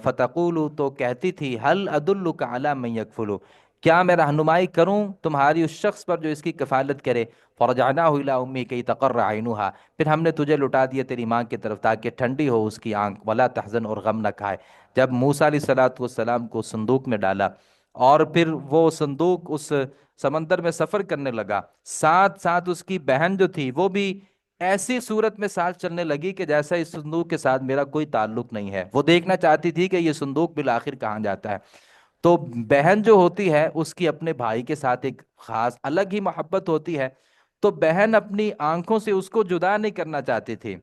Speaker 1: فتقول، تو کہتی تھی، هل ادلک علی من یکفل، کیا میں رہنمائی کروں تمہاری اس شخص پر جو اس کی کفالت کرے؟ فرجعناہ الی امی کی تقر عینھا، پھر ہم نے تجھے لٹا دیا تیری ماں کی طرف تاکہ ٹھنڈی ہو اس کی آنکھ، ولا تحزن، اور غم نہ کھائے۔ جب موسیٰ علیہ السلام کو صندوق میں ڈالا، اور پھر وہ صندوق اس سمندر میں سفر کرنے لگا، ساتھ ساتھ اس کی بہن جو تھی وہ بھی ایسی صورت میں ساتھ چلنے لگی کہ جیسا اس صندوق کے ساتھ میرا کوئی تعلق نہیں ہے۔ وہ دیکھنا چاہتی تھی کہ یہ صندوق بالآخر کہاں جاتا ہے۔ تو بہن جو ہوتی ہے اس کی اپنے بھائی کے ساتھ ایک خاص الگ ہی محبت ہوتی ہے، تو بہن اپنی آنکھوں سے اس کو جدا نہیں کرنا چاہتی تھی،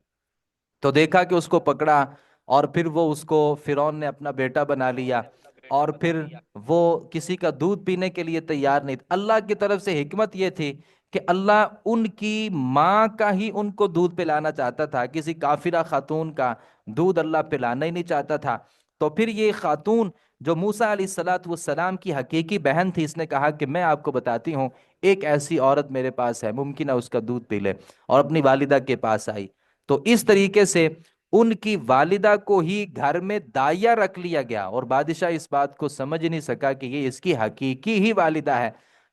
Speaker 1: تو دیکھا کہ اس کو پکڑا، اور پھر وہ اس کو فرعون نے اپنا بیٹا بنا لیا، اور پھر وہ کسی کا دودھ پینے کے لیے تیار نہیں تھا۔ اللہ کی طرف سے حکمت یہ تھی کہ اللہ ان کی ماں کا ہی ان کو دودھ پلانا چاہتا تھا، کسی کافرہ خاتون کا دودھ اللہ پلانا ہی نہیں چاہتا تھا۔ تو پھر یہ خاتون جو موسیٰ علیہ السلام کی حقیقی بہن تھی، اس نے کہا کہ میں آپ کو بتاتی ہوں، ایک ایسی عورت میرے پاس ہے، ممکن ہے اس کا دودھ پی لے، اور اپنی والدہ کے پاس آئی۔ تو اس طریقے سے ان کی والدہ کو ہی گھر میں دائیہ رکھ لیا گیا، اور بادشاہ اس بات کو سمجھ نہیں سکا کہ یہ اس کی حقیقی ہی والدہ ہے۔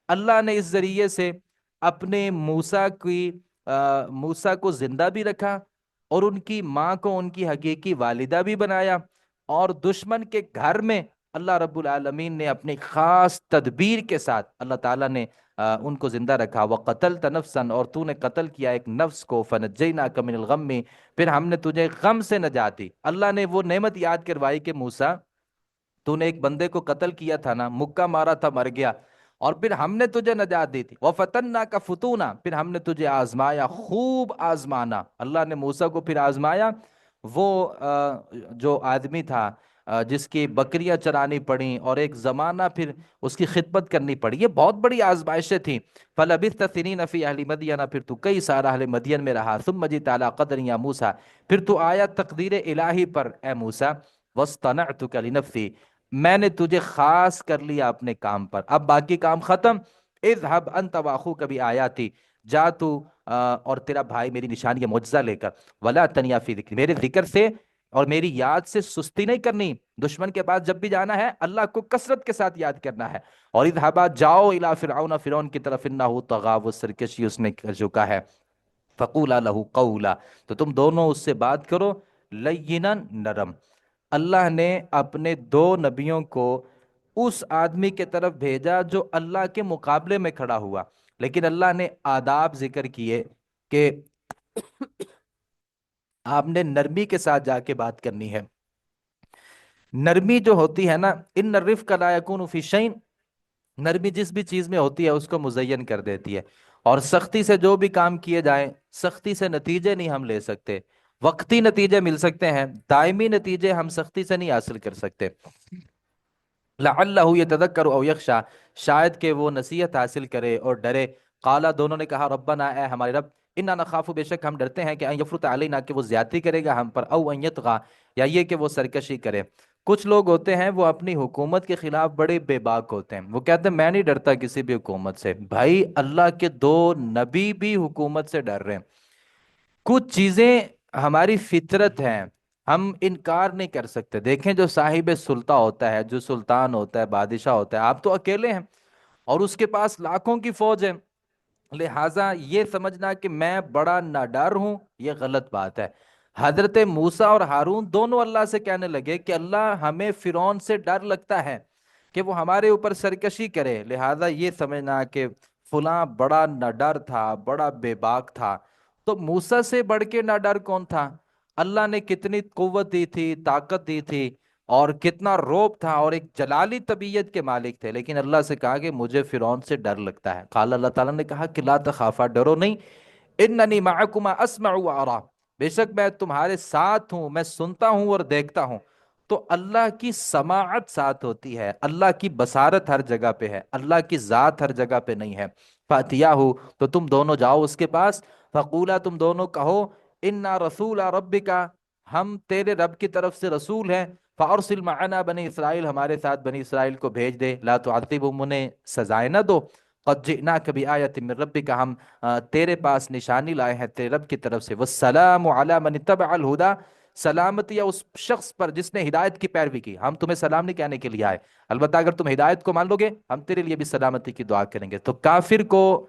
Speaker 1: اللہ نے اس ذریعے سے اپنے موسیٰ کو زندہ بھی رکھا، اور ان کی ماں کو ان کی حقیقی والدہ بھی بنایا، اور دشمن کے گھر میں اللہ رب العالمین نے اپنی خاص تدبیر کے ساتھ اللہ تعالیٰ نے ان کو زندہ رکھا۔ وَقَتَلْتَ نَفْسًا، اور تو نے قتل کیا ایک نفس کو، فَنَجَّيْنَاكَ مِنَ الْغَمِّ، پھر ہم نے تجھے غم سے نجات دی۔ اللہ نے وہ نعمت یاد کروائی کہ موسیٰ، تو نے ایک بندے کو قتل کیا تھا نا، مکہ مارا تھا، مر گیا، اور پھر ہم نے تجھے نجات دی تھی۔ وَفَتَنَّاكَ فُتُونًا، پھر ہم نے تجھے آزمایا، خوب آزمانا۔ اللہ نے موسیٰ کو پھر آزمایا۔ وہ جو آدمی تھا جس کی بکریاں چرانی پڑیں اور ایک زمانہ پھر اس کی خدمت کرنی پڑی، یہ بہت بڑی آزمائشیں تھیں۔ فَلَبِثْتَ سِنِينَ فِي أَهْلِ مَدْيَنَ، پھر تو کئی سال اہل مدین میں رہا۔ ثُمَّ جِئْتَ عَلَىٰ قَدْرٍ يَا مُوسَىٰ، پھر تو آیا تقدیر الہی پر اے موسیٰ۔ وَاصْطَنَعْتُكَ لِنَفْسِي، میں نے تجھے خاص کر لیا اپنے کام پر، اب باقی کام ختم۔ اذهب انت واخوك بآیاتی، جا تو اور تیرا بھائی میری نشانی معجزہ لے کر۔ ولا تنیا فی ذکری، میرے ذکر سے اور میری یاد سے سستی نہیں کرنی، دشمن کے پاس جب بھی جانا ہے اللہ کو کثرت کے ساتھ یاد کرنا ہے۔ اور اذهبا، جاؤ الی فرعون، فرعون کی طرف، انہ طغی، وہ سرکشی اس نے کر چکا ہے۔ فقولا لہ قولا، تو تم دونوں اس سے بات کرو، لینا، نرم۔ اللہ نے اپنے دو نبیوں کو اس آدمی کے طرف بھیجا جو اللہ کے مقابلے میں کھڑا ہوا، لیکن اللہ نے آداب ذکر کیے کہ آپ نے نرمی کے ساتھ جا کے بات کرنی ہے۔ نرمی جو ہوتی ہے نا، ان الرفق لا یکون فی شیء، نرمی جس بھی چیز میں ہوتی ہے اس کو مزین کر دیتی ہے۔ اور سختی سے جو بھی کام کیے جائیں، سختی سے نتیجے نہیں ہم لے سکتے، وقتی نتیجے مل سکتے ہیں، دائمی نتیجے ہم سختی سے نہیں حاصل کر سکتے۔ لعلہ یتذکر او یخشی، شاید کہ وہ نصیحت حاصل کرے اور ڈرے۔ قالا، دونوں نے کہا، ربنا، اے ہمارے رب، انا نخاف، بے شک ہم ڈرتے ہیں کہ ان یفرط علینا، کہ وہ زیادتی کرے گا ہم پر، او ان یطغی، یا یہ کہ وہ سرکشی کرے۔ کچھ لوگ ہوتے ہیں وہ اپنی حکومت کے خلاف بڑے بے باک ہوتے ہیں، وہ کہتے ہیں میں نہیں ڈرتا کسی بھی حکومت سے۔ بھائی اللہ کے دو نبی بھی حکومت سے ڈر رہے ہیں۔ کچھ چیزیں ہماری فطرت ہیں، ہم انکار نہیں کر سکتے۔ دیکھیں جو صاحب سلطہ ہوتا ہے، جو سلطان ہوتا ہے، بادشاہ ہوتا ہے، آپ تو اکیلے ہیں اور اس کے پاس لاکھوں کی فوج ہے، لہٰذا یہ سمجھنا کہ میں بڑا ناڈر ہوں، یہ غلط بات ہے۔ حضرت موسیٰ اور ہارون دونوں اللہ سے کہنے لگے کہ اللہ ہمیں فرعون سے ڈر لگتا ہے کہ وہ ہمارے اوپر سرکشی کرے، لہٰذا یہ سمجھنا کہ فلاں بڑا ناڈر تھا، بڑا بے باک تھا۔ تو موسیٰ سے بڑھ کے ناڈر کون تھا؟ اللہ نے کتنی قوت دی تھی، طاقت دی تھی، اور کتنا روب تھا، اور ایک جلالی طبیعت کے مالک تھے، لیکن اللہ سے کہا کہ مجھے فرعون سے ڈر لگتا ہے۔ قال، اللہ تعالیٰ نے کہا کہ لا تخافا، ڈرو نہیں، اننی معکما اسمع و ارا، بے شک میں تمہارے ساتھ ہوں، میں سنتا ہوں اور دیکھتا ہوں۔ تو اللہ کی سماعت ساتھ ہوتی ہے، اللہ کی بصارت ہر جگہ پہ ہے، اللہ کی ذات ہر جگہ پہ نہیں ہے۔ فاتیاہو، تو تم دونوں جاؤ اس کے پاس، فقولا، تم دونوں کہو، انا رسول ربک، ہم تیرے رب کی طرف سے رسول ہیں، فارسل معنا بنی اسرائیل، ہمارے ساتھ بنی اسرائیل کو بھیج دے، لا تعذبہم، انہیں سزائے نہ دو، قد جئناک بآیۃ من ربک، ہم تیرے پاس نشانی لائے ہیں تیرے رب کی طرف سے، والسلام علی من اتبع الہدی، سلامتی ہے اس شخص پر جس نے ہدایت کی پیروی کی۔ ہم تمہیں سلام نہیں کہنے کے لیے آئے، البتہ اگر تم ہدایت کو مان لو گے ہم تیرے لیے بھی سلامتی کی دعا کریں گے۔ تو کافر کو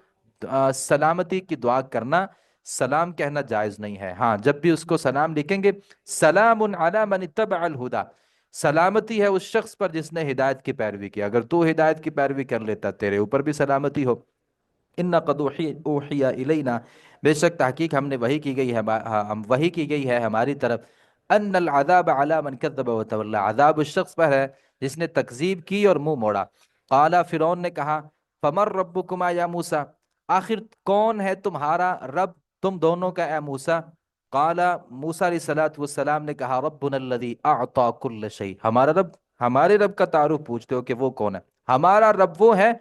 Speaker 1: سلامتی کی دعا کرنا، سلام کہنا جائز نہیں ہے۔ ہاں جب بھی اس کو سلام لکھیں گے، سلام علی من اتبع الہدی، سلامتی ہے اس شخص پر جس نے ہدایت کی پیروی کی۔ اگر تو ہدایت کی پیروی کر لیتا تیرے اوپر بھی سلامتی ہو۔ ان قد اوحی الینا، بے شک تحقیق ہم نے وحی کی گئی ہے، ہم وحی کی گئی ہے ہماری طرف، ان العذاب علی من کذب وتولی، عذاب اس شخص پر ہے جس نے تکذیب کی اور منہ موڑا۔ قال، فرعون نے کہا، فمن ربکما یا موسیٰ، آخر کون ہے تمہارا رب تم دونوں کا اے موسیٰ؟ قال، موسیٰ علیہ الصلوۃ والسلام نے کہا، ربنا الذی اعطی کل شیء، ہمارا رب، ہمارے رب کا تعارف پوچھتے ہو کہ وہ کون ہے؟ ہمارا رب وہ ہے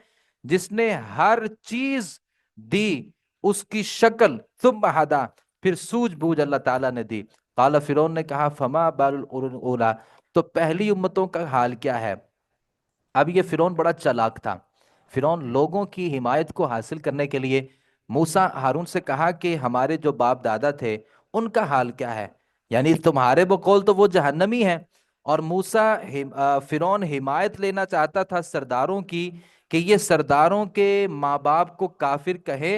Speaker 1: جس نے ہر چیز دی، اس کی شکل، ثم ہدا، پھر سوجھ بوجھ اللہ تعالیٰ نے دی۔ قال، فرعون نے کہا، فما بال القرون الاولی، تو پہلی امتوں کا حال کیا ہے؟ اب یہ فرعون بڑا چالاک تھا۔ فرعون لوگوں کی حمایت کو حاصل کرنے کے لیے موسیٰ ہارون سے کہا کہ ہمارے جو باپ دادا تھے ان کا حال کیا ہے، یعنی تمہارے بقول تو وہ جہنمی ہیں، اور موسیٰ فرعون حمایت لینا چاہتا تھا سرداروں کی کہ یہ سرداروں کے ماں باپ کو کافر کہے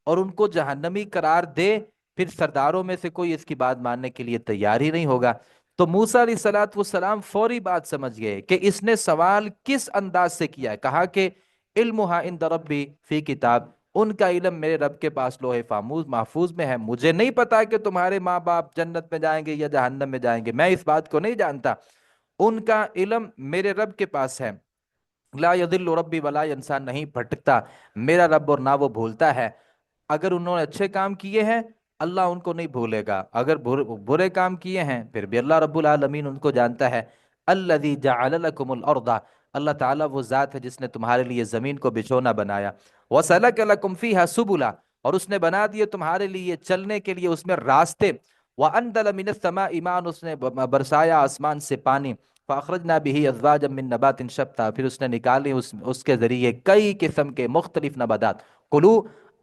Speaker 1: اور ان کو جہنمی قرار دے، پھر سرداروں میں سے کوئی اس کی بات ماننے کے لیے تیار ہی نہیں ہوگا۔ تو موسیٰ علیہ الصلوۃ والسلام فوری بات سمجھ گئے کہ اس نے سوال کس انداز سے کیا ہے۔ کہا کہ علمھا عند ربی فی کتاب، ان کا علم میرے رب کے پاس لوح محفوظ میں ہے، مجھے نہیں پتا کہ تمہارے ماں باپ جنت میں جائیں گے یا جہنم میں جائیں گے، میں اس بات کو نہیں جانتا، ان کا علم میرے رب کے پاس ہے۔ لا یضل ربی ولا ینسا، نہیں بھٹکتا میرا رب اور نہ وہ بھولتا ہے۔ اگر انہوں نے اچھے کام کیے ہیں اللہ ان کو نہیں بھولے گا، اگر برے کام کیے ہیں پھر بھی اللہ رب العالمین ان کو جانتا ہے۔ الذی جعل لکم الارض، اللہ تعالیٰ وہ ذات ہے جس نے تمہارے لیے زمین کو بچھونا بنایا، وسلک لکم فیہا سبلا، اور اس نے بنا دیے تمہارے لیے چلنے کے لیے اس میں راستے، وانزل من السماء ماء، اس نے برسایا آسمان سے پانی، فاخرجنا به ازواجا من نبات شتى، پھر اس نے نکالے اس کے ذریعے کئی قسم کے مختلف نباتات، کلو،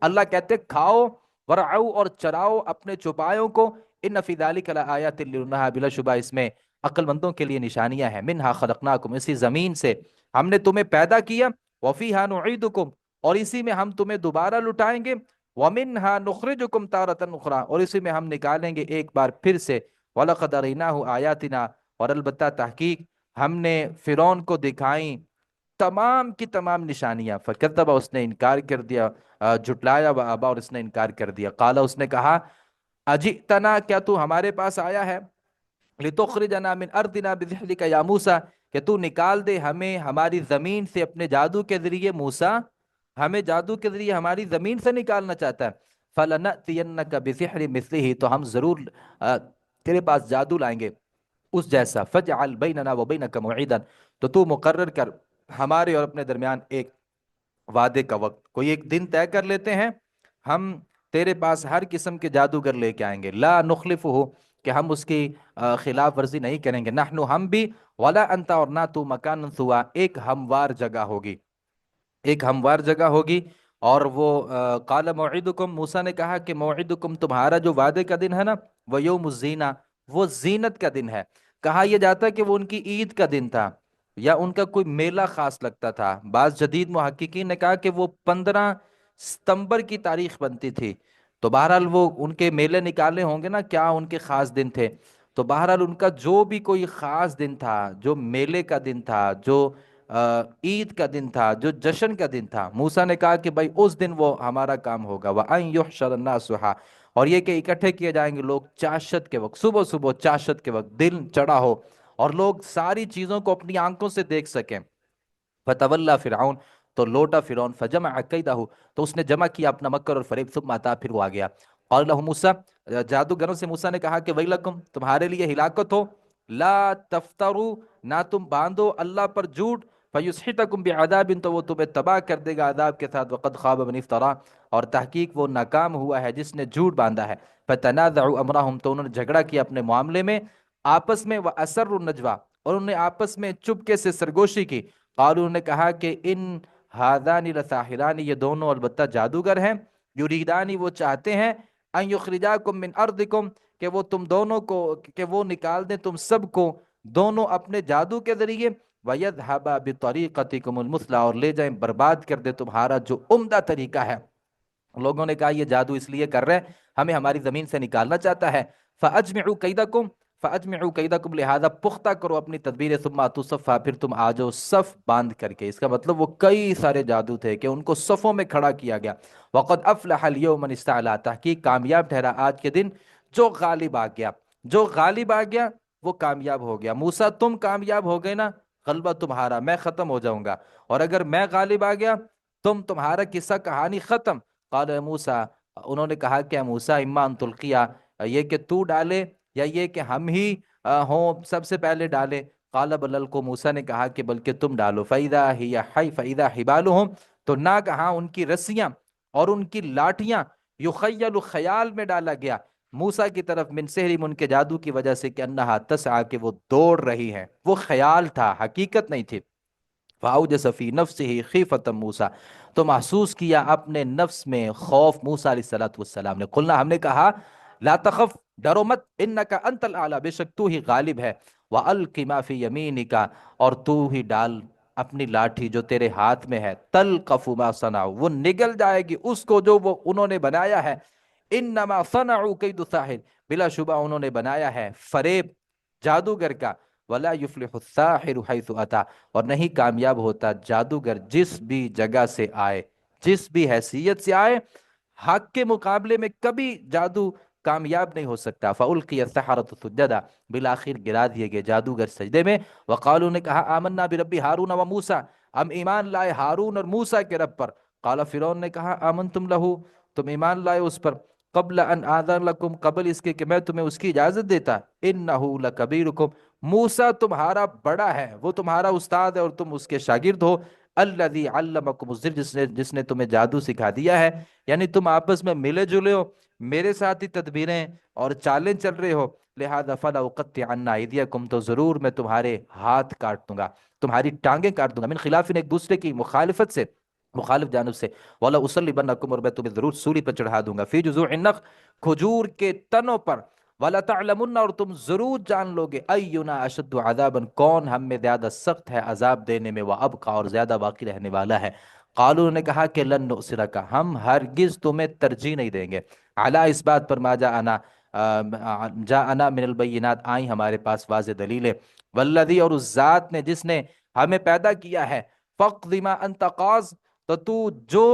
Speaker 1: اللہ کہتے کھاؤ، ورعو، اور چراؤ اپنے چوپایوں کو، ان فی ذلک لآیات للنہا، بلا شبہ اس میں عقل مندوں کے لیے نشانیاں ہیں، منہا خلقناکم، اسی زمین سے ہم نے تمہیں پیدا کیا، وفیہا نعیدکم، اور اسی میں ہم تمہیں دوبارہ لٹائیں گے، ومنہا نخرجکم تارۃ اخری، اور اسی میں ہم نکالیں گے ایک بار پھر سے، وَلَقَدْ أَرَيْنَاهُ آیاتنا، اور البتہ تحقیق ہم نے فرعون کو دکھائیں تمام کی تمام نشانیاں، فکذب، اس نے انکار کر دیا، جھٹلایا، وابا، اور اس نے انکار کر دیا، قال، اس نے کہا، اجئتنا، کیا تو ہمارے پاس آیا ہے، لتخرجنا من ارضنا بسحرک یا موسیٰ، کہ تو نکال دے ہمیں ہماری زمین سے اپنے جادو کے ذریعے، موسیٰ ہمیں جادو کے ذریعے ہماری زمین سے نکالنا چاہتا ہے، فلنأتینک بسحر مثلہ، تو ہم ضرور تیرے پاس جادو لائیں گے اس جیسا، فجعل بیننا و بینک موعدا، تو مقرر کر ہمارے اور اپنے درمیان ایک وعدے کا وقت، کوئی ایک دن طے کر لیتے ہیں، ہم تیرے پاس ہر قسم کے جادوگر لے کے آئیں گے، لا نخلفہ، کہ ہم اس کی خلاف ورزی نہیں کریں گے، نحن، ہم بھی، ولا انت، اور نہ تو، مکان سوا، ایک ہموار جگہ ہوگی، ایک ہموار جگہ ہوگی، اور وہ قال موعدکم، موسیٰ نے کہا کہ موعدکم، تمہارا جو وعدے کا دن ہے نا، وہ یوم الزینہ، وہ زینت کا دن ہے، کہا یہ جاتا ہے کہ وہ ان کی عید کا دن تھا، یا ان کا کوئی میلہ خاص لگتا تھا، بعض جدید محققین نے کہا کہ وہ 15 ستمبر کی تاریخ بنتی تھی، تو بہرحال وہ ان کے میلے نکالے ہوں گے نا، کیا ان کے خاص دن تھے، تو بہرحال ان کا جو بھی کوئی خاص دن تھا، جو میلے کا دن تھا، جو عید کا دن تھا، جو جشن کا دن تھا، موسیٰ نے کہا کہ بھائی اس دن وہ ہمارا کام ہوگا، وَأَن يُحْشَرَ النَّاسُ ضُحًى، اور یہ کہ اکٹھے کیے جائیں گے لوگ چاشت کے وقت، صبح صبح چاشت کے وقت، دن چڑھا ہو اور لوگ ساری چیزوں کو اپنی آنکھوں سے دیکھ سکیں، فتولى فرعون، تو لوٹا فرعون، فجمع کیدہ، تو اس نے جمع کیا اپنا مکر اور فریب، ثم آتا، پھر وہ آ گیا، قال له موسیٰ، جادوگروں سے موسیٰ نے کہا کہ ویلکم، تمہارے لیے ہلاکت ہو، لا تفترو، نہ تم باندھو اللہ پر جھوٹ، فیسحتکم بعذاب، تو وہ تمہیں تباہ کر دے گا عذاب کے ساتھ، وقد خاب من افترا، اور تحقیق وہ ناکام ہوا ہے جس نے جھوٹ باندھا ہے، فتنازعوا امرهم، تو انہوں نے جھگڑا کیا اپنے معاملے میں آپس میں، واسروا النجوى، اور انہوں نے آپس میں چپکے سے سرگوشی کی، قالوا نے کہا کہ ان ہادانی لساحرانی، یہ دونوں البتہ جادوگر ہیں، یریدانی، وہ چاہتے ہیں، ان یخرجاکم من ارضکم، کہ وہ تم دونوں کو، کہ وہ نکال دیں تم سب کو، دونوں اپنے جادو کے ذریعے، وَيَذْهَبَ بِطَرِيقَتِكُمُ الْمُثْلَى، اور لے جائیں برباد کر دے تمہارا جو عمدہ طریقہ ہے، لوگوں نے کہا یہ جادو اس لیے کر رہے ہیں، ہمیں ہماری زمین سے نکالنا چاہتا ہے، فَأَجْمِعُوا كَيْدَكُمْ، فَأَجْمِعُوا كَيْدَكُمْ، لہذا پختہ کرو اپنی تدبیر، ثم آتوا صفا، پھر تم آ جاؤ صف باندھ کر کے، اس کا مطلب وہ کئی سارے جادو تھے کہ ان کو صفوں میں کھڑا کیا گیا، وَقَدْ أَفْلَحَ الْيَوْمَ مَنِ اسْتَعْلَىٰ، تحقیق کامیاب ٹھہرا آج کے دن جو غالب آ گیا، جو غالب آ گیا وہ کامیاب ہو گیا، موسیٰ تم کامیاب ہو گئے نا، غلبہ تمہارا، میں ختم ہو جاؤں گا، اور اگر میں غالب آ گیا تمہارا قصہ کہانی ختم، قال موسیٰ، انہوں نے کہا کہ موسیٰ، اما ان تلقیا، یہ کہ تو ڈالے، یا یہ کہ ہم ہی ہوں سب سے پہلے ڈالے، قال بل القوا، موسیٰ نے کہا کہ بلکہ تم ڈالو، فاذا ہی حی، فاذا حبالہم، تو نہ کہاں ان کی رسیاں اور ان کی لاٹھیاں، یخیل، خیال میں ڈالا گیا، موسیٰ کی طرف، من سحرہم، ان کے جادو کی وجہ سے، کہ انہا تسعی، کہ وہ دوڑ رہی ہیں، وہ خیال تھا، حقیقت نہیں تھی، فاوجس فی نفسہ خیفۃ موسیٰ، تو محسوس کیا اپنے نفس میں خوف موسیٰ علیہ الصلوۃ والسلام نے، قلنا، ہم نے کہا، لا تخف، ڈرو مت، انک انت الاعلی، بے شک تو ہی غالب ہے، والق ما فی یمینک، اور تو ہی ڈال اپنی لاٹھی جو تیرے ہاتھ میں ہے، تلقف ما صنعوا، وہ نگل جائے گی اس کو جو وہ انہوں نے بنایا ہے، انما صنعوا کید ساحر، بلا شبہ انہوں نے بنایا ہے فریب جادوگر کا، ولا یفلح الساحر حیث اتی، اور نہیں کامیاب ہوتا جادوگر جس بھی جگہ سے آئے، جس بھی حیثیت سے آئے، حق کے مقابلے میں کبھی جادو کامیاب نہیں ہو سکتا، فَأُلْقِيَ السَّحَرَةُ سُجَّدًا، بالآخر گرا دیے گئے جادوگر سجدے میں، وقالوا، نے کہا، آمنا برب ہارون و موسیٰ، ہم ایمان لائے ہارون اور موسیٰ کے رب پر، قال فرعون نے کہا، آمنتم لہو، تم ایمان لائے اس پر، قبل ان آذن لکم، قبل اس کے کہ میں تمہیں اس کی اجازت دیتا، انہو لکبیرکم، موسیٰ تمہارا بڑا ہے، وہ تمہارا استاد ہے اور تم اس کے شاگرد ہو۔ الذی علمکم السحر، جس نے تمہیں جادو سکھا دیا ہے، یعنی تم آپس میں ملے جلے ہو، میرے ساتھ ہی تدبیریں اور چالیں چل رہے ہو۔ لہذا فلا اقطعن ایدیکم، تو ضرور میں تمہارے ہاتھ کاٹ دوں گا، تمہاری ٹانگیں کاٹ دوں گا، من خلاف ایک دوسرے کی مخالفت سے، مخالف جانب سے۔ ولا اصلیبنکم، اور میں تمہیں ضرور سولی پر چڑھا دوں گا، فی جذوع النخل، کھجور کے تنوں پر۔ ولا تعلمن، اور تم ضرور جان لو گے، اینا اشد عذابا، کون ہم میں زیادہ سخت ہے عذاب دینے میں، وابقا، اور زیادہ باقی رہنے والا ہے۔ قالوا نے کہا کہ لن نؤثرک، ہم ہرگز تمہیں ترجیح نہیں دیں گے، علی، اس بات پر، ما جاءنا، جاءنا من البینات، آئیں ہمارے پاس واضح دلیلیں، والذی، اور اس ذات نے جس نے ہمیں پیدا کیا ہے، فقض ما انت قاض، تو جو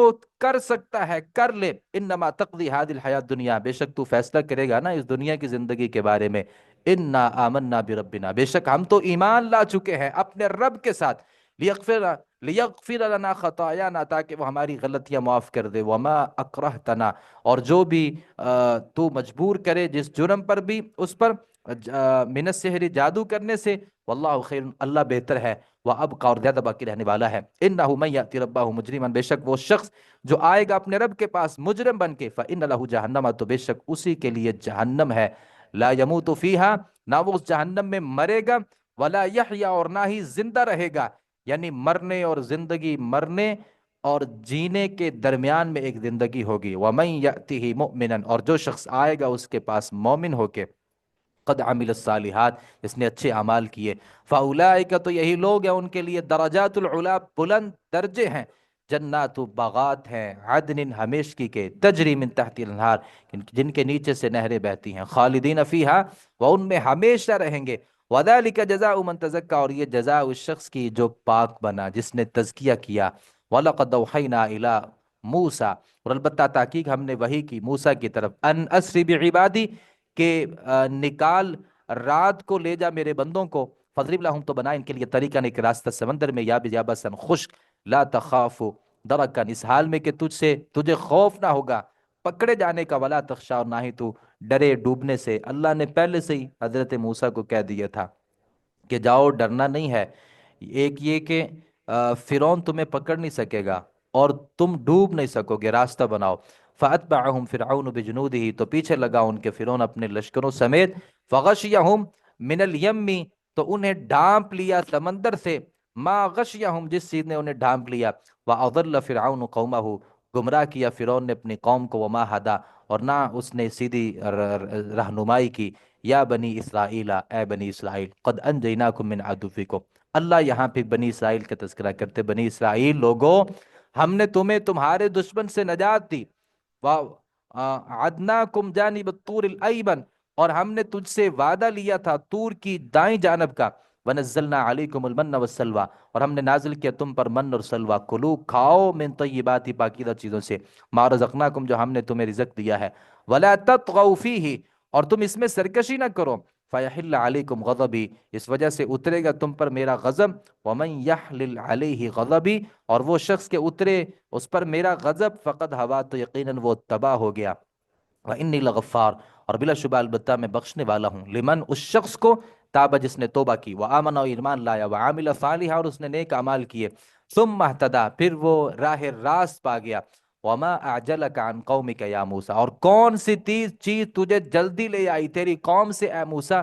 Speaker 1: کر سکتا ہے کر لے، انما تقضی هذه الحیات دنیا، بے شک تو فیصلہ کرے گا نا اس دنیا کی زندگی کے بارے میں۔ انا آمنا بربنا، بے شک ہم تو ایمان لا چکے ہیں اپنے رب کے ساتھ، لیغفر لیغفر لنا خطایانا، تاکہ وہ ہماری غلطیاں معاف کر دے، وما اکرہتنا، اور جو بھی تو مجبور کرے جس جرم پر بھی اس پر، من السحر، جادو کرنے سے، واللہ خیر، اللہ بہتر ہے، وابقا، اور زیادہ باقی رہنے والا ہے۔ انہ من یاتی ربہ مجرما، بے شک وہ شخص جو آئے گا اپنے رب کے پاس مجرم بن کے، فإن لہ جہنم، تو بے شک اسی کے لیے جہنم ہے، لا یموت فیہا، نہ وہ اس جہنم میں مرے گا، ولا یحیا، اور نہ ہی زندہ رہے گا، یعنی مرنے اور زندگی، مرنے اور جینے کے درمیان میں ایک زندگی ہوگی۔ ومن یأتہ مؤمنا، اور جو شخص آئے گا اس کے پاس مومن ہو کے، قد عمل الصالحات، اس نے اچھے اعمال کیے، فاولئک، تو یہی لوگ ہیں ان کے لیے درجات العلا، بلند درجے ہیں، جنات باغات ہیں، عدن، ہمیشگی کے، تجری من تحت الانہار، جن کے نیچے سے نہریں بہتی ہیں، خالدین فیہا، وہ ان میں ہمیشہ رہیں گے، وذالک جزاء من تزکا، اور یہ جزاء اس شخص کی جو پاک بنا، جس نے تزکیہ کیا۔ وَلَقَدْ أَوْحَيْنَا إِلَىٰ مُوسَىٰ، اور البتہ تحقیق ہم نے وحی کی موسیٰ کی طرف، ان اسری بعبادی، کہ نکال رات کو لے جا میرے بندوں کو، فضرب لہم، تو بنا ان کے لیے طریقہ، ایک راستہ سمندر میں، یا یابسن، خشک، لا تخاف درکن، اس حال میں کہ تجھے خوف نہ ہوگا پکڑے جانے کا، ولا تخشا، اور نہ ہی تو ڈرے ڈوبنے سے۔ اللہ نے پہلے سے ہی حضرت موسیٰ کو کہہ دیا تھا کہ جاؤ، ڈرنا نہیں ہے، ایک یہ کہ فرعون تمہیں پکڑ نہیں سکے گا اور تم ڈوب نہیں سکو گے، راستہ بناؤ۔ فَأَتْبَعَهُمْ فِرْعَوْنُ بِجُنُودِهِ، تو پیچھے لگا ان کے فرعون اپنے لشکروں سمیت، فَغَشِيَهُمْ مِنَ الْيَمِّ، تو انہیں ڈھانپ لیا سمندر سے، ما غشیہم، جس چیز نے انہیں ڈھانپ لیا، وَأَضَلَّ فِرْعَوْنُ قَوْمَهُ، گمراہ کیا فرعون نے اپنی قوم کو، وما ہدا، اور نہ اس نے سیدھی رہنمائی کی، یا بنی اسرائیل، اے بنی اسرائیل، قد انجیناکم من عدوکم، اللہ یہاں پہ بنی اسرائیل کا تذکرہ کرتے، بنی اسرائیل لوگوں، ہم نے تمہیں تمہارے دشمن سے نجات دی، وعدناکم جانب الطور الایمن، اور ہم نے تجھ سے وعدہ لیا تھا طور کی دائیں جانب کا، ونزلنا علیکم المن والسلوى، اور ہم نے نازل کیا تم پر من اور سلوہ، کلو، کھاؤ، من طیبات، پاکیزہ چیزوں سے، ما رزقناکم، جو ہم نے تمہیں رزق دیا ہے، ولا تطغوا فیہ، اور تم اس میں سرکشی نہ کرو، فیحل علیکم غضبی، اس وجہ سے اترے گا تم پر میرا غضب، ومن یحلل علیہ غضبی، اور وہ شخص کے اترے اس پر میرا غضب، فقد ہوا، تو یقیناً وہ تباہ ہو گیا، وانی لغفار، اور بلا شبہ البتہ میں بخشنے والا ہوں، لمن، اس شخص کو، تابہ، جس نے توبہ کی، وآمن، اور ایمان لایا، وعامل صالحا، اور اس نے نیک اعمال کیے، ثم اہتدی، پھر وہ راہ راست پا گیا، وما اعجلک عن قومک یا موسیٰ، اور کون سی چیز تجھے جلدی لے آئی تیری قوم سے اے موسیٰ؟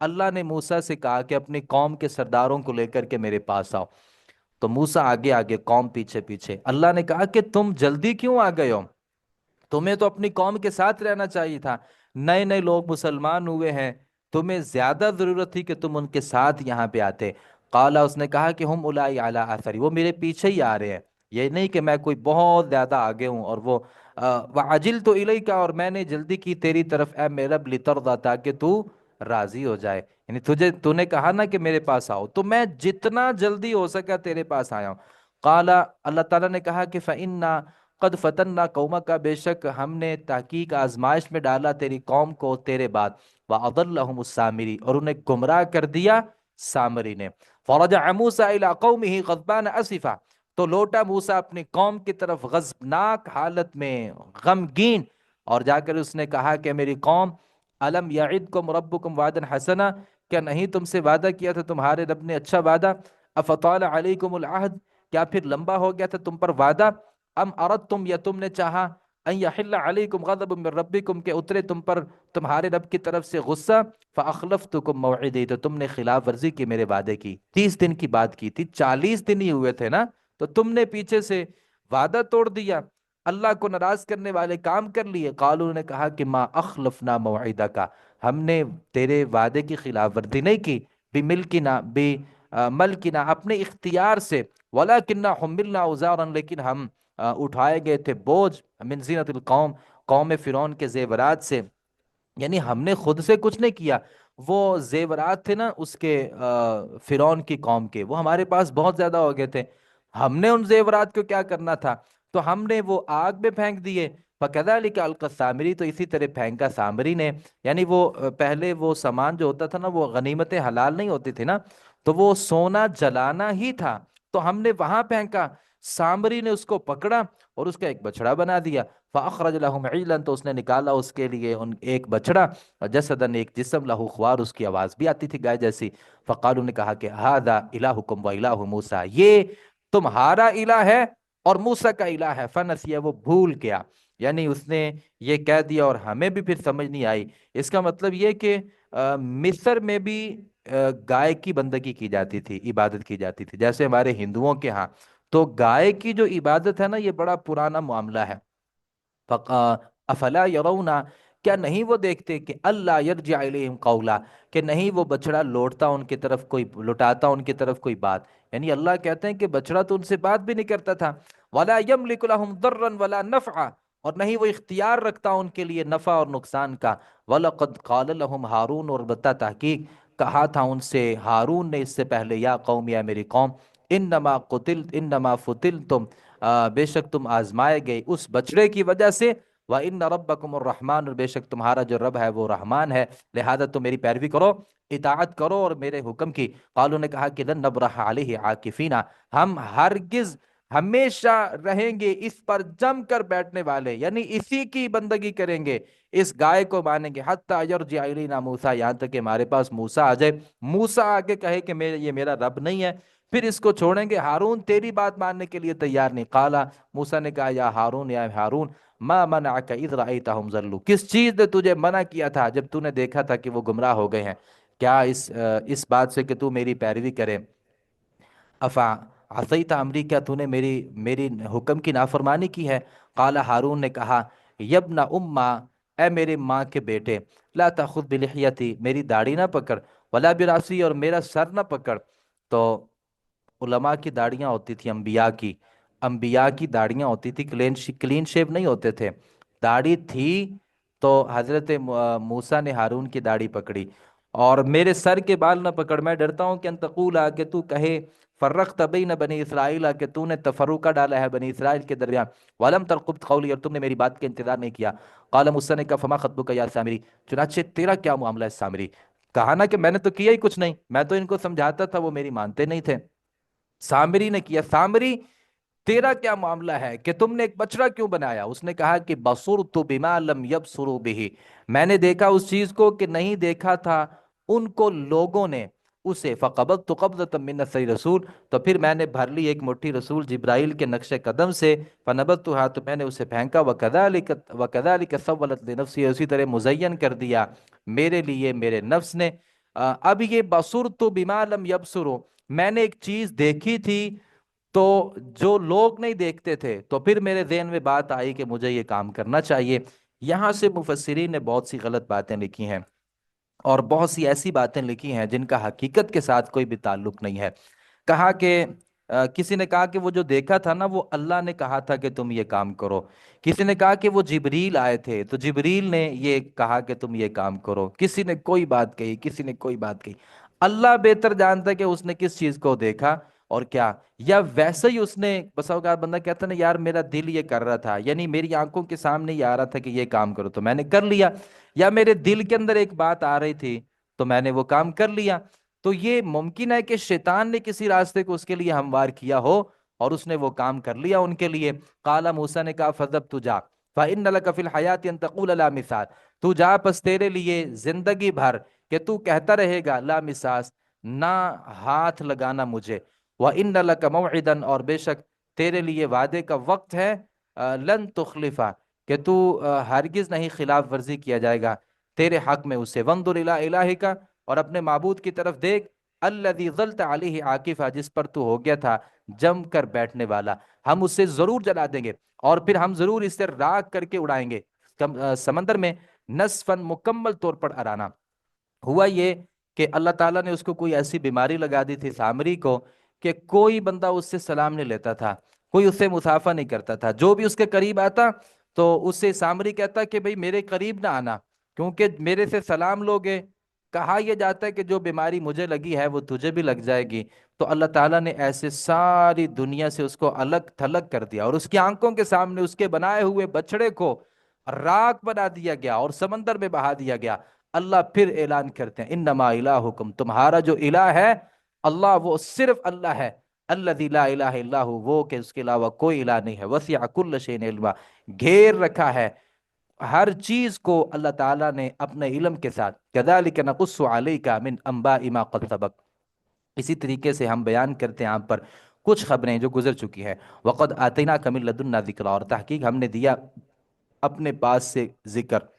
Speaker 1: اللہ نے موسیٰ سے کہا کہ اپنی قوم کے سرداروں کو لے کر کے میرے پاس آؤ، تو موسیٰ آگے آگے، قوم پیچھے پیچھے۔ اللہ نے کہا کہ تم جلدی کیوں آ گئے ہو؟ تمہیں تو اپنی قوم کے ساتھ رہنا چاہیے تھا، نئے نئے لوگ مسلمان ہوئے ہیں، تمہیں زیادہ ضرورت تھی کہ تم ان کے ساتھ یہاں پہ آتے۔ قالا، اس نے کہا کہ ہم اولائی علی اثری، وہ میرے پیچھے ہی آ رہے ہیں، یہ نہیں کہ میں کوئی بہت زیادہ آگے ہوں، اور وہ وعجلت الیک، اور میں نے جلدی کی تیری طرف اے میرے رب، لترضی، تاکہ تو راضی ہو جائے، یعنی تو نے کہا نا کہ میرے پاس آؤ، تو میں جتنا جلدی ہو سکا تیرے پاس آیا ہوں۔ قالا، اللہ تعالیٰ نے کہا کہ فإنا قد فتنا قومک، بے شک ہم نے تحقیق آزمائش میں ڈالا تیری قوم کو تیرے بعد، وَأَضَلَّهُمُ السامری، اور انہیں گمراہ کر دیا سامری نے۔ فَرَجَعَ مُوسَىٰ إِلَىٰ قَوْمِهِ غَضْبَانَ أَسِفًا، تو لوٹا موسیٰ اپنی قوم کی طرف غضبناک حالت میں، غمگین، اور جا کر اس نے کہا کہ میری قوم، الم یعدکم ربکم وعدا حسنا، کیا نہیں تم سے وعدہ کیا تھا تمہارے رب نے اچھا وعدہ؟ افطال علیکم العہد، کیا پھر لمبا ہو گیا تھا تم پر وعدہ؟ ام اردتم، یا تم نے چاہا ان یحل علیکم غضب من ربکم، کہ اترے تم پر تمہارے رب کی طرف سے غصہ؟ فاخلفتکم موعدی، تو تم نے خلاف ورزی کی میرے وعدے کی، 30 دن کی بات کی تھی، 40 دن ہی ہوئے تھے نا، تو تم نے پیچھے سے وعدہ توڑ دیا، اللہ کو ناراض کرنے والے کام کر لیے۔ قالوا نے کہا کہ ما اخلفنا موعدک، ہم نے تیرے وعدے کی خلاف ورزی نہیں کی، بملکنا ملکنا، اپنے اختیار سے، ولکنہ حملنا اوزارا، لیکن ہم اٹھائے گئے تھے بوجھ، من زینت القوم، قوم فرعون کے زیورات سے، یعنی ہم نے خود سے کچھ نہیں کیا، وہ زیورات تھے نا اس کے فرعون کی قوم کے، وہ ہمارے پاس بہت زیادہ ہو گئے تھے، ہم نے ان زیورات کو کیا کرنا تھا، تو ہم نے وہ آگ میں پھینک دیے۔ فَكَذَلِكَ أَلْقَى السَّامِرِي، تو اسی طرح پھینکا سامری نے، یعنی وہ پہلے وہ سامان جو ہوتا تھا نا، وہ غنیمتیں حلال نہیں ہوتی تھی نا، تو وہ سونا جلانا ہی تھا، تو ہم نے وہاں پھینکا، سامری نے اس کو پکڑا اور اس کا ایک بچڑا بنا دیا، فَأَخْرَجَ لَهُمْ عِجْلًا، تو اس نے نکالا اس کے لیے ایک بچڑا، جسدن، ایک جسم، لہو خوار، اس کی آواز بھی آتی تھی گائے جیسی، فقالوا، نے کہا کہ ہذا الہکم و الہ موسیٰ، یہ تمہارا الہ ہے اور موسیٰ کا الہ ہے، فنسیہ، وہ بھول گیا، یعنی اس نے یہ کہہ دیا اور ہمیں بھی پھر سمجھ نہیں آئی۔ اس کا مطلب یہ کہ مصر میں بھی گائے کی بندگی کی جاتی تھی، عبادت کی جاتی تھی، جیسے ہمارے ہندوؤں کے ہاں، تو گائے کی جو عبادت ہے نا، یہ بڑا پرانا معاملہ ہے۔ افلا یرونا، کیا نہیں وہ دیکھتے کہ اللہ یرجع الیہم قولا، کہ نہیں وہ بچڑا لوٹتا ان کی طرف کوئی، لٹاتا ان کی طرف کوئی بات، یعنی اللہ کہتے ہیں کہ بچڑا تو ان سے بات بھی نہیں کرتا تھا، ولا یملک لهم ضرا ولا نفعا، اور نہیں وہ اختیار رکھتا ان کے لیے نفع اور نقصان کا، وَلَقَدْ قَالَ لَهُمْ ہارون، اور بتا تحقیق کہا تھا ان سے ہارون نے اس سے پہلے، یا قوم، یا میری قوم، انما فتلتم، بے شک تم آزمائے گئے اس بچڑے کی وجہ سے، وَإِنَّ رَبَّكُمُ الرَّحْمَنُ، اور بے شک تمہارا جو رب ہے وہ رحمان ہے، لہذا تم میری پیروی کرو، اطاعت کرو اور میرے حکم کی۔ قالوا، نے کہا کہ لن نبرح علیہ عاکفین، ہم ہرگز ہمیشہ رہیں گے اس پر جم کر بیٹھنے والے، یعنی اسی کی بندگی کریں گے، اس گائے کو مانیں گے، حتی یرجع الینا موسیٰ، یہاں تک کہ ہمارے پاس موسیٰ آ جائے، موسیٰ آگے کہے کہ یہ میرا رب نہیں ہے، پھر اس کو چھوڑیں گے۔ ہارون تیری بات ماننے کے لیے تیار نہیں۔ قالا، موسیٰ نے کہا یا ہارون، یا ہارون، ما منعک اذ رأیتہم ضلوا، کس چیز نے تجھے منع کیا تھا جب تو نے دیکھا تھا کہ وہ گمراہ ہو گئے ہیں، کیا اس بات سے کہ تو میری پیروی کرے؟ افا عصیت امری، کیا تو نے میری حکم کی نافرمانی کی ہے؟ قال، ہارون نے کہا، یبن اما، اے میرے ماں کے بیٹے، لا تاخذ بلحیتی، میری داڑھی نہ پکڑ، ولا براسی، اور میرا سر نہ پکڑ۔ تو علماء کی داڑیاں ہوتی تھی، انبیاء کی داڑیاں ہوتی تھی، کلین شیو نہیں ہوتے تھے، داڑھی تھی، تو حضرت موسیٰ نے ہارون کی داڑھی پکڑی، اور میرے سر کے بال نہ پکڑ، میں ڈرتا ہوں کہ ان تقول، کہ تو کہے، فرقت بین بنی اسرائیل، کہ تو نے تفرقہ ڈالا ہے بنی اسرائیل کے درمیان، ولم ترقب قولی، اور تم نے میری بات کا انتظار نہیں کیا۔ قال، موسیٰ نے کہا، فما خطبک یا سامری، چنانچہ تیرا کیا معاملہ ہے سامری؟ کہا نا کہ میں نے تو کیا ہی کچھ نہیں، میں تو ان کو سمجھاتا تھا، وہ میری مانتے نہیں تھے۔ سامری نے کیا، سامری تیرا کیا معاملہ ہے کہ تم نے ایک بچڑا کیوں بنایا؟ اس نے کہا کہ بصرت بما لم یبصروا به، میں نے دیکھا اس چیز کو کہ نہیں دیکھا تھا ان کو لوگوں نے اسے، فقبضت قبضۃ من نصر رسول، تو پھر میں نے بھر لی ایک مٹھی رسول جبرائیل کے نقش قدم سے، فنبذتها، تو میں نے اسے پھینکا، وکذالک سولت لنفسی، اسی طرح مزین کر دیا میرے لیے میرے نفس نے۔ اب یہ بصرت بما لم یبصروا، میں نے ایک چیز دیکھی تھی تو جو لوگ نہیں دیکھتے تھے، تو پھر میرے ذہن میں بات آئی کہ مجھے یہ کام کرنا چاہیے۔ یہاں سے مفسرین نے بہت سی غلط باتیں لکھی ہیں، اور بہت سی ایسی باتیں لکھی ہیں جن کا حقیقت کے ساتھ کوئی بھی تعلق نہیں ہے۔ کہا کہ کسی نے کہا کہ وہ جو دیکھا تھا نا، وہ اللہ نے کہا تھا کہ تم یہ کام کرو، کسی نے کہا کہ وہ جبریل آئے تھے تو جبریل نے یہ کہا کہ تم یہ کام کرو، کسی نے کوئی بات کہی، کسی نے کوئی بات کہی، اللہ بہتر جانتا ہے کہ اس نے کس چیز کو دیکھا اور کیا، یا ویسے ہی اس نے، بسا اوقات بندہ کہتا نا یار میرا دل یہ کر رہا تھا، یعنی میری آنکھوں کے سامنے یہ آ رہا تھا کہ یہ کام کرو تو میں نے کر لیا، یا میرے دل کے اندر ایک بات آ رہی تھی تو میں نے وہ کام کر لیا۔ تو یہ ممکن ہے کہ شیطان نے کسی راستے کو اس کے لیے ہموار کیا ہو اور اس نے وہ کام کر لیا ان کے لیے۔ قال، موسیٰ نے کہا، فذب، تو جا، فَإِنَّ لَكَ فِي الْحَيَاةِ أَن تَقُولَ لَا مِثَالَ، تو جا پس تیرے لیے زندگی بھر کہ تو کہتا رہے گا لا مساس، نہ ہاتھ لگانا مجھے، وَإِنَّ لَكَ مَوْعِدًا، اور بے شک تیرے لیے وعدے کا وقت ہے، لن تخلفا، کہ تو ہرگز نہیں خلاف ورزی کیا جائے گا تیرے حق میں اسے، وانظر الی الہک، اور اپنے معبود کی طرف دیکھ، الذی ظلت علیہ عاکفا، جس پر تو ہو گیا تھا جم کر بیٹھنے والا، ہم اسے ضرور جلا دیں گے اور پھر ہم ضرور اسے راکھ کر کے اڑائیں گے سمندر میں، نصفاً مکمل طور پر اڑانا۔ ہوا یہ کہ اللہ تعالیٰ نے اس کو کوئی ایسی بیماری لگا دی تھی سامری کو کہ کوئی بندہ اس سے سلام نہیں لیتا تھا، کوئی اس سے مصافحہ نہیں کرتا تھا، جو بھی اس کے قریب آتا تو اس سے سامری کہتا کہ بھئی میرے قریب نہ آنا، کیونکہ میرے سے سلام لوگے، کہا یہ جاتا ہے کہ جو بیماری مجھے لگی ہے وہ تجھے بھی لگ جائے گی۔ تو اللہ تعالیٰ نے ایسے ساری دنیا سے اس کو الگ تھلگ کر دیا، اور اس کی آنکھوں کے سامنے اس کے بنائے ہوئے بچڑے کو راکھ بنا دیا گیا اور سمندر میں بہا دیا گیا۔ اللہ پھر اعلان کرتے ہیں انما الہکم، تمہارا جو الہ ہے اللہ، وہ صرف اللہ ہے، الذی لا الہ الا ہو، وہ کہ اس کے علاوہ کوئی الہ نہیں ہے، وسع کل شیء علما، گھیر رکھا ہے ہر چیز کو اللہ تعالیٰ نے اپنے علم کے ساتھ، کذالک نقص علیک من انباء ما قد سبق، اسی طریقے سے ہم بیان کرتے ہیں آپ پر کچھ خبریں جو گزر چکی ہیں، وقد آتیناک من لدنا ذکر، اور تحقیق ہم نے دیا اپنے پاس سے ذکر،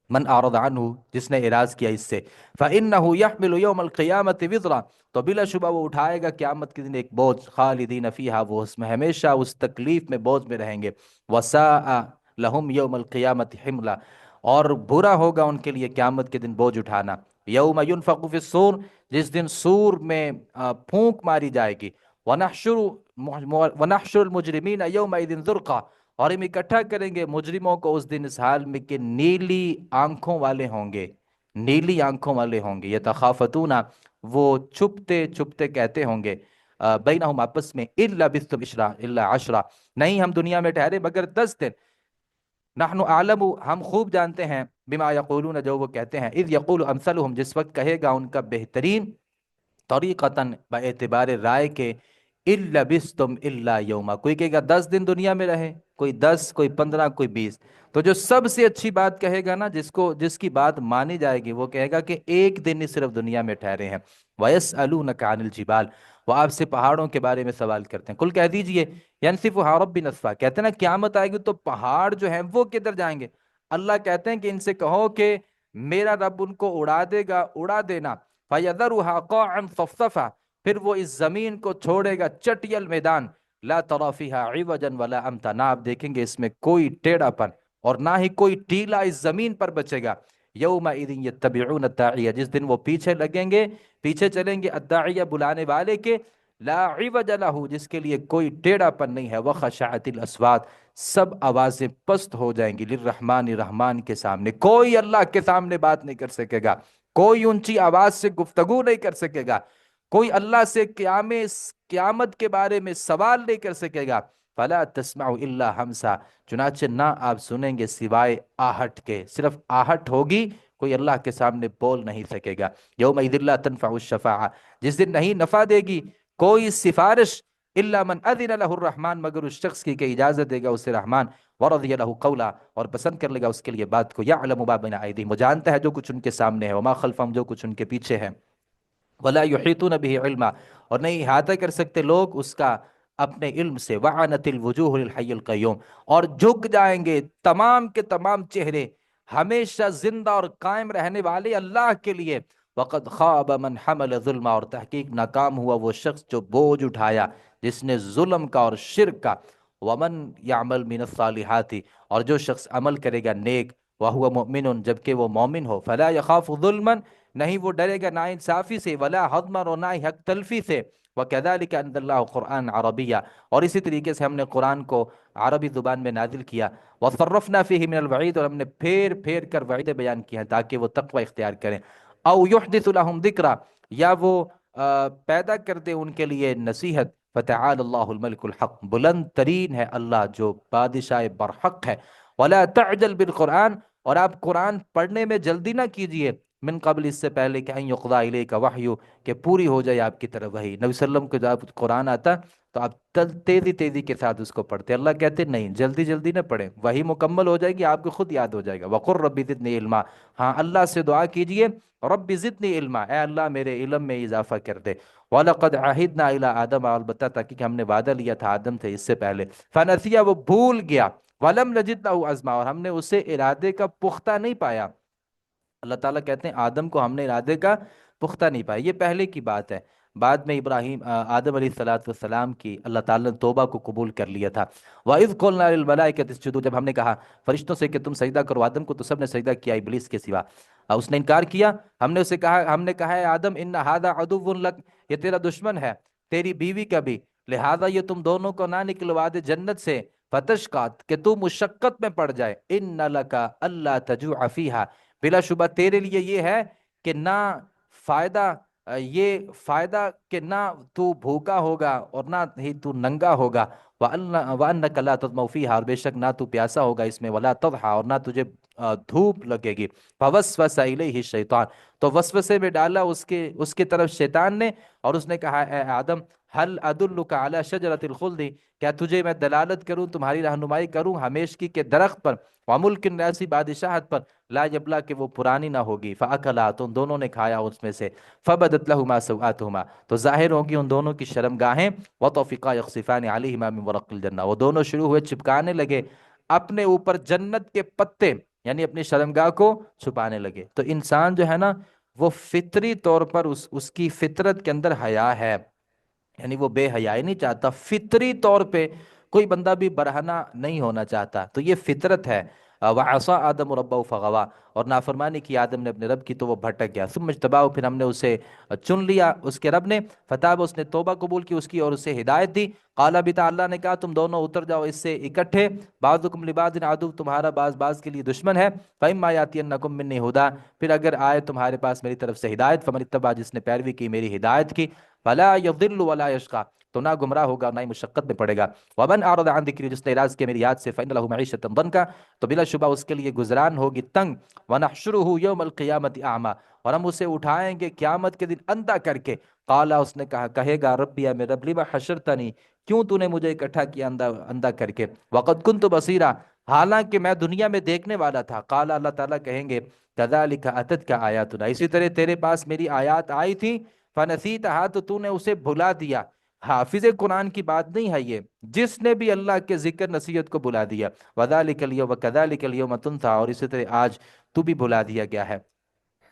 Speaker 1: من اعرض عنہ، جس نے اعراض کیا اس سے، فإنہ یحمل یوم القیامت وزرا، تو بلا شبہ وہ اٹھائے گا قیامت کے دن ایک بوجھ، خالدین فیہا، وہ اس میں ہمیشہ اس تکلیف میں بوجھ میں رہیں گے، وساء لہم یوم القیامت حملا، اور برا ہوگا ان کے لیے قیامت کے دن بوجھ اٹھانا، یوم ینفخ فی الصور، جس دن سور میں پھونک ماری جائے گی، ونحشر المجرمین یومئذ زرقا، اور ہم اکٹھا کریں گے مجرموں کو اس دن اس حال میں کہ نیلی آنکھوں والے ہوں گے، نیلی آنکھوں والے ہوں گے، یتخافتون، وہ چھپتے چھپتے کہتے ہوں گے، بینہم آپس میں، الا لبثتم الا عشرا، نہیں ہم دنیا میں ٹھہرے مگر 10 دن، نحن اعلم، ہم خوب جانتے ہیں، بما یقولون، جو وہ کہتے ہیں، اذ یقول امثلہم، جس وقت کہے گا ان کا بہترین طریقتاً با اعتبار رائے کے، اِن لبثتم الا یوما، کوئی کہے گا 10 دن دنیا میں رہے، کوئی 10، کوئی 15، کوئی 20، تو جو سب سے اچھی بات کہے گا نا، جس کی بات مانی جائے گی، وہ کہے گا کہ ایک دن ہی صرف دنیا میں ٹھہرے ہیں، وَيَسْأَلُونَكَ عَنِ الْجِبَالِ، وہ آپ سے پہاڑوں کے بارے میں سوال کرتے ہیں، کل کہہ دیجئے يَنْسِفُهَا رَبِّ نَسْفًا، کہتے ہیں نا قیامت آئے گی تو پہاڑ جو ہیں وہ کدھر جائیں گے؟ اللہ کہتے ہیں کہ ان سے کہو کہ میرا رب ان کو اڑا دے گا، اڑا دینا، فَيَذَرُهَا قَاعًا صَفْصَفًا، پھر وہ اس زمین کو چھوڑے گا چٹیل میدان، لا تری فیہا عوجا ولا امتا، نہ آپ دیکھیں گے اس میں کوئی ٹیڑھا پن اور نہ ہی کوئی ٹیلا اس زمین پر بچے گا، یومئذ یتبعون الداعیہ، جس دن وہ پیچھے لگیں گے، پیچھے چلیں گے، الداعیہ بلانے والے کے، لا عوج لہ، جس کے لیے کوئی ٹیڑھا پن نہیں ہے، وخشعت الاصوات، سب آوازیں پست ہو جائیں گی، للرحمن، رحمان کے سامنے، کوئی اللہ کے سامنے بات نہیں کر سکے گا، کوئی اونچی آواز سے گفتگو نہیں کر سکے گا، کوئی اللہ سے قیامت کے بارے میں سوال نہیں کر سکے گا، فلا تسمع الا ہمسا، چنانچہ نہ آپ سنیں گے سوائے آہٹ کے، صرف آہٹ ہوگی، کوئی اللہ کے سامنے بول نہیں سکے گا، یومئذ لا تنفع الشفاعہ، جس دن نہیں نفع دے گی کوئی سفارش، الا من اذن له الرحمن، مگر اس شخص کی کہ اجازت دے گا اسے رحمان، ورضی له قولا، اور پسند کر لے گا اس کے لیے بات کو، یعلم ما بین ایدیہم، وہ جانتا ہے جو کچھ ان کے سامنے ہے، وما خلفہم، جو کچھ ان کے پیچھے ہے، ولا یحیطون به علما، اور نہیں احاطہ کر سکتے لوگ اس کا اپنے علم سے، وعنت الوجوہ للحی القیوم، اور جھک جائیں گے تمام کے تمام چہرے ہمیشہ زندہ اور قائم رہنے والے اللہ کے لیے، وقد خاب من حمل ظلم، اور تحقیق ناکام ہوا وہ شخص جو بوجھ اٹھایا جس نے ظلم کا اور شرک کا، ومن یعمل من الصالحات، اور جو شخص عمل کرے گا نیک، وہو مؤمن، جبکہ وہ مومن ہو، فلا یخاف ظلما، نہیں وہ ڈرے گا ناانصافی سے، ولا حظما، اور نہ ہی حق تلفی سے، وَكَذَلِكَ أَنزَلْنَا اللَّهُ قُرْآنًا عَرَبِيًّا، اور اسی طریقے سے ہم نے قرآن کو عربی زبان میں نازل کیا، وَصَرَّفْنَا فِيهِ مِنَ الْوَعِيدِ، اور ہم نے پھیر پھیر کر وعیدیں بیان کی ہیں تاکہ وہ تقوی اختیار کریں، او يحدث لهم ذکرا، یا وہ پیدا کر دے ان کے لیے نصیحت، فَتَعَالَى اللَّهُ الْمَلِكُ الْحَقُّ، بلند ترین ہے اللہ جو بادشاہ برحق ہے، وَلَا تَعْجَلْ بِالْقُرْآنِ، اور آپ قرآن پڑھنے میں جلدی نہ کیجئے، من قبل اس سے پہلے کہ ان یقضا الیک وحی کہ پوری ہو جائے آپ کی طرف وحی۔ نبی صلی اللہ علیہ وسلم کو جب قرآن آتا تو آپ تیزی تیزی کے ساتھ اس کو پڑھتے، اللہ کہتے نہیں جلدی جلدی نہ پڑھیں، وحی مکمل ہو جائے گی آپ کو خود یاد ہو جائے گا۔ وقر ربی زدنی علما، ہاں اللہ سے دعا کیجئے رب زدنی علما، اے اللہ میرے علم میں اضافہ کر دے۔ وَلَقَدْ عَهِدْنَا إِلَىٰ آدَمَ، البتہ تاکہ ہم نے وعدہ لیا تھا آدم سے اس سے پہلے، فَنَسِيَ وہ بھول گیا، وَلَمْ نَجِدْ لَهُ عَزْمًا اور ہم نے اسے ارادے کا پختہ نہیں پایا۔ اللہ تعالیٰ کہتے ہیں آدم کو ہم نے ارادے کا پختہ نہیں پایا، یہ پہلے کی بات ہے۔ بعد میں آدم علیہ السلام کی اللہ تعالیٰ نے توبہ کو قبول کر لیا تھا۔ وَإِذْ قُلْنَا لِلْمَلَائِكَةِ اسْجُدُوا، جب ہم نے کہا فرشتوں سے کہ تم سجدہ کرو آدم کو، تو سب نے سجدہ کیا ابلیس کے سوا، اس نے انکار کیا۔ ہم نے کہا ہے آدم ان ھذا عدو لک، یہ تیرا دشمن ہے، تیری بیوی کا بھی، لہذا یہ تم دونوں کو نہ نکلوا دے جنت سے، فتشقات کہ تو مشقت میں پڑ جائے، ان لک الا تجوع فیہا، بلا شبہ تیرے لیے یہ ہے کہ نہ فائدہ یہ فائدہ کہ نہ تو بھوکا ہوگا اور نہ ہی تو ننگا ہوگا، وَأَنَّكَ لَا تَظْمَأُ فِيهَا اور بے شک نہ تو پیاسا ہوگا اس میں، وَلَا تَضْحَىٰ اور نہ تجھے دھوپ لگے گی۔ فَوَسْوَسَ إِلَيْهِ الشَّيْطَانُ تو وسوسے میں ڈالا اس کے طرف شیطان نے، اور اس نے کہا اے آدم هل أدلك على شجرة الخلد، کیا تجھے میں دلالت کروں، تمہاری رہنمائی کروں ہمیشگی کے درخت پر، وملک ایسی بادشاہت پر، لا یبلا کہ وہ پرانی نہ ہوگی، فاکلا تو ان دونوں نے کھایا اس میں سے، فبدت لهما سوآتهما تو ظاہر ہوگی ان دونوں کی شرمگاہیں، وطفقا یخصفان علیہما من ورق الجنہ وہ دونوں شروع ہوئے چپکانے لگے اپنے اوپر جنت کے پتے، یعنی اپنی شرمگاہ کو چھپانے لگے۔ تو انسان جو ہے نا وہ فطری طور پر اس کی فطرت کے اندر حیا ہے، یعنی وہ بے حیائی نہیں چاہتا، فطری طور پہ کوئی بندہ بھی برہنہ نہیں ہونا چاہتا، تو یہ فطرت ہے۔ وَعَصَىٰ آدَمُ رَبَّهُ فَغَوَىٰ اور نافرمانی کی آدم نے اپنے رب کی تو وہ بھٹک گیا، ثُمَّ اجْتَبَاهُ پھر ہم نے اسے چن لیا اس کے رب نے، فتاب اس نے توبہ قبول کی اس کی اور اسے ہدایت دی۔ قَالَ بِتَا اللہ نے کہا تم دونوں اتر جاؤ اس سے اکٹھے، بعضکم لبعض عدو تمہارا بعض کے لیے دشمن ہے، فَإِمَّا يَأْتِيَنَّكُم مِّنِّي هُدًى پھر اگر آئے تمہارے پاس میری طرف سے ہدایت، فَمَنِ اتَّبَعَ جس نے پیروی کی میری ہدایت کی، فَلَا يَضِلُّ وَلَا يَشْقَىٰ تو نہ گمراہ ہوگا نہ ہی مشقت میں پڑے گا، وَمَنْ أَعْرَضَ عَنْ ذِكْرِي جس نے اعراض کیا میری یاد سے، فَإِنَّ لَهُ مَعِيشَةً ضَنكًا تو بلا شبہ اس کے لیے گزران ہوگی تنگ، وَنَحْشُرُهُ يَوْمَ الْقِيَامَةِ أَعْمَىٰ اور ہم اسے اٹھائیں گے قیامت کے دن اندھا کر کے، قالا اس نے کہے گا ربی یا میرے رب لما حشرتنی کیوں تو نے مجھے اکٹھا کیا اندھا کر کے، وقد كنت بصیرا حالانکہ میں دنیا میں دیکھنے والا تھا، قالا اللہ تعالیٰ کہیں گے كذلك أتتك آیاتنا اسی طرح تیرے پاس میری آیات آئی تھی، فنسیتها تو نے اسے بھلا دیا۔ حافظ قرآن کی بات نہیں ہے یہ، جس نے بھی اللہ کے ذکر نصیحت کو بھلا دیا، وذالک اليوم وكذلك اليوم تنسى اور اسی طرح آج تو بھی بھلا دیا گیا ہے،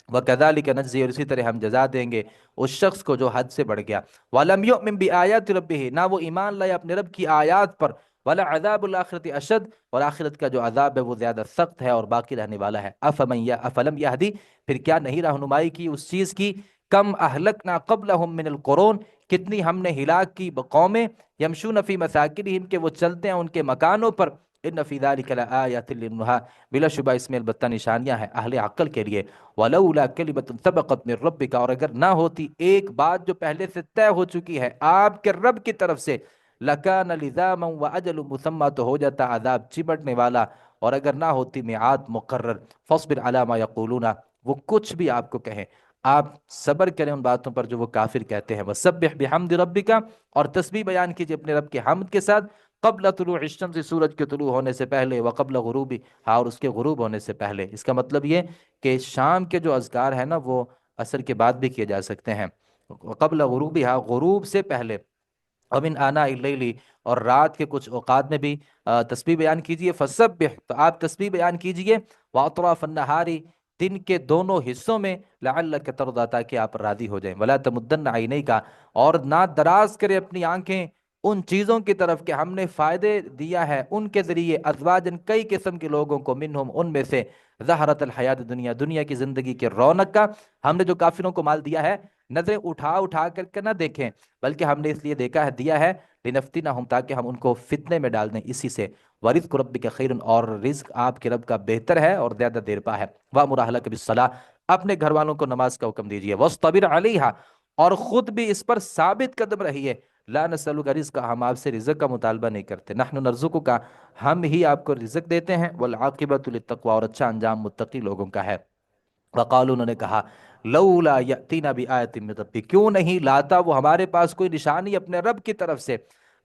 Speaker 1: وَكَذَلِكَ نَجْزِي اور اسی طرح ہم جزا دیں گے اس شخص کو جو حد سے بڑھ گیا، وَلَمْ يُؤْمِن بِآيَاتِ رَبِّهِ نہ وہ ایمان لائے اپنے رب کی آیات پر، وَلَا عَذَابُ الْآخِرَةِ أَشَدُّ اور آخرت کا جو عذاب ہے وہ زیادہ سخت ہے اور باقی رہنے والا ہے۔ أَفَلَمْ يَهْدِ پھر کیا نہیں رہنمائی کی اس چیز کی، کم اہلکنا قبلہم من القرون کتنی ہم نے ہلاک کی قومیں، یمشون فی مساکنہم کہ وہ چلتے ہیں ان کے مکانوں پر، ان فی ذلک لآیات للنہا بلا شبہ اس میں البتہ نشانیاں ہیں اہل عقل کے لیے، ولولا کلمۃ سبقت من ربک اور اگر نہ ہوتی ایک بات جو پہلے سے طے ہو چکی ہے آپ کے رب کی طرف سے، لکان لزاما واجل مسمى تو ہو جاتا عذاب چمٹنے والا، اور اگر نہ ہوتی میعاد مقرر، فاصبر علی ما یقولون وہ کچھ بھی آپ کو کہیں آپ صبر کریں ان باتوں پر جو وہ کافر کہتے ہیں، وسبح بحمد ربک اور تسبیح بیان کیجئے اپنے رب کے حمد کے ساتھ، قبل طلوع الشمس سورج کے طلوع ہونے سے پہلے، وقبل غروبی ہاں اور اس کے غروب ہونے سے پہلے۔ اس کا مطلب یہ کہ شام کے جو اذکار ہیں نا وہ عصر کے بعد بھی کیے جا سکتے ہیں، قبل غروبی ہاں غروب سے پہلے، ومن آناء اللیل اور رات کے کچھ اوقات میں بھی تسبیح بیان کیجئے، فسبح تو آپ تسبیح بیان کیجئے، واطراف النہار دن کے دونوں حصوں میں، لعلک ترضی تاکہ آپ راضی ہو جائیں، ولا تمدن عینیک اور نہ دراز کرے اپنی آنکھیں ان چیزوں کی طرف کہ ہم نے فائدے دیا ہے ان کے ذریعے، ازواجن کئی قسم کے لوگوں کو، منہم ان میں سے، زہرت الحیات دنیا دنیا کی زندگی کے رونق کا، ہم نے جو کافروں کو مال دیا ہے نظریں اٹھا کر کے نہ دیکھیں بلکہ ہم نے اس لیے دیکھا ہے دیا ہے، لنفتنہم تاکہ ہم ان کو فتنے میں ڈال دیں اسی سے، ورزق ربک خیر اور رزق آپ کے رب کا بہتر ہے اور زیادہ دیر پا ہے، وامر اہلک بالصلاۃ اپنے گھر والوں کو نماز کا حکم دیجیے، واصطبر علیہا اور خود بھی اس پر ثابت قدم رہیے، لا نسألک رزقا ہم آپ سے رزق کا مطالبہ نہیں کرتے، نحن نرزقک ہم ہی آپ کو رزق دیتے ہیں، والعاقبۃ للتقوی اور اچھا انجام متقی لوگوں کا ہے، وقالوا انہوں نے کہا لولا یاتینا بآیۃ من ربی، کیوں نہیں لاتا وہ ہمارے پاس کوئی نشانی اپنے رب کی طرف سے۔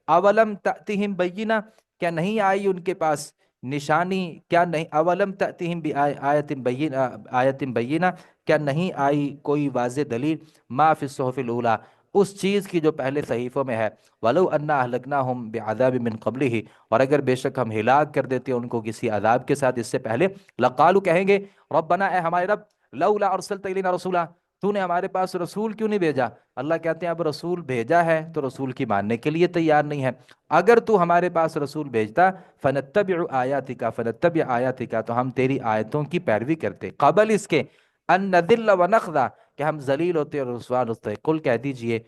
Speaker 1: اولم تأتہم بینہ، کیا نہیں آئی ان کے پاس نشانی؟ کیا نہیں اولم تأتہم بآیۃ بینہ، آیۃ بینہ، کیا نہیں آئی کوئی واضح دلیل؟ ما فی الصحف الاولی، اس چیز کی جو پہلے صحیفوں میں ہے۔ ولو انا اہلکناہم بعذاب من قبلہ، اور اگر بے شک ہم ہلاک کر دیتے ان کو کسی عذاب کے ساتھ اس سے پہلے، لقالو، کہیں گے، ربنا، اے ہمارے رب، لولا ارسلت الینا رسولا، تو نے ہمارے پاس رسول کیوں نہیں بھیجا؟ اللہ کہتے ہیں اب رسول بھیجا ہے تو رسول کی ماننے کے لیے تیار نہیں ہے۔ اگر تو ہمارے پاس رسول بھیجتا، فنتبع آیاتک، فنتبع آیاتک، تو ہم تیری آیتوں کی پیروی کرتے، قبل اس کے ان نذل ونخضع، کہ ہم ذلیل ہوتے اور رسوا ہوتے۔ قل، کہہ دیجئے،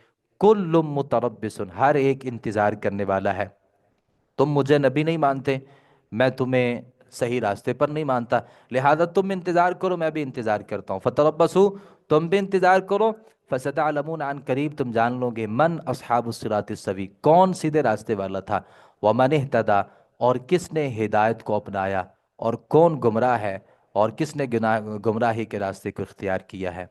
Speaker 1: کل متربص، ہر ایک انتظار کرنے والا ہے۔ تم مجھے نبی نہیں مانتے، میں تمہیں صحیح راستے پر نہیں مانتا، لہذا تم انتظار کرو، میں بھی انتظار کرتا ہوں۔ فتربصوا، تم بھی انتظار کرو، فستعلمون، عن قریب تم جان لو گے، من اصحاب الصراط السوی، کون سیدھے راستے والا تھا، ومن اہتدی، اور کس نے ہدایت کو اپنایا، اور کون گمراہ ہے، اور کس نے گمراہی کے راستے کو اختیار کیا ہے۔